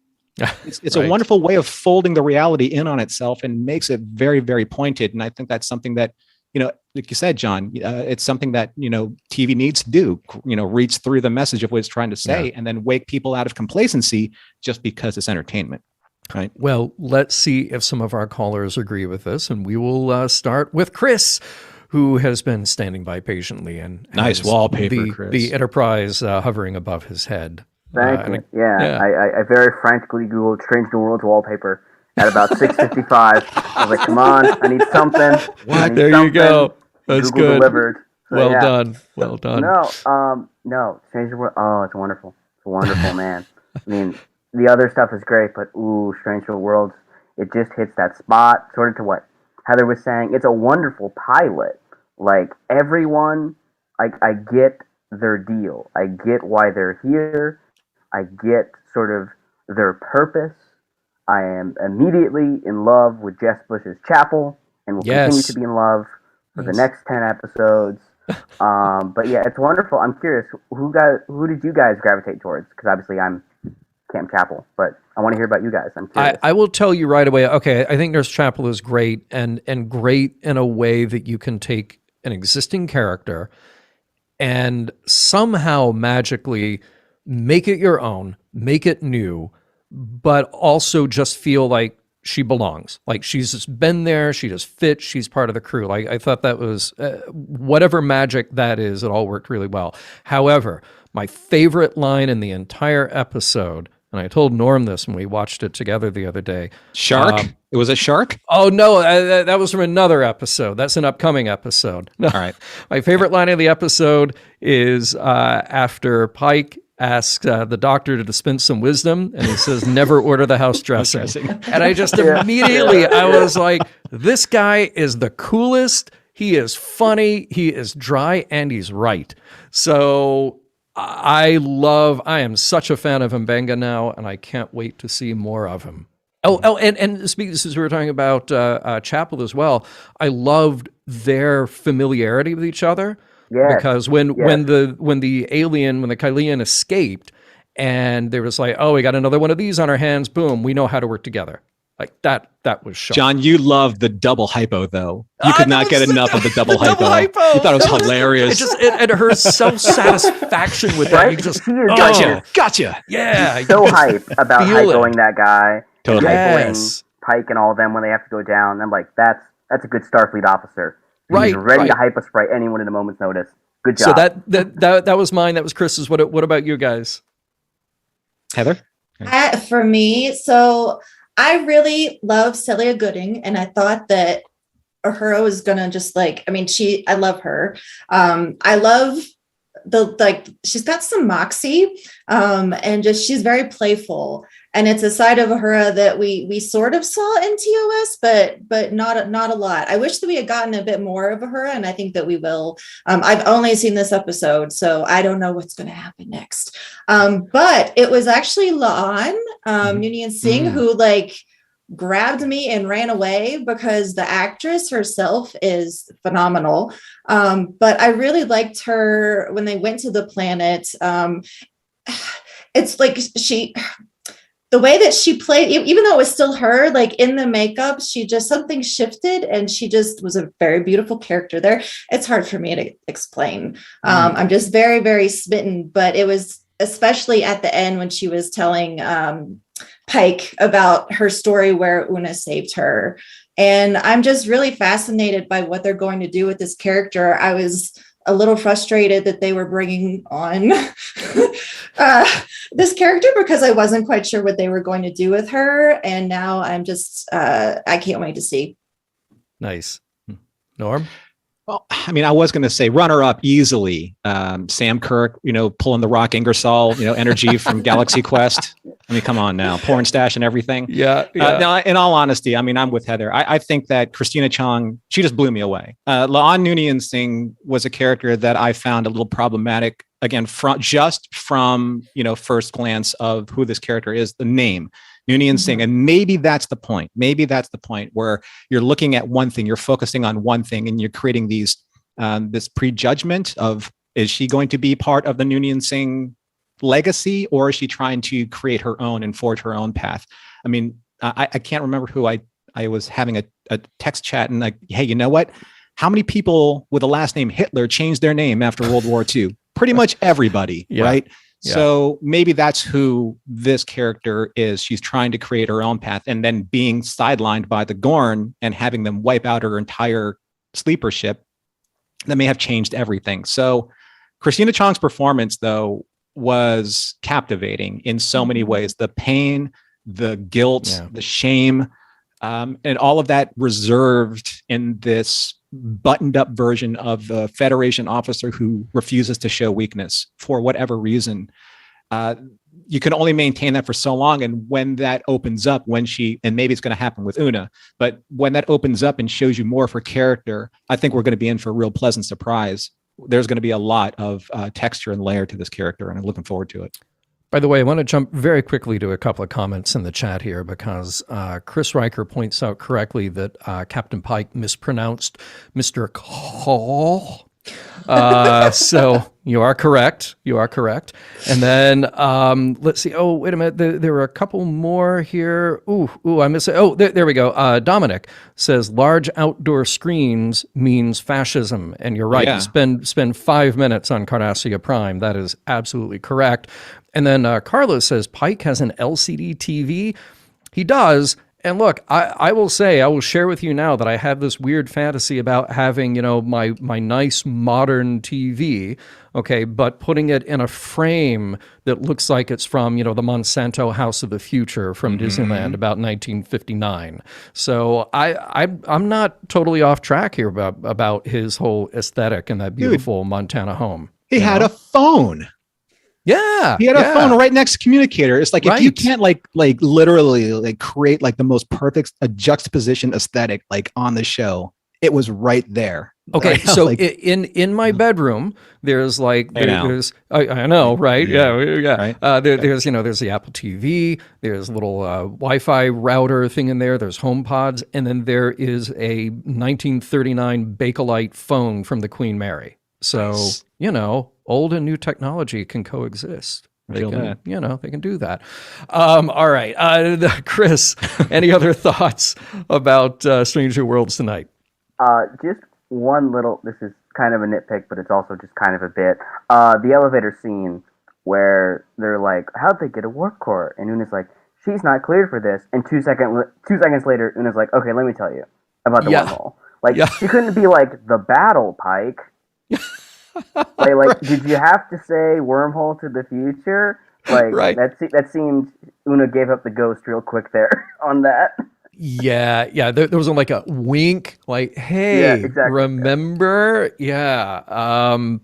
It's right. A wonderful way of folding the reality in on itself and makes it very, very pointed. And I think that's something that like you said, John, it's something that, TV needs to do, reach through the message of what it's trying to say and then wake people out of complacency just because it's entertainment. Right. Well, let's see if some of our callers agree with this. And we will start with Chris, who has been standing by patiently and nice has wallpaper, Chris. The Enterprise hovering above his head. Thank you. I very frantically Googled Strange New Worlds wallpaper at about 6:55. I was like, come on, I need something. There you go. That's Google good. delivered. So, well done. Well done. No, Strange New Worlds. Oh, it's wonderful. It's wonderful, man. I mean, the other stuff is great, but Strange New Worlds, it just hits that spot. Sort of to what Heather was saying. It's a wonderful pilot. Like, everyone, I get their deal. I get why they're here. I get sort of their purpose. I am immediately in love with Jess Bush's Chapel and will continue to be in love for the next 10 episodes. But yeah, it's wonderful. I'm curious, who did you guys gravitate towards? Because obviously I'm Camp Chapel, but I want to hear about you guys. I'm curious. I will tell you right away. Okay, I think Nurse Chapel is great and great in a way that you can take an existing character and somehow magically make it your own, make it new, but also just feel like she belongs. Like she's just been there, she just fits, she's part of the crew. Like I thought that was, whatever magic that is, it all worked really well. However, my favorite line in the entire episode, and I told Norm this when we watched it together the other day. Shark? It was a shark? Oh, no, that was from another episode. That's an upcoming episode. No. All right. My favorite line of the episode is after Pike asks the doctor to dispense some wisdom, and he says, never order the house dressing. And I just immediately, I was like, this guy is the coolest. He is funny. He is dry, and he's right. So I am such a fan of Mbenga now, and I can't wait to see more of him. And speaking, since we were talking about Chapel as well, I loved their familiarity with each other. Yes. Because when the Kylian escaped, and there was like, oh, we got another one of these on our hands, boom, we know how to work together. Like that was shocking. John, you loved the double hypo, though. You could not get enough of the double hypo. You thought it was hilarious. And her self-satisfaction with that. You just, gotcha. Yeah. So hype about hypoing that guy. Totally. Hypoing Pike and all of them when they have to go down. I'm like, that's a good Starfleet officer. He's Right. ready to hype a spray anyone at a moment's notice. Good job. So that was mine. That was Chris's. What about you guys? Heather? For me, so I really love Celia Gooding, and I thought that Uhura was gonna just I love her. I love she's got some moxie, and just she's very playful, and it's a side of Uhura that we sort of saw in TOS, but not a lot. I wish that we had gotten a bit more of Uhura, and I think that we will. I've only seen this episode, so I don't know what's going to happen next. But it was actually Laan, Noonien Singh, who grabbed me and ran away, because the actress herself is phenomenal. But I really liked her when they went to the planet. It's like the way that she played, even though it was still her, in the makeup, something shifted, and she just was a very beautiful character there. It's hard for me to explain. I'm just very, very smitten, but it was especially at the end when she was telling Pike about her story where Una saved her. And I'm just really fascinated by what they're going to do with this character. I was a little frustrated that they were bringing on this character, because I wasn't quite sure what they were going to do with her. And now I'm just, I can't wait to see. Nice. Norm? Well, I mean, I was going to say runner-up easily. Sam Kirk, pulling the Rock Ingersoll, energy from Galaxy Quest. I mean, come on now, porn stash and everything. Yeah. Now, in all honesty, I mean, I'm with Heather. I think that Christina Chong, she just blew me away. Laan Noonien Singh was a character that I found a little problematic. Again, from first glance of who this character is, the name. Noonien Singh. And maybe that's the point. Maybe that's the point where you're looking at one thing, you're focusing on one thing, and you're creating these this prejudgment of, is she going to be part of the Noonien Singh legacy, or is she trying to create her own and forge her own path? I mean, I can't remember who I was having a text chat and hey, you know what? How many people with the last name Hitler changed their name after World War II? Pretty much everybody, right? Yeah. So maybe that's who this character is. She's trying to create her own path and then being sidelined by the Gorn and having them wipe out her entire sleeper ship. That may have changed everything. So Christina Chong's performance, though, was captivating in so many ways. The pain, the guilt, the shame, and all of that reserved in this buttoned up version of the Federation officer who refuses to show weakness for whatever reason. You can only maintain that for so long. And when that opens up, and maybe it's going to happen with Una, but when that opens up and shows you more of her character, I think we're going to be in for a real pleasant surprise. There's going to be a lot of texture and layer to this character, and I'm looking forward to it. By the way, I want to jump very quickly to a couple of comments in the chat here because Chris Riker points out correctly that Captain Pike mispronounced Mr. Call. So you are correct. You are correct. And then let's see. Oh, wait a minute. There were a couple more here. Ooh, I missed it. Oh, there we go. Dominic says large outdoor screens means fascism. And you're right. Yeah. Spend 5 minutes on Cardassia Prime. That is absolutely correct. And then Carlos says Pike has an LCD TV. He does. And look, I will share with you now that I have this weird fantasy about having, my nice modern TV, okay, but putting it in a frame that looks like it's from, the Monsanto House of the Future from Disneyland about 1959. So I'm not totally off track here about his whole aesthetic and that beautiful Montana home. He had a phone. Yeah. He had a phone right next to communicator. It's like, if you can't literally create the most perfect juxtaposition aesthetic on the show, it was right there. Okay. Right? So in my bedroom, there's I know, right? Yeah. Right? There's the Apple TV, there's a little Wi-Fi router thing in there. There's HomePods. And then there is a 1939 Bakelite phone from the Queen Mary. So, nice. Old and new technology can coexist. They can do that. All right. Chris, any other thoughts about Stranger Worlds tonight? Just one little, this is kind of a nitpick, but it's also just kind of a bit. The elevator scene where they're like, how'd they get a warp core? And Una's like, she's not cleared for this. And 2 seconds later, Una's like, okay, let me tell you about the wormhole. She couldn't be the battle, Pike. Did you have to say wormhole to the future? Right. That seemed Una gave up the ghost real quick there on that. Yeah. There was a wink, hey, exactly. Remember? Yeah.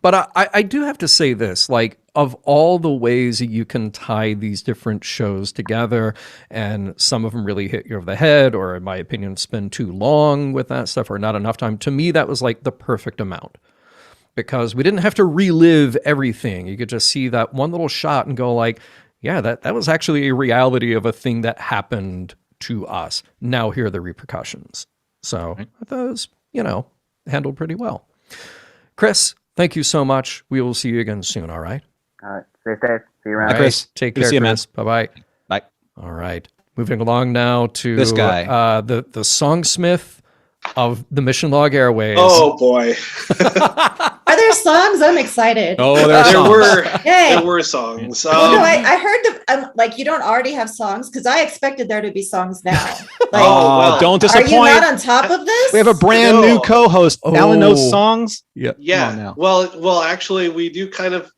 But I do have to say this, of all the ways that you can tie these different shows together, and some of them really hit you over the head, or in my opinion, spend too long with that stuff, or not enough time. To me, that was the perfect amount. Because we didn't have to relive everything. You could just see that one little shot and go yeah, that was actually a reality of a thing that happened to us. Now here are the repercussions. So I thought it was, handled pretty well. Chris, thank you so much. We will see you again soon, all right? All right. Stay safe. See you around. Right. Chris. Take care, Chris. Bye-bye. Bye. All right. Moving along now to this guy. The songsmith of the Mission Log Airways. Oh, boy. Are there songs? I'm excited. Oh, there were songs. I heard you don't already have songs, because I expected there to be songs now. Don't disappoint. Are you not on top of this? We have a brand new co-host. Alan knows songs. Yeah. Well, actually, we do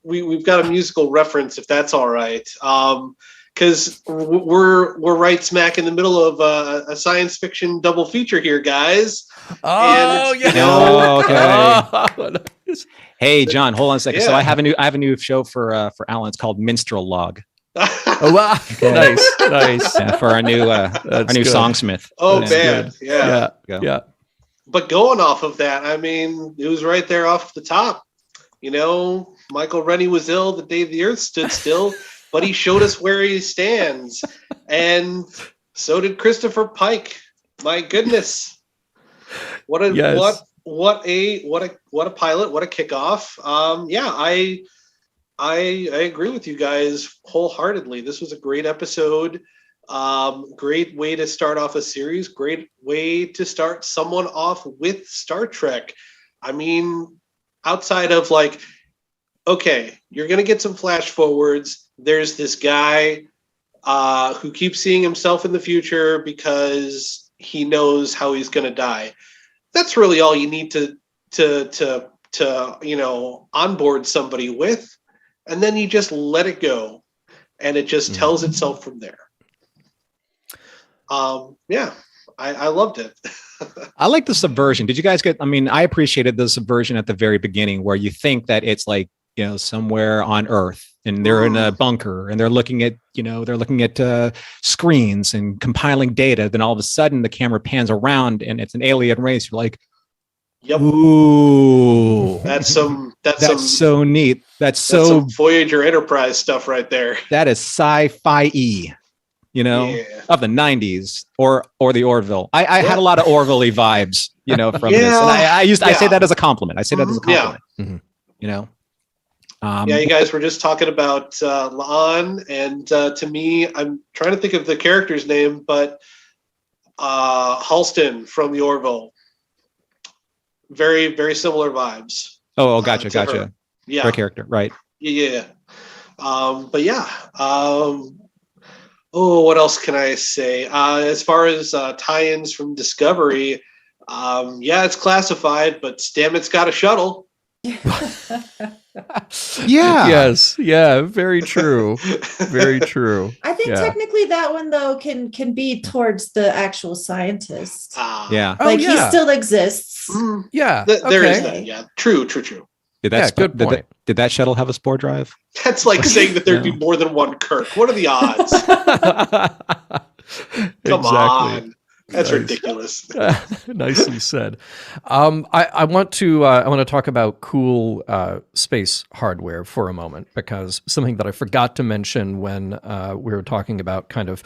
we've got a musical reference, if that's all right. Because we're right smack in the middle of a science fiction double feature here, guys. Oh, okay. Hey, John, hold on a second. Yeah. So I have a new show for Alan. It's called Minstrel Log. Oh, wow. Okay. Nice. Yeah, for our new songsmith. Oh, man. Yeah. But going off of that, it was right there off the top. Michael Rennie was ill the day the Earth stood still. But he showed us where he stands, and so did Christopher Pike. My goodness, what a pilot! What a kickoff! I agree with you guys wholeheartedly. This was a great episode. Great way to start off a series. Great way to start someone off with Star Trek. I mean, outside of like, okay, you're going to get some flash forwards. There's this guy who keeps seeing himself in the future because he knows how he's going to die. That's really all you need to onboard somebody with, and then you just let it go, and it just tells itself from there. I loved it. I like the subversion. Did you guys get? I mean, I appreciated the subversion at the very beginning, where you think that it's like, somewhere on Earth, and they're in a bunker, and they're looking at screens and compiling data. Then all of a sudden, the camera pans around, and it's an alien race. You're like, yep. Ooh, That's so neat. That's some Voyager Enterprise stuff right there. That is sci-fi-y, of the 90s or the Orville. I had a lot of Orville-y vibes, from this. And I say that as a compliment. I say that as a compliment. You guys were just talking about La'an, and to me, I'm trying to think of the character's name, but Halston from the Orville. Very, very similar vibes. Oh, gotcha. Her. Yeah. Her character, right. Yeah. What else can I say? As far as tie-ins from Discovery, it's classified, but Stamets got a shuttle. Yeah. Yes. Yeah. Very true. Very true. I think technically that one though can be towards the actual scientist. Yeah. He still exists. Yeah. There is that. Yeah. True. Good point. Did that shuttle have a spore drive? That's like saying that there'd be more than one Kirk. What are the odds? Come on. That's ridiculous. Nicely said. I want to talk about cool space hardware for a moment, because something that I forgot to mention when we were talking about kind of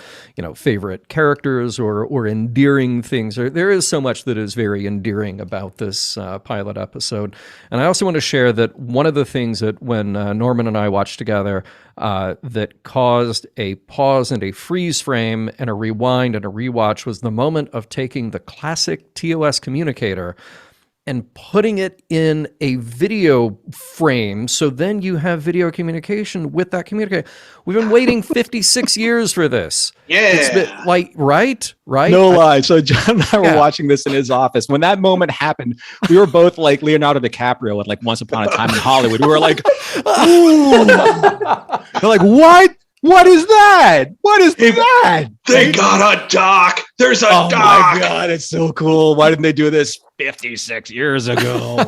favorite characters or endearing things. There is so much that is very endearing about this pilot episode, and I also want to share that one of the things that when Norman and I watched together that caused a pause and a freeze frame and a rewind and a rewatch was the moment of taking the classic TOS communicator and putting it in a video frame, so then you have video communication with that communicator. We've been waiting 56 years for this. Yeah. It's been right? No lie. So John and I were watching this in his office. When that moment happened, we were both like Leonardo DiCaprio at like Once Upon a Time in Hollywood. We were like, ooh. They're like, what? What is that? What is that? They got a dock. There's a dock. Oh my God, it's so cool. Why didn't they do this 56 years ago?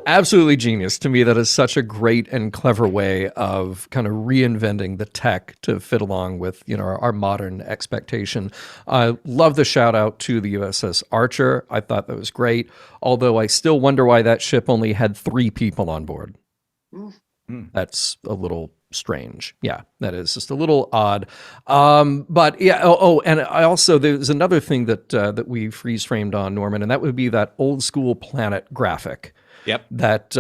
Absolutely genius. To me, that is such a great and clever way of kind of reinventing the tech to fit along with, our modern expectation. I love the shout out to the USS Archer. I thought that was great, although I still wonder why that ship only had 3 people on board. That's a little strange. Yeah, that is just a little odd. But yeah. And I also, there's another thing that we freeze framed on, Norman, and that would be that old school planet graphic. Yep. That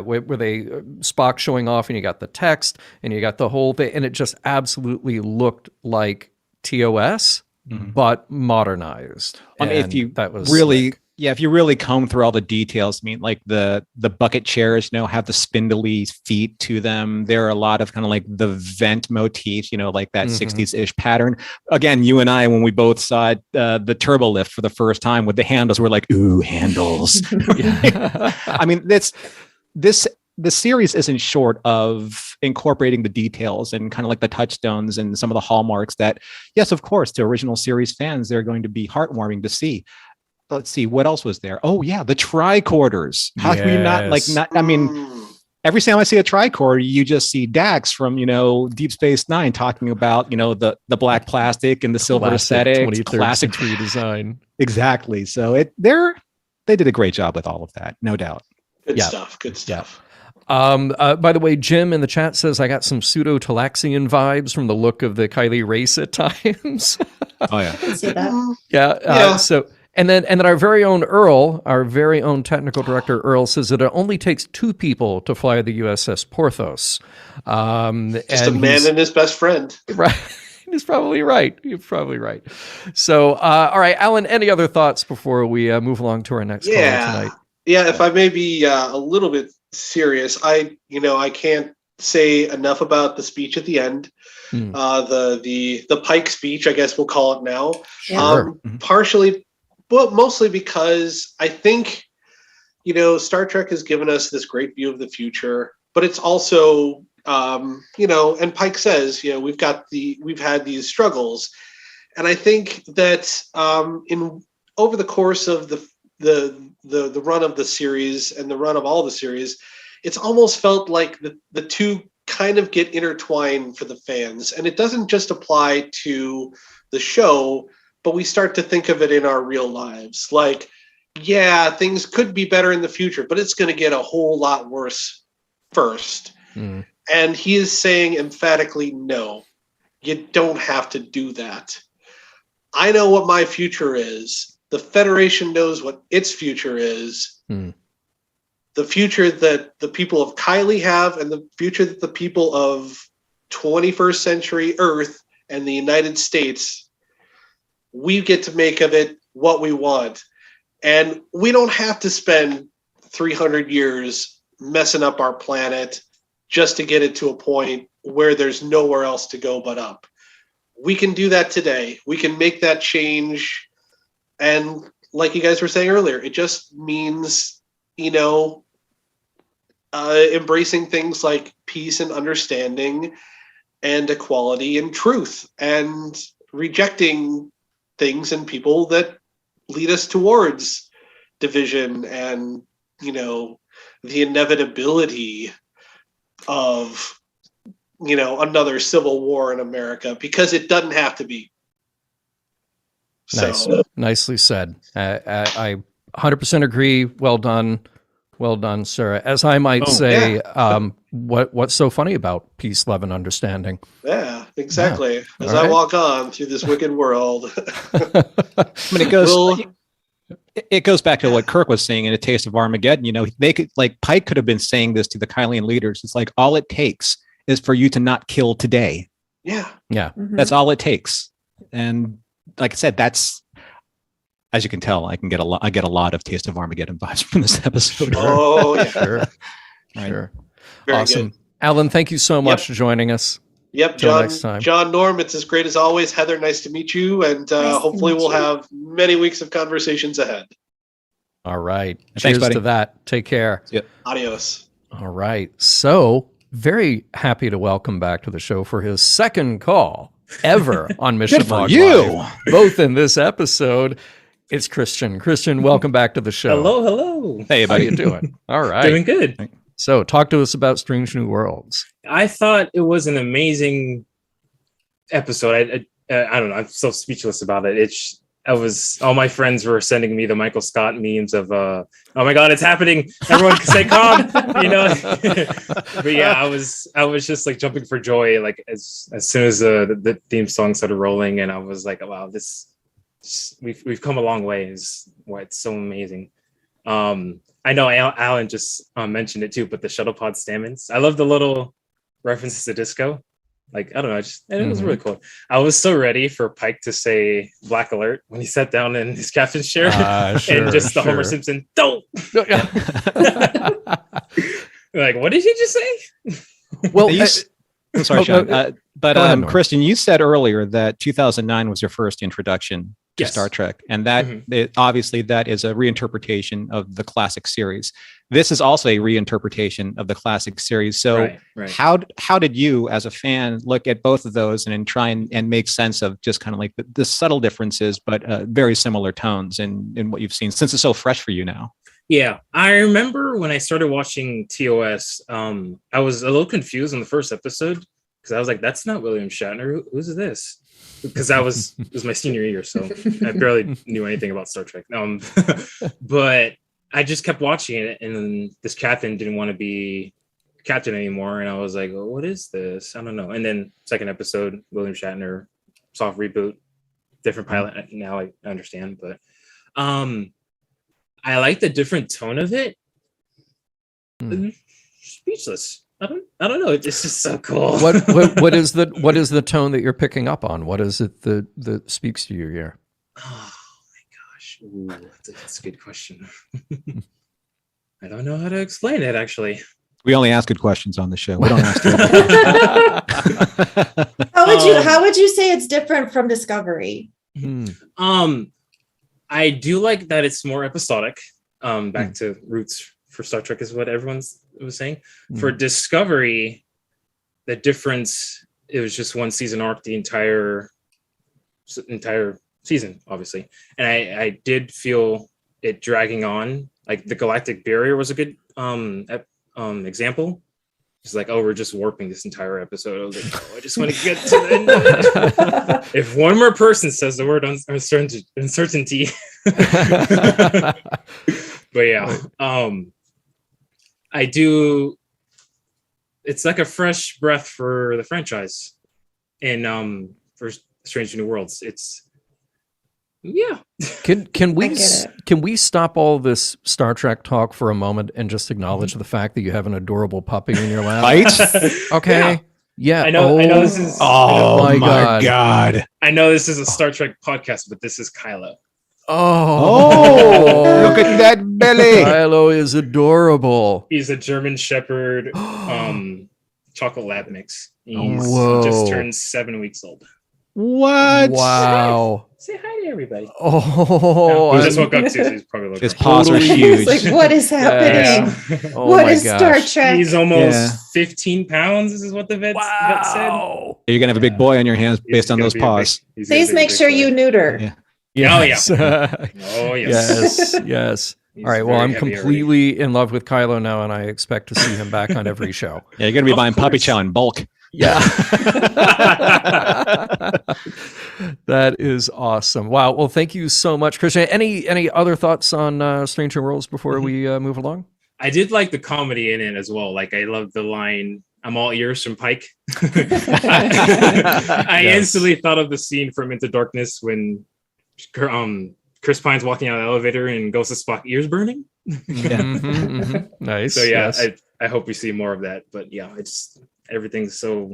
where they Spock showing off, and you got the text, and you got the whole thing, and it just absolutely looked like TOS, but modernized. If you that was really. If you really comb through all the details, I mean, like the bucket chairs, have the spindly feet to them. There are a lot of kind of like the vent motif, like that 60s-ish pattern. Again, you and I, when we both saw the turbo lift for the first time with the handles, we're like, ooh, handles. I mean, the series isn't short of incorporating the details and kind of like the touchstones and some of the hallmarks that, yes, of course, to original series fans, they're going to be heartwarming to see. Let's see, what else was there? Oh yeah, the tricorders. How can you not? I mean, every time I see a tricorder, you just see Dax from Deep Space Nine talking about the black plastic and the silver aesthetic, 23rd century design. Exactly. So they did a great job with all of that, no doubt. Good stuff. By the way, Jim in the chat says I got some pseudo-Talaxian vibes from the look of the Kylie race at times. Oh yeah, I can see that. Yeah. So. And then our very own Earl, our very own technical director Earl, says that it only takes 2 people to fly the USS Porthos. Just a man and his best friend. Right. He's probably right. You're probably right. So, all right, Alan, any other thoughts before we move along to our next call tonight? Yeah, if I may be a little bit serious, I can't say enough about the speech at the end. The Pike speech, I guess we'll call it now. Sure. Partially, but mostly because I think, Star Trek has given us this great view of the future, but it's also, and Pike says, we've had these struggles, and I think that over the course of the run of the series and the run of all the series, it's almost felt like the two kind of get intertwined for the fans, and it doesn't just apply to the show, but we start to think of it in our real lives. Like, yeah, things could be better in the future, but it's going to get a whole lot worse first. And he is saying emphatically, no, you don't have to do that. I know what my future is. The Federation knows what its future is. The future that the people of Kylie have, and the future that the people of 21st century Earth and the United States, we get to make of it what we want. And we don't have to spend 300 years messing up our planet just to get it to a point where there's nowhere else to go but up. We can do that today. We can make that change. And like you guys were saying earlier, it just means, embracing things like peace and understanding and equality and truth, and rejecting things and people that lead us towards division and, the inevitability of, another civil war in America, because it doesn't have to be. Nice. Nicely said. I 100% agree. Well done, sir. As I might say, what's so funny about peace, love, and understanding? Yeah, exactly. Yeah. As I walk on through this wicked world. It goes back to what Kirk was saying in A Taste of Armageddon. They could, Pike could have been saying this to the Kylian leaders. It's like, all it takes is for you to not kill today. Yeah. That's all it takes. And like I said, that's, as you can tell, I get a lot of Taste of Armageddon vibes from this episode. Oh, yeah. Sure. Very Awesome. good. Alan, thank you so much for joining us. Yep, Till John. next time. John, Norm, it's as great as always. Heather, nice to meet you, and hopefully we'll have many weeks of conversations ahead. All right. Thanks, Cheers buddy. to that. Take care. Yep. Adios. All right. So, very happy to welcome back to the show for his second call ever on Mission Good for Log you. Live, both in this episode. It's Christian. Christian, welcome back to the show. Hello. Hey, How buddy. you doing? All right. Doing good. So, talk to us about Strange New Worlds. I thought it was an amazing episode. I don't know. I'm so speechless about it. All my friends were sending me the Michael Scott memes of, oh my God, it's happening. Everyone stay calm, But yeah, I was just like jumping for joy, like as soon as the theme song started rolling, and I was like, wow, we've come a long way. It's so amazing. I know Alan just mentioned it too, but the shuttle pod stamens. I love the little references to disco. Like, I don't know, it was really cool. I was so ready for Pike to say Black Alert when he sat down in his captain's chair and just the Homer Simpson, don't. Like, what did he just say? Well, I'm sorry, Sean. But Kristen, you said earlier that 2009 was your first introduction to Star Trek, and that obviously that is a reinterpretation of the classic series. This is also a reinterpretation of the classic series. So, how did you, as a fan, look at both of those and try and make sense of just kind of like the subtle differences, but very similar tones in what you've seen, since it's so fresh for you now? Yeah, I remember when I started watching TOS, I was a little confused on the first episode because I was like, "That's not William Shatner. Who's this?" Because it was my senior year, so I barely knew anything about Star Trek. But I just kept watching it, and then this captain didn't want to be captain anymore, and I was like, well, "What is this? I don't know." And then second episode, William Shatner, soft reboot, different pilot. Now I understand, but I like the different tone of it. Speechless. I don't know. It's just so cool. What is the tone that you're picking up on? What is it that speaks to you here? Oh my gosh. Ooh, that's a good question. I don't know how to explain it actually. We only ask good questions on the show. We don't ask. How would you say it's different from Discovery? I do like that it's more episodic. Back to roots for Star Trek is what everyone was saying. For Discovery, the difference, it was just one season arc the entire season, obviously. And I did feel it dragging on. Like the galactic barrier was a good example. It's like, oh, we're just warping this entire episode. I was like, oh, I just want to get to the end of it. If one more person says the word uncertainty. But yeah, I do. It's like a fresh breath for the franchise, and for Strange New Worlds, it's Can we stop all this Star Trek talk for a moment and just acknowledge the fact that you have an adorable puppy in your lap? Right? Okay. Yeah. I know this is. Oh my God. I know this is a Star Trek podcast, but this is Kylo. Oh, look at that belly. Kylo is adorable. He's a German Shepherd, chocolate lab mix. He's Whoa. just turned 7 weeks old. What? Wow. Say hi to everybody. Oh, he just woke up too, so he's probably looking. His paws are huge. It's like, what is happening? Yeah. Oh What my is Star gosh. Trek? He's almost 15 pounds. This is what the vet said. You're gonna have a big boy on your hands based on those paws. Please make sure you neuter. Yeah. Yes. Oh yeah. Oh Yes. Yes. He's All right. Well, very I'm heavy completely in love with Kylo now, and I expect to see him back on every show. Yeah, you're gonna be Of buying puppy course. chow in bulk. Yeah. That is awesome. Wow. Well, thank you so much, Christian. Any other thoughts on Stranger Worlds before we move along? I did like the comedy in it as well. Like I love the line, "I'm all ears" from Pike. I Yes. instantly thought of the scene from Into Darkness when Chris Pine's walking out of the elevator and goes to Spock, ears burning. Nice. So yeah, Yes. I hope we see more of that. But yeah, everything's so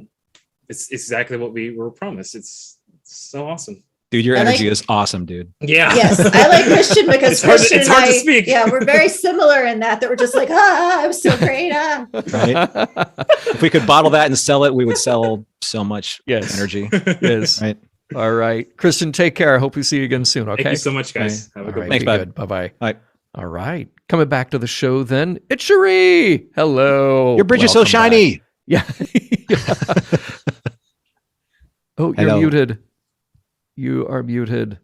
it's exactly what we were promised. It's so awesome. Dude, your I like- energy is awesome, dude. Yeah. Yes, I like Christian because It's hard to- Christian it's and hard to I, speak. yeah, we're very similar in that we're just like, it was so great. Right? If we could bottle that and sell it, we would sell so much Yes. energy. Yes. Right. All right. Christian, take care. I hope we see you again soon. Okay. Thank you so much, guys. Have a All good right, Thanks, be bud. good. Bye-bye. Bye. All right. Coming back to the show then, it's Cherie. Hello. Your bridge is so Welcome back. shiny. Yeah. Oh, you're Hello. muted. You are muted.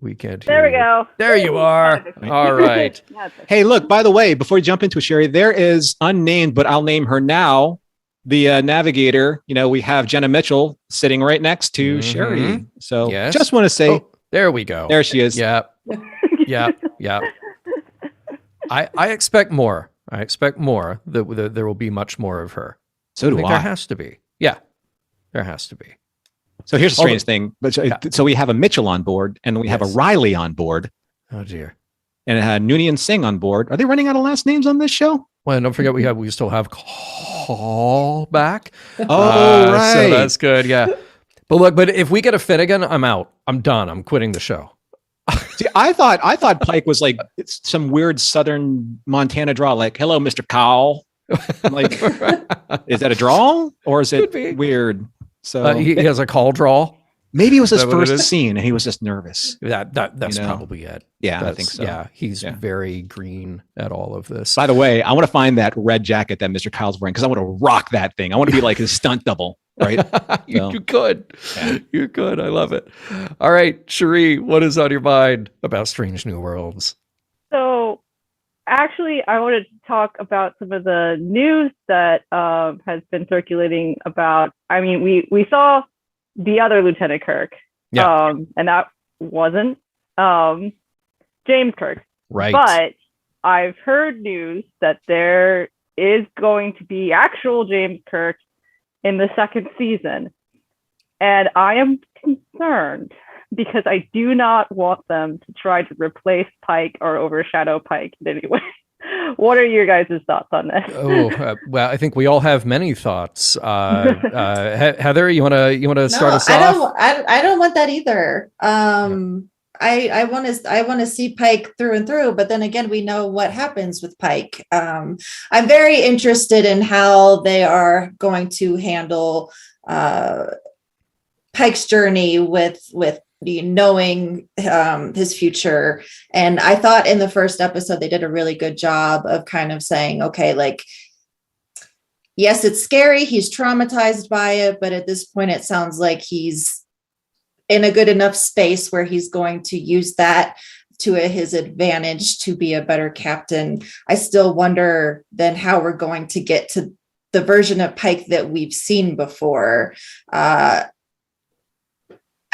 We can't hear There we you. go. There you are. All right. Yeah, it's okay. Hey, look, by the way, before you jump into it, Sherry, there is unnamed, but I'll name her now, the navigator. You know, we have Jenna Mitchell sitting right next to Mhm. Sherry. So Yes. just want to say, Oh, there we go. there she is. Yep. Yep. Yep. I expect more. I expect more. That there will be much more of her. So I do think I. there has to be. Yeah. There has to be. So here's the Although- strange thing. But Yeah. so we have a Mitchell on board, and we have a Yes. Riley on board, Oh dear. and Nooney and Singh on board. Are they running out of last names on this show? Well, and don't forget we still have call back. Oh, right. So that's good. Yeah. But if we get a Finnegan, I'm out. I'm done. I'm quitting the show. See, I thought Pike was like it's some weird Southern Montana draw, like "Hello, Mr. Cowell." I'm like, is that a draw or is Could it be. weird? So He has a call draw. maybe it was his Is that what it first is? scene, and he was just nervous. That's You know? probably it. Yeah, I That's- think so. Yeah, he's Yeah. very green at all of this. By the way, I want to find that red jacket that Mr. Kyle's wearing because I want to rock that thing. I want to be like his stunt double, right? you, So- you could. Yeah. You could. I love it. All right, Cherie, what is on your mind about Strange New Worlds? So, actually, I wanted to talk about some of the news that has been circulating about. I mean, we saw the other Lieutenant Kirk, Yeah. and that wasn't James Kirk. Right. But I've heard news that there is going to be actual James Kirk in the second season. And I am concerned because I do not want them to try to replace Pike or overshadow Pike in any way. What are your guys' thoughts on this? Well, I think we all have many thoughts. Heather, you wanna start us off? I don't want that either. I want to see Pike through and through, but then again, we know what happens with Pike. I'm very interested in how they are going to handle Pike's journey with knowing his future. And I thought in the first episode they did a really good job of kind of saying, okay, like, yes, it's scary, he's traumatized by it, but at this point it sounds like he's in a good enough space where he's going to use that to his advantage to be a better captain. I still wonder then how we're going to get to the version of Pike that we've seen before. I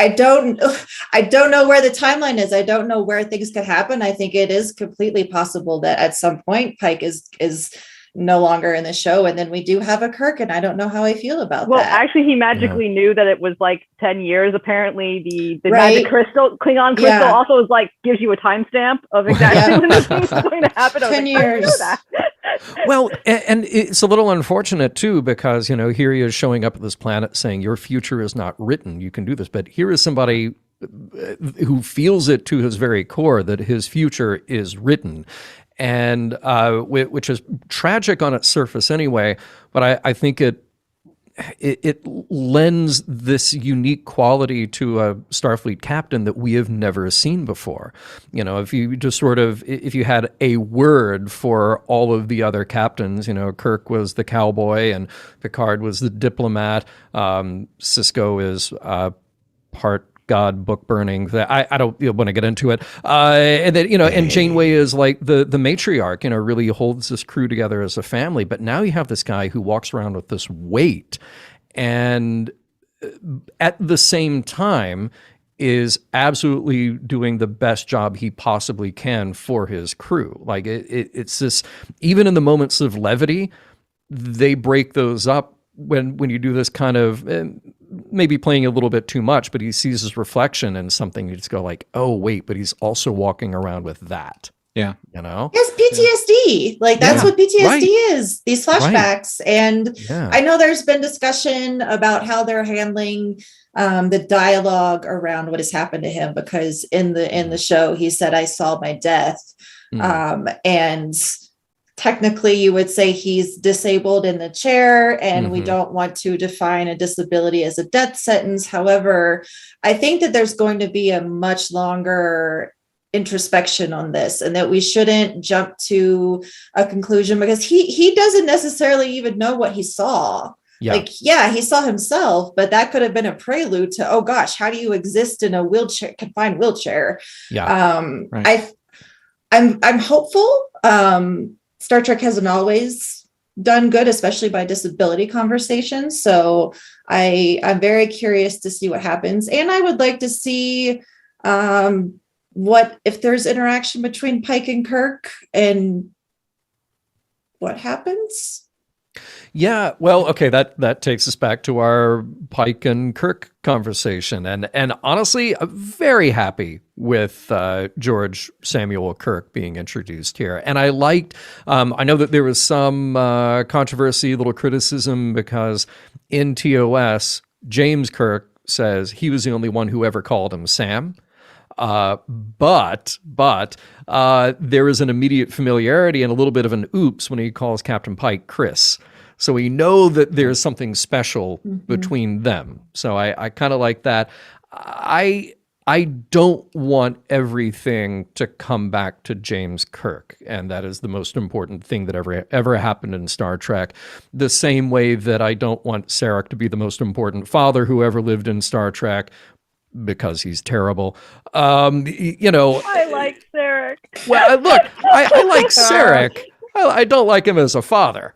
don't know where the timeline is. I don't know where things could happen. I think it is completely possible that at some point Pike is no longer in the show, and then we do have a Kirk, and I don't know how I feel about that. Well, actually, he magically knew that it was like 10 years. Apparently, the magic crystal, Klingon crystal, also is like gives you a timestamp of exactly when this thing's going to happen. 10 years. Well, and it's a little unfortunate too, because here he is showing up at this planet saying your future is not written. You can do this, but here is somebody who feels it to his very core that his future is written. And which is tragic on its surface anyway, but I think it lends this unique quality to a Starfleet captain that we have never seen before. If you just if you had a word for all of the other captains, Kirk was the cowboy and Picard was the diplomat. Sisko is part God, book burning. I don't want to get into it. And then and Janeway is like the matriarch. Really holds this crew together as a family. But now you have this guy who walks around with this weight, and at the same time is absolutely doing the best job he possibly can for his crew. Like it's this, even in the moments of levity, they break those up when you do this kind of maybe playing a little bit too much, but he sees his reflection in something. You just go like, oh wait, but he's also walking around with that. Yeah. Yes, PTSD. Like that's what PTSD is, these flashbacks. Right. And I know there's been discussion about how they're handling the dialogue around what has happened to him, because in the show he said, I saw my death. And technically you would say he's disabled in the chair, and we don't want to define a disability as a death sentence. However, I think that there's going to be a much longer introspection on this, and that we shouldn't jump to a conclusion, because he doesn't necessarily even know what he saw. He saw himself, but that could have been a prelude to, oh gosh, how do you exist in a confined wheelchair? I'm hopeful. Star Trek hasn't always done good, especially by disability conversations. So I'm very curious to see what happens. And I would like to see what if there's interaction between Pike and Kirk and what happens. Yeah, well, okay, that takes us back to our Pike and Kirk conversation, and honestly, I'm very happy with George Samuel Kirk being introduced here. And I liked, I know that there was some controversy, little criticism, because in TOS, James Kirk says he was the only one who ever called him Sam. But there is an immediate familiarity and a little bit of an oops when he calls Captain Pike Chris. So we know that there's something special between them. So I kind of like that. I don't want everything to come back to James Kirk, and that is the most important thing that ever happened in Star Trek. The same way that I don't want Sarek to be the most important father who ever lived in Star Trek, because he's terrible. I like Sarek. Well, look, I like Sarek. I don't like him as a father.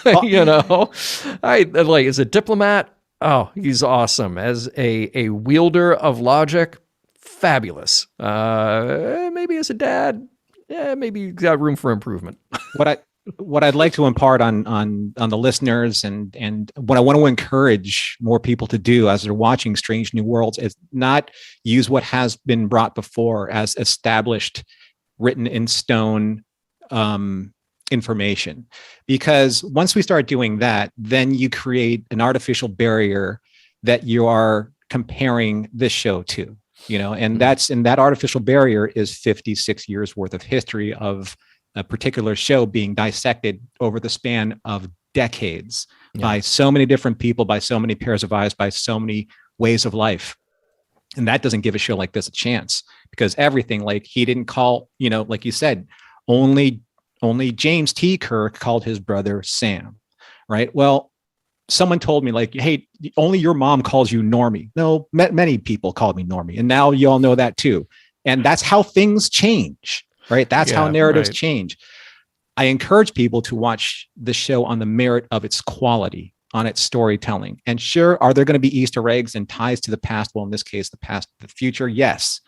I like as a diplomat. Oh, he's awesome. As a wielder of logic, fabulous. Maybe as a dad, maybe he's got room for improvement. What I'd like to impart on the listeners, and what I want to encourage more people to do as they're watching Strange New Worlds, is not use what has been brought before as established, written in stone information, because once we start doing that, then you create an artificial barrier that you are comparing this show to, and that artificial barrier is 56 years worth of history of a particular show being dissected over the span of decades by so many different people, by so many pairs of eyes, by so many ways of life. And that doesn't give a show like this a chance, because everything, like, he didn't call, like you said, only James T. Kirk called his brother Sam, right? Well, someone told me, like, hey, only your mom calls you Normie. No, many people called me Normie. And now you all know that too. And that's how things change, right? That's how narratives change. I encourage people to watch the show on the merit of its quality, on its storytelling. And sure, are there going to be Easter eggs and ties to the past? Well, in this case, the past, the future, yes.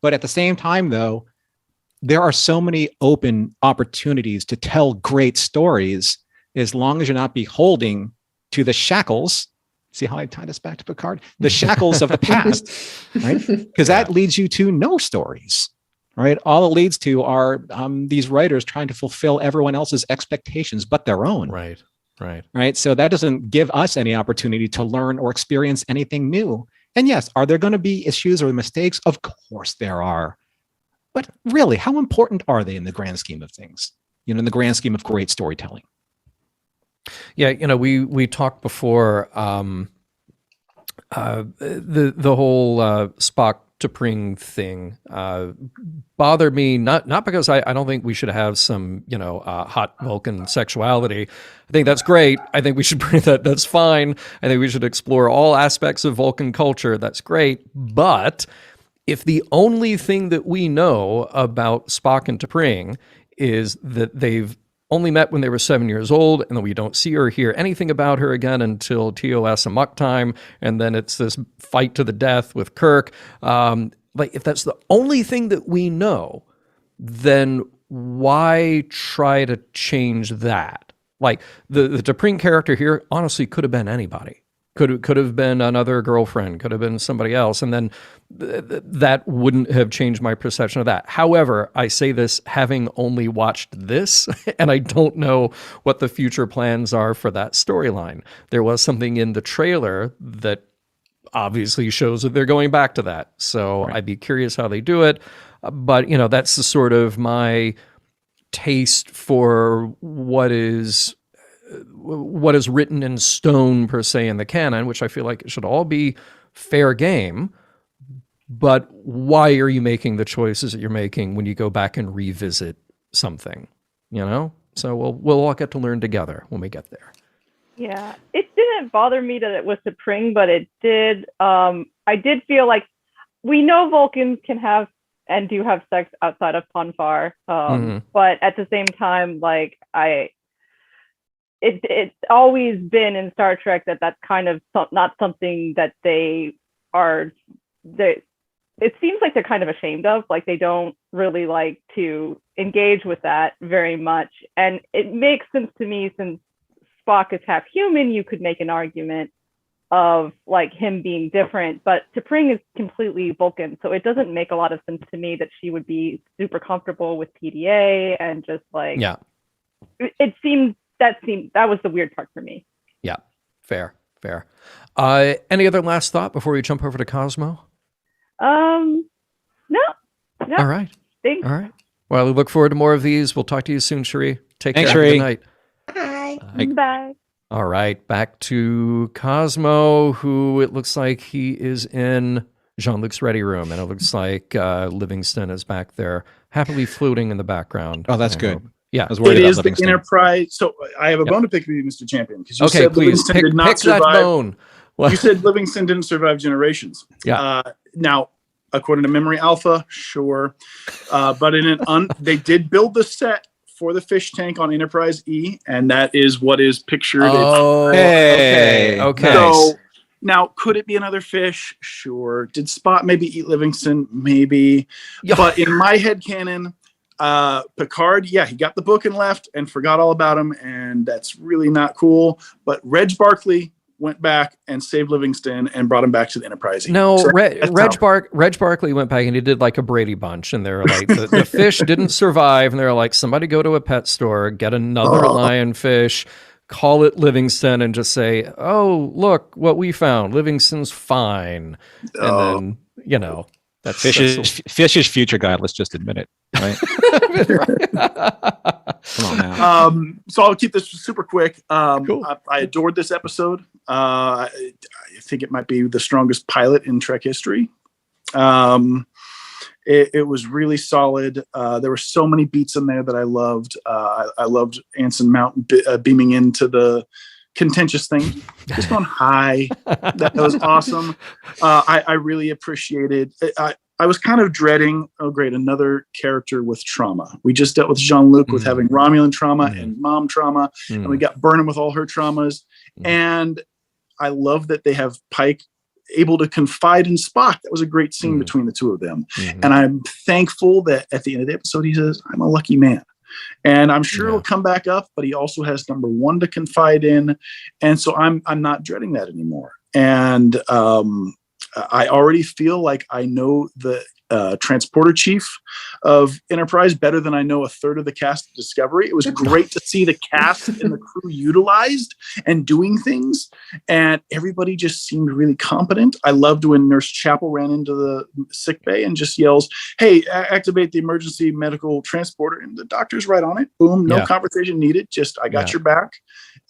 But at the same time, though, there are so many open opportunities to tell great stories, as long as you're not beholding to the shackles. See how I tie this back to Picard? The shackles of the past, right? Because that leads you to no stories, right? All it leads to are these writers trying to fulfill everyone else's expectations but their own. Right. So that doesn't give us any opportunity to learn or experience anything new. And yes, are there going to be issues or mistakes? Of course there are. But really, how important are they in the grand scheme of things? In the grand scheme of great storytelling? Yeah, we talked before the whole Spock to Pring thing bothered me, not because I don't think we should have some hot Vulcan sexuality. I think that's great. I think we should bring that. That's fine. I think we should explore all aspects of Vulcan culture. That's great. But if the only thing that we know about Spock and T'Pring is that they've only met when they were 7 years old, and then we don't see or hear anything about her again until TOS Amok Time, and then it's this fight to the death with Kirk. If that's the only thing that we know, then why try to change that? Like, the T'Pring character here honestly could have been anybody. Could have been another girlfriend, could have been somebody else, and then that wouldn't have changed my perception of that. However, I say this having only watched this, and I don't know what the future plans are for that storyline. There was something in the trailer that obviously shows that they're going back to that, so I'd be curious how they do it. But that's the sort of my taste for what is written in stone per se in the canon, which I feel like it should all be fair game. But why are you making the choices that you're making when you go back and revisit something? So we'll all get to learn together when we get there. Yeah, it didn't bother me that it was T'Pring, but it did. I did feel like we know Vulcans can have and do have sex outside of Ponfar, but at the same time, like it's always been in Star Trek that's kind of not something that it seems like they're kind of ashamed of. Like, they don't really like to engage with that very much. And it makes sense to me, since Spock is half human, you could make an argument of like him being different, but T'Pring is completely Vulcan. So it doesn't make a lot of sense to me that she would be super comfortable with PDA and just like, that was the weird part for me. Yeah, fair. Any other last thought before we jump over to Cosmo? No. All right. Thanks. All right. Well, we look forward to more of these. We'll talk to you soon, Cherie. Take care. Cherie. Good night. Bye. Bye. All right. Back to Cosmo, who it looks like he is in Jean-Luc's ready room. And it looks like Livingston is back there, happily floating in the background. Oh, that's good. Yeah. I was worried It about is the Livingston. Enterprise. So I have a bone to pick with you, Mr. Champion, because you Okay, said please Livingston did not pick that survive. bone. You said Livingston didn't survive generations. Yeah. Now, according to Memory Alpha, sure, but they did build the set for the fish tank on Enterprise E, and that is what is pictured. Oh, okay. So now, could it be another fish? Sure. Did Spot maybe eat Livingston? Maybe. But in my headcanon, Picard, he got the book and left and forgot all about him, and that's really not cool. But Reg Barkley went back and saved Livingston and brought him back to the Enterprise. No, So Reg Barkley went back and he did like a Brady Bunch, and they were like, the fish didn't survive, and they were like, somebody go to a pet store, get another lionfish, call it Livingston, and just say, oh, look what we found. Livingston's fine. And then, that's Fish's future guide. Let's just admit it, right? Come on now. So I'll keep this super quick. Cool. I adored this episode. I think it might be the strongest pilot in Trek history. It was really solid. There were so many beats in there that I loved. I loved Anson Mount beaming into the contentious thing, just on high. That was awesome. I really appreciated it. I was kind of dreading, oh great, another character with trauma. We just dealt with Jean-Luc with having Romulan trauma and mom trauma, and we got Burnham with all her traumas. And I love that they have Pike able to confide in Spock. That was a great scene between the two of them. And I'm thankful that at the end of the episode, he says, I'm a lucky man. And I'm sure it'll come back up, but he also has number one to confide in. And so I'm not dreading that anymore. And I already feel like I know the transporter chief of Enterprise better than I know a third of the cast of Discovery. It was great to see the cast and the crew utilized and doing things, and everybody just seemed really competent. I loved when Nurse Chapel ran into the sick bay and just yells, hey, activate the emergency medical transporter, and the doctor's right on it. Boom, no conversation needed, just I got your back.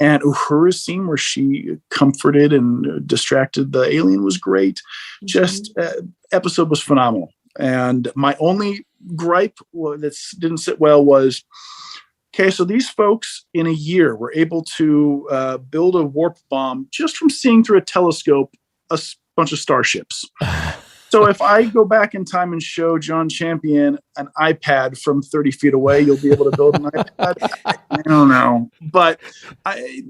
And Uhura's scene where she comforted and distracted the alien was great. Just episode was phenomenal. And my only gripe that didn't sit well was, okay, so these folks in a year were able to build a warp bomb just from seeing through a telescope a bunch of starships. So if I go back in time and show John Champion an iPad from 30 feet away, you'll be able to build an iPad. I don't know, but I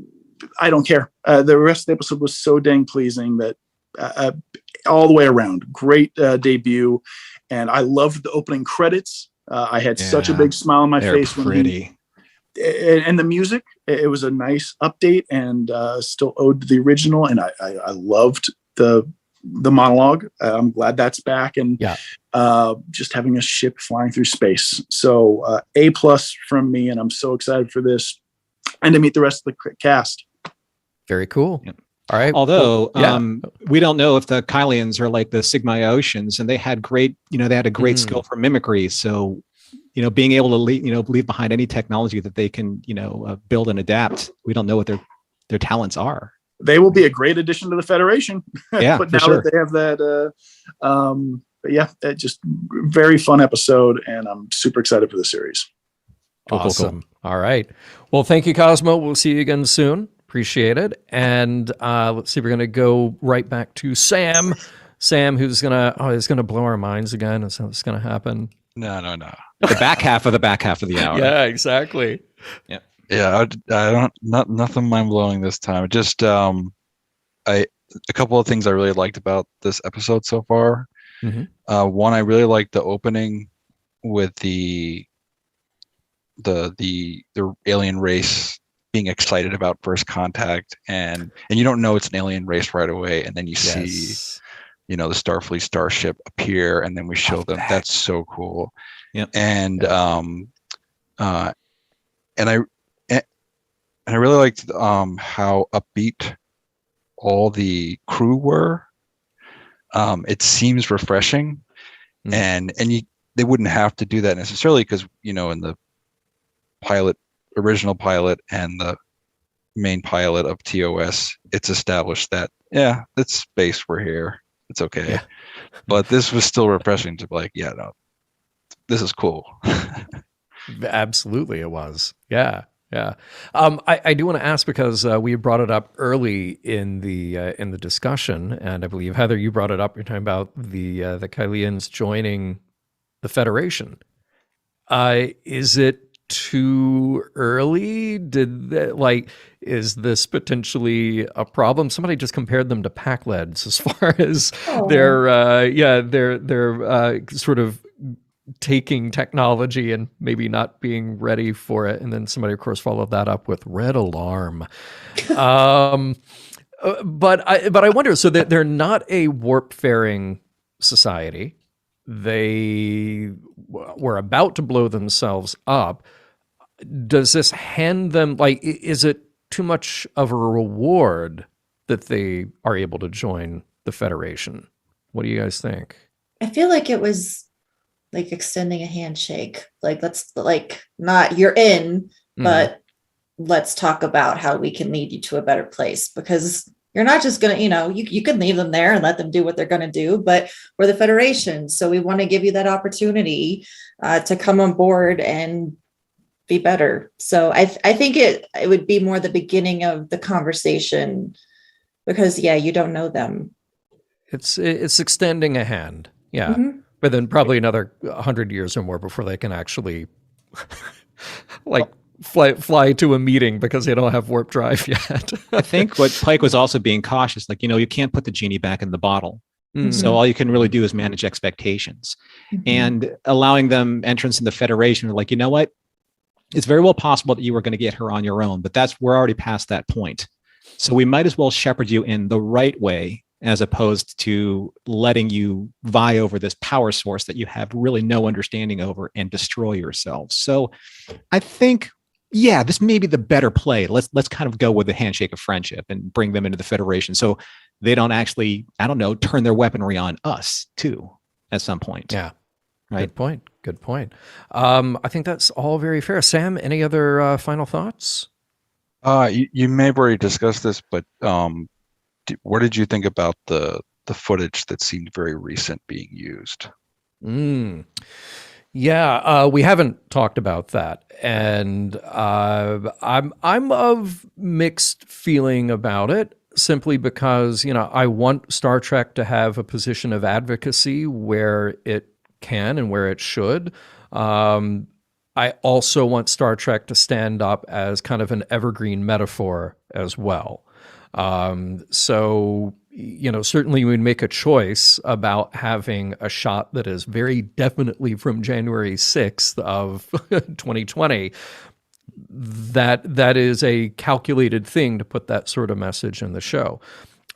don't care. The rest of the episode was so dang pleasing that all the way around, great debut. And I loved the opening credits. I had such a big smile on my face. Pretty. And the music, it was a nice update and still owed to the original. And I loved the monologue. I'm glad that's back, and just having a ship flying through space. So A+ from me, and I'm so excited for this and to meet the rest of the cast. Very cool. All right. Although we don't know if the Kylians are like the Sigma Oceans, and they had great, they had a great skill for mimicry. So, being able to leave behind any technology that they can, build and adapt. We don't know what their talents are. They will be a great addition to the Federation. Yeah, but now that they have that, just very fun episode, and I'm super excited for the series. Awesome. Cool. All right. Well, thank you, Cosmo. We'll see you again soon. Appreciate it. And let's see, we're going to go right back to Sam. Sam, who's is gonna blow our minds again. Is how it's going to happen? No. The back half of the hour. Yeah, exactly. Yeah. Yeah, I don't nothing mind blowing this time. Just a couple of things I really liked about this episode so far. One, I really liked the opening with the alien race being excited about first contact, and you don't know it's an alien race right away, and then you see the Starfleet starship appear, and then we show them. That's so cool. Yep. And I really liked how upbeat all the crew were. It seems refreshing, and they wouldn't have to do that necessarily because in the original pilot and the main pilot of TOS, it's established that it's space. We're here. It's okay. Yeah. But this was still refreshing to be like, this is cool. Absolutely, it was. Yeah. Yeah. I do want to ask because we brought it up early in the discussion, and I believe Heather, you brought it up. You're talking about the Kylians joining the Federation. Is it too early? Is this potentially a problem? Somebody just compared them to Pac-Leds as far as their sort of taking technology and maybe not being ready for it. And then somebody, of course, followed that up with Red Alarm. But I wonder. So they're not a warp-faring society. They were about to blow themselves up. Does this hand them, like, is it too much of a reward that they are able to join the Federation? What do you guys think? I feel like it was like extending a handshake. Like, let's, like, not you're in, but let's talk about how we can lead you to a better place, because you're not just going to, you can leave them there and let them do what they're going to do, but we're the Federation. So we want to give you that opportunity to come on board and be better. So I think it would be more the beginning of the conversation, because you don't know them. It's extending a hand. Yeah. Mm-hmm. But then probably another 100 years or more before they can actually like fly to a meeting, because they don't have warp drive yet. I think what Pike was also being cautious, like, you can't put the genie back in the bottle. Mhm. So all you can really do is manage expectations. Mhm. And allowing them entrance in the Federation, like, you know what? It's very well possible that you were going to get her on your own, but we're already past that point. So we might as well shepherd you in the right way, as opposed to letting you vie over this power source that you have really no understanding over and destroy yourselves. So I think, this may be the better play. Let's kind of go with the handshake of friendship and bring them into the Federation, so they don't actually, turn their weaponry on us too at some point. Yeah. Right. Good point. I think that's all very fair. Sam, any other final thoughts? You may have already discussed this, but what did you think about the footage that seemed very recent being used? Yeah, we haven't talked about that, and I'm of mixed feeling about it, simply because I want Star Trek to have a position of advocacy where it can and where it should. I also want Star Trek to stand up as kind of an evergreen metaphor as well. So, certainly we'd make a choice about having a shot that is very definitely from January 6th of 2020. That is a calculated thing to put that sort of message in the show.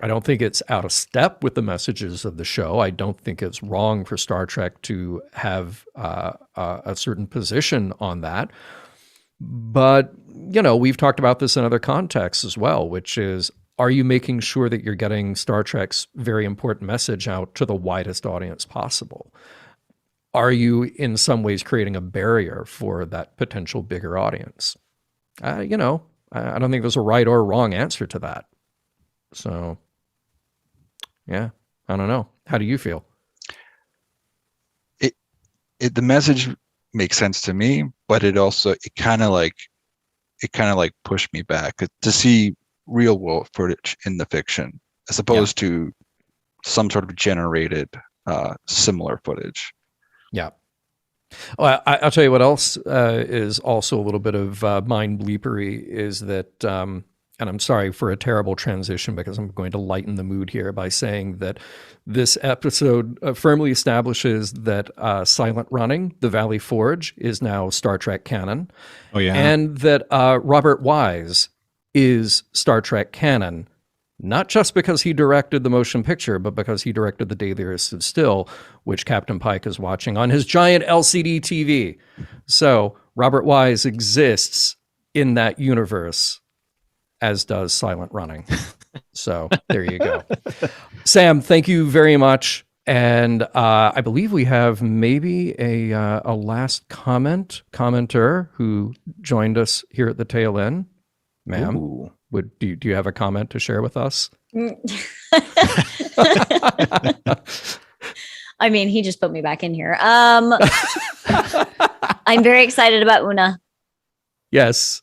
I don't think it's out of step with the messages of the show. I don't think it's wrong for Star Trek to have a certain position on that. But, we've talked about this in other contexts as well, which is, are you making sure that you're getting Star Trek's very important message out to the widest audience possible? Are you in some ways creating a barrier for that potential bigger audience? I don't think there's a right or wrong answer to that. So, yeah, I don't know. How do you feel? The message makes sense to me, but it kind of pushed me back to see real world footage in the fiction, as opposed to some sort of generated similar footage. Yeah. Well, I'll tell you what else is also a little bit of mind bleepery is that, and I'm sorry for a terrible transition, because I'm going to lighten the mood here by saying that this episode firmly establishes that Silent Running, the Valley Forge, is now Star Trek canon. Oh, yeah. And that Robert Wise is Star Trek canon, not just because he directed the motion picture, but because he directed The Day the Earth Stood Still, which Captain Pike is watching on his giant LCD TV. So Robert Wise exists in that universe, as does Silent Running. So there you go. Sam, thank you very much. And I believe we have maybe a last commenter who joined us here at the tail end. Ma'am, do you have a comment to share with us? I mean, he just put me back in here. I'm very excited about Una. Yes.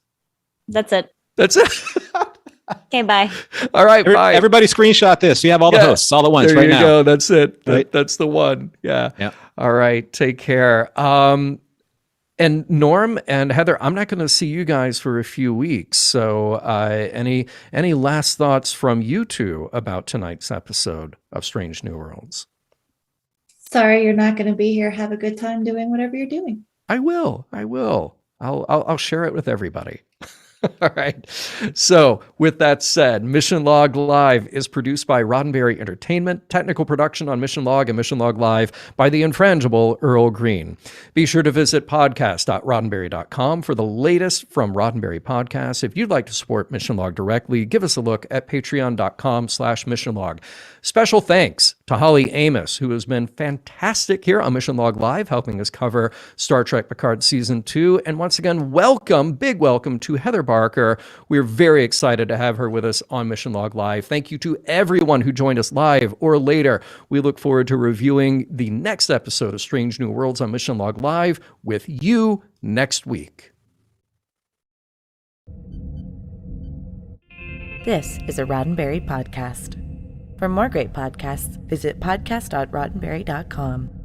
That's it. That's it. Okay, bye. All right, bye. Everybody screenshot this. You have all the hosts all at once there right you now. Go. That's it. Right? That's the one. Yeah. Yeah. All right. Take care. And Norm and Heather, I'm not going to see you guys for a few weeks. So any last thoughts from you two about tonight's episode of Strange New Worlds? Sorry, you're not going to be here. Have a good time doing whatever you're doing. I will. I'll share it with everybody. All right. So, with that said, Mission Log Live is produced by Roddenberry Entertainment. Technical production on Mission Log and Mission Log Live by the infrangible Earl Green. Be sure to visit podcast.roddenberry.com for the latest from Roddenberry Podcasts. If you'd like to support Mission Log directly, give us a look at patreon.com/Mission Log. Special thanks to Holly Amos, who has been fantastic here on Mission Log Live, helping us cover Star Trek Picard Season 2. And once again, big welcome to Heather Barker. We're very excited to have her with us on Mission Log Live. Thank you to everyone who joined us live or later. We look forward to reviewing the next episode of Strange New Worlds on Mission Log Live with you next week. This is a Roddenberry podcast. For more great podcasts, visit podcast.roddenberry.com.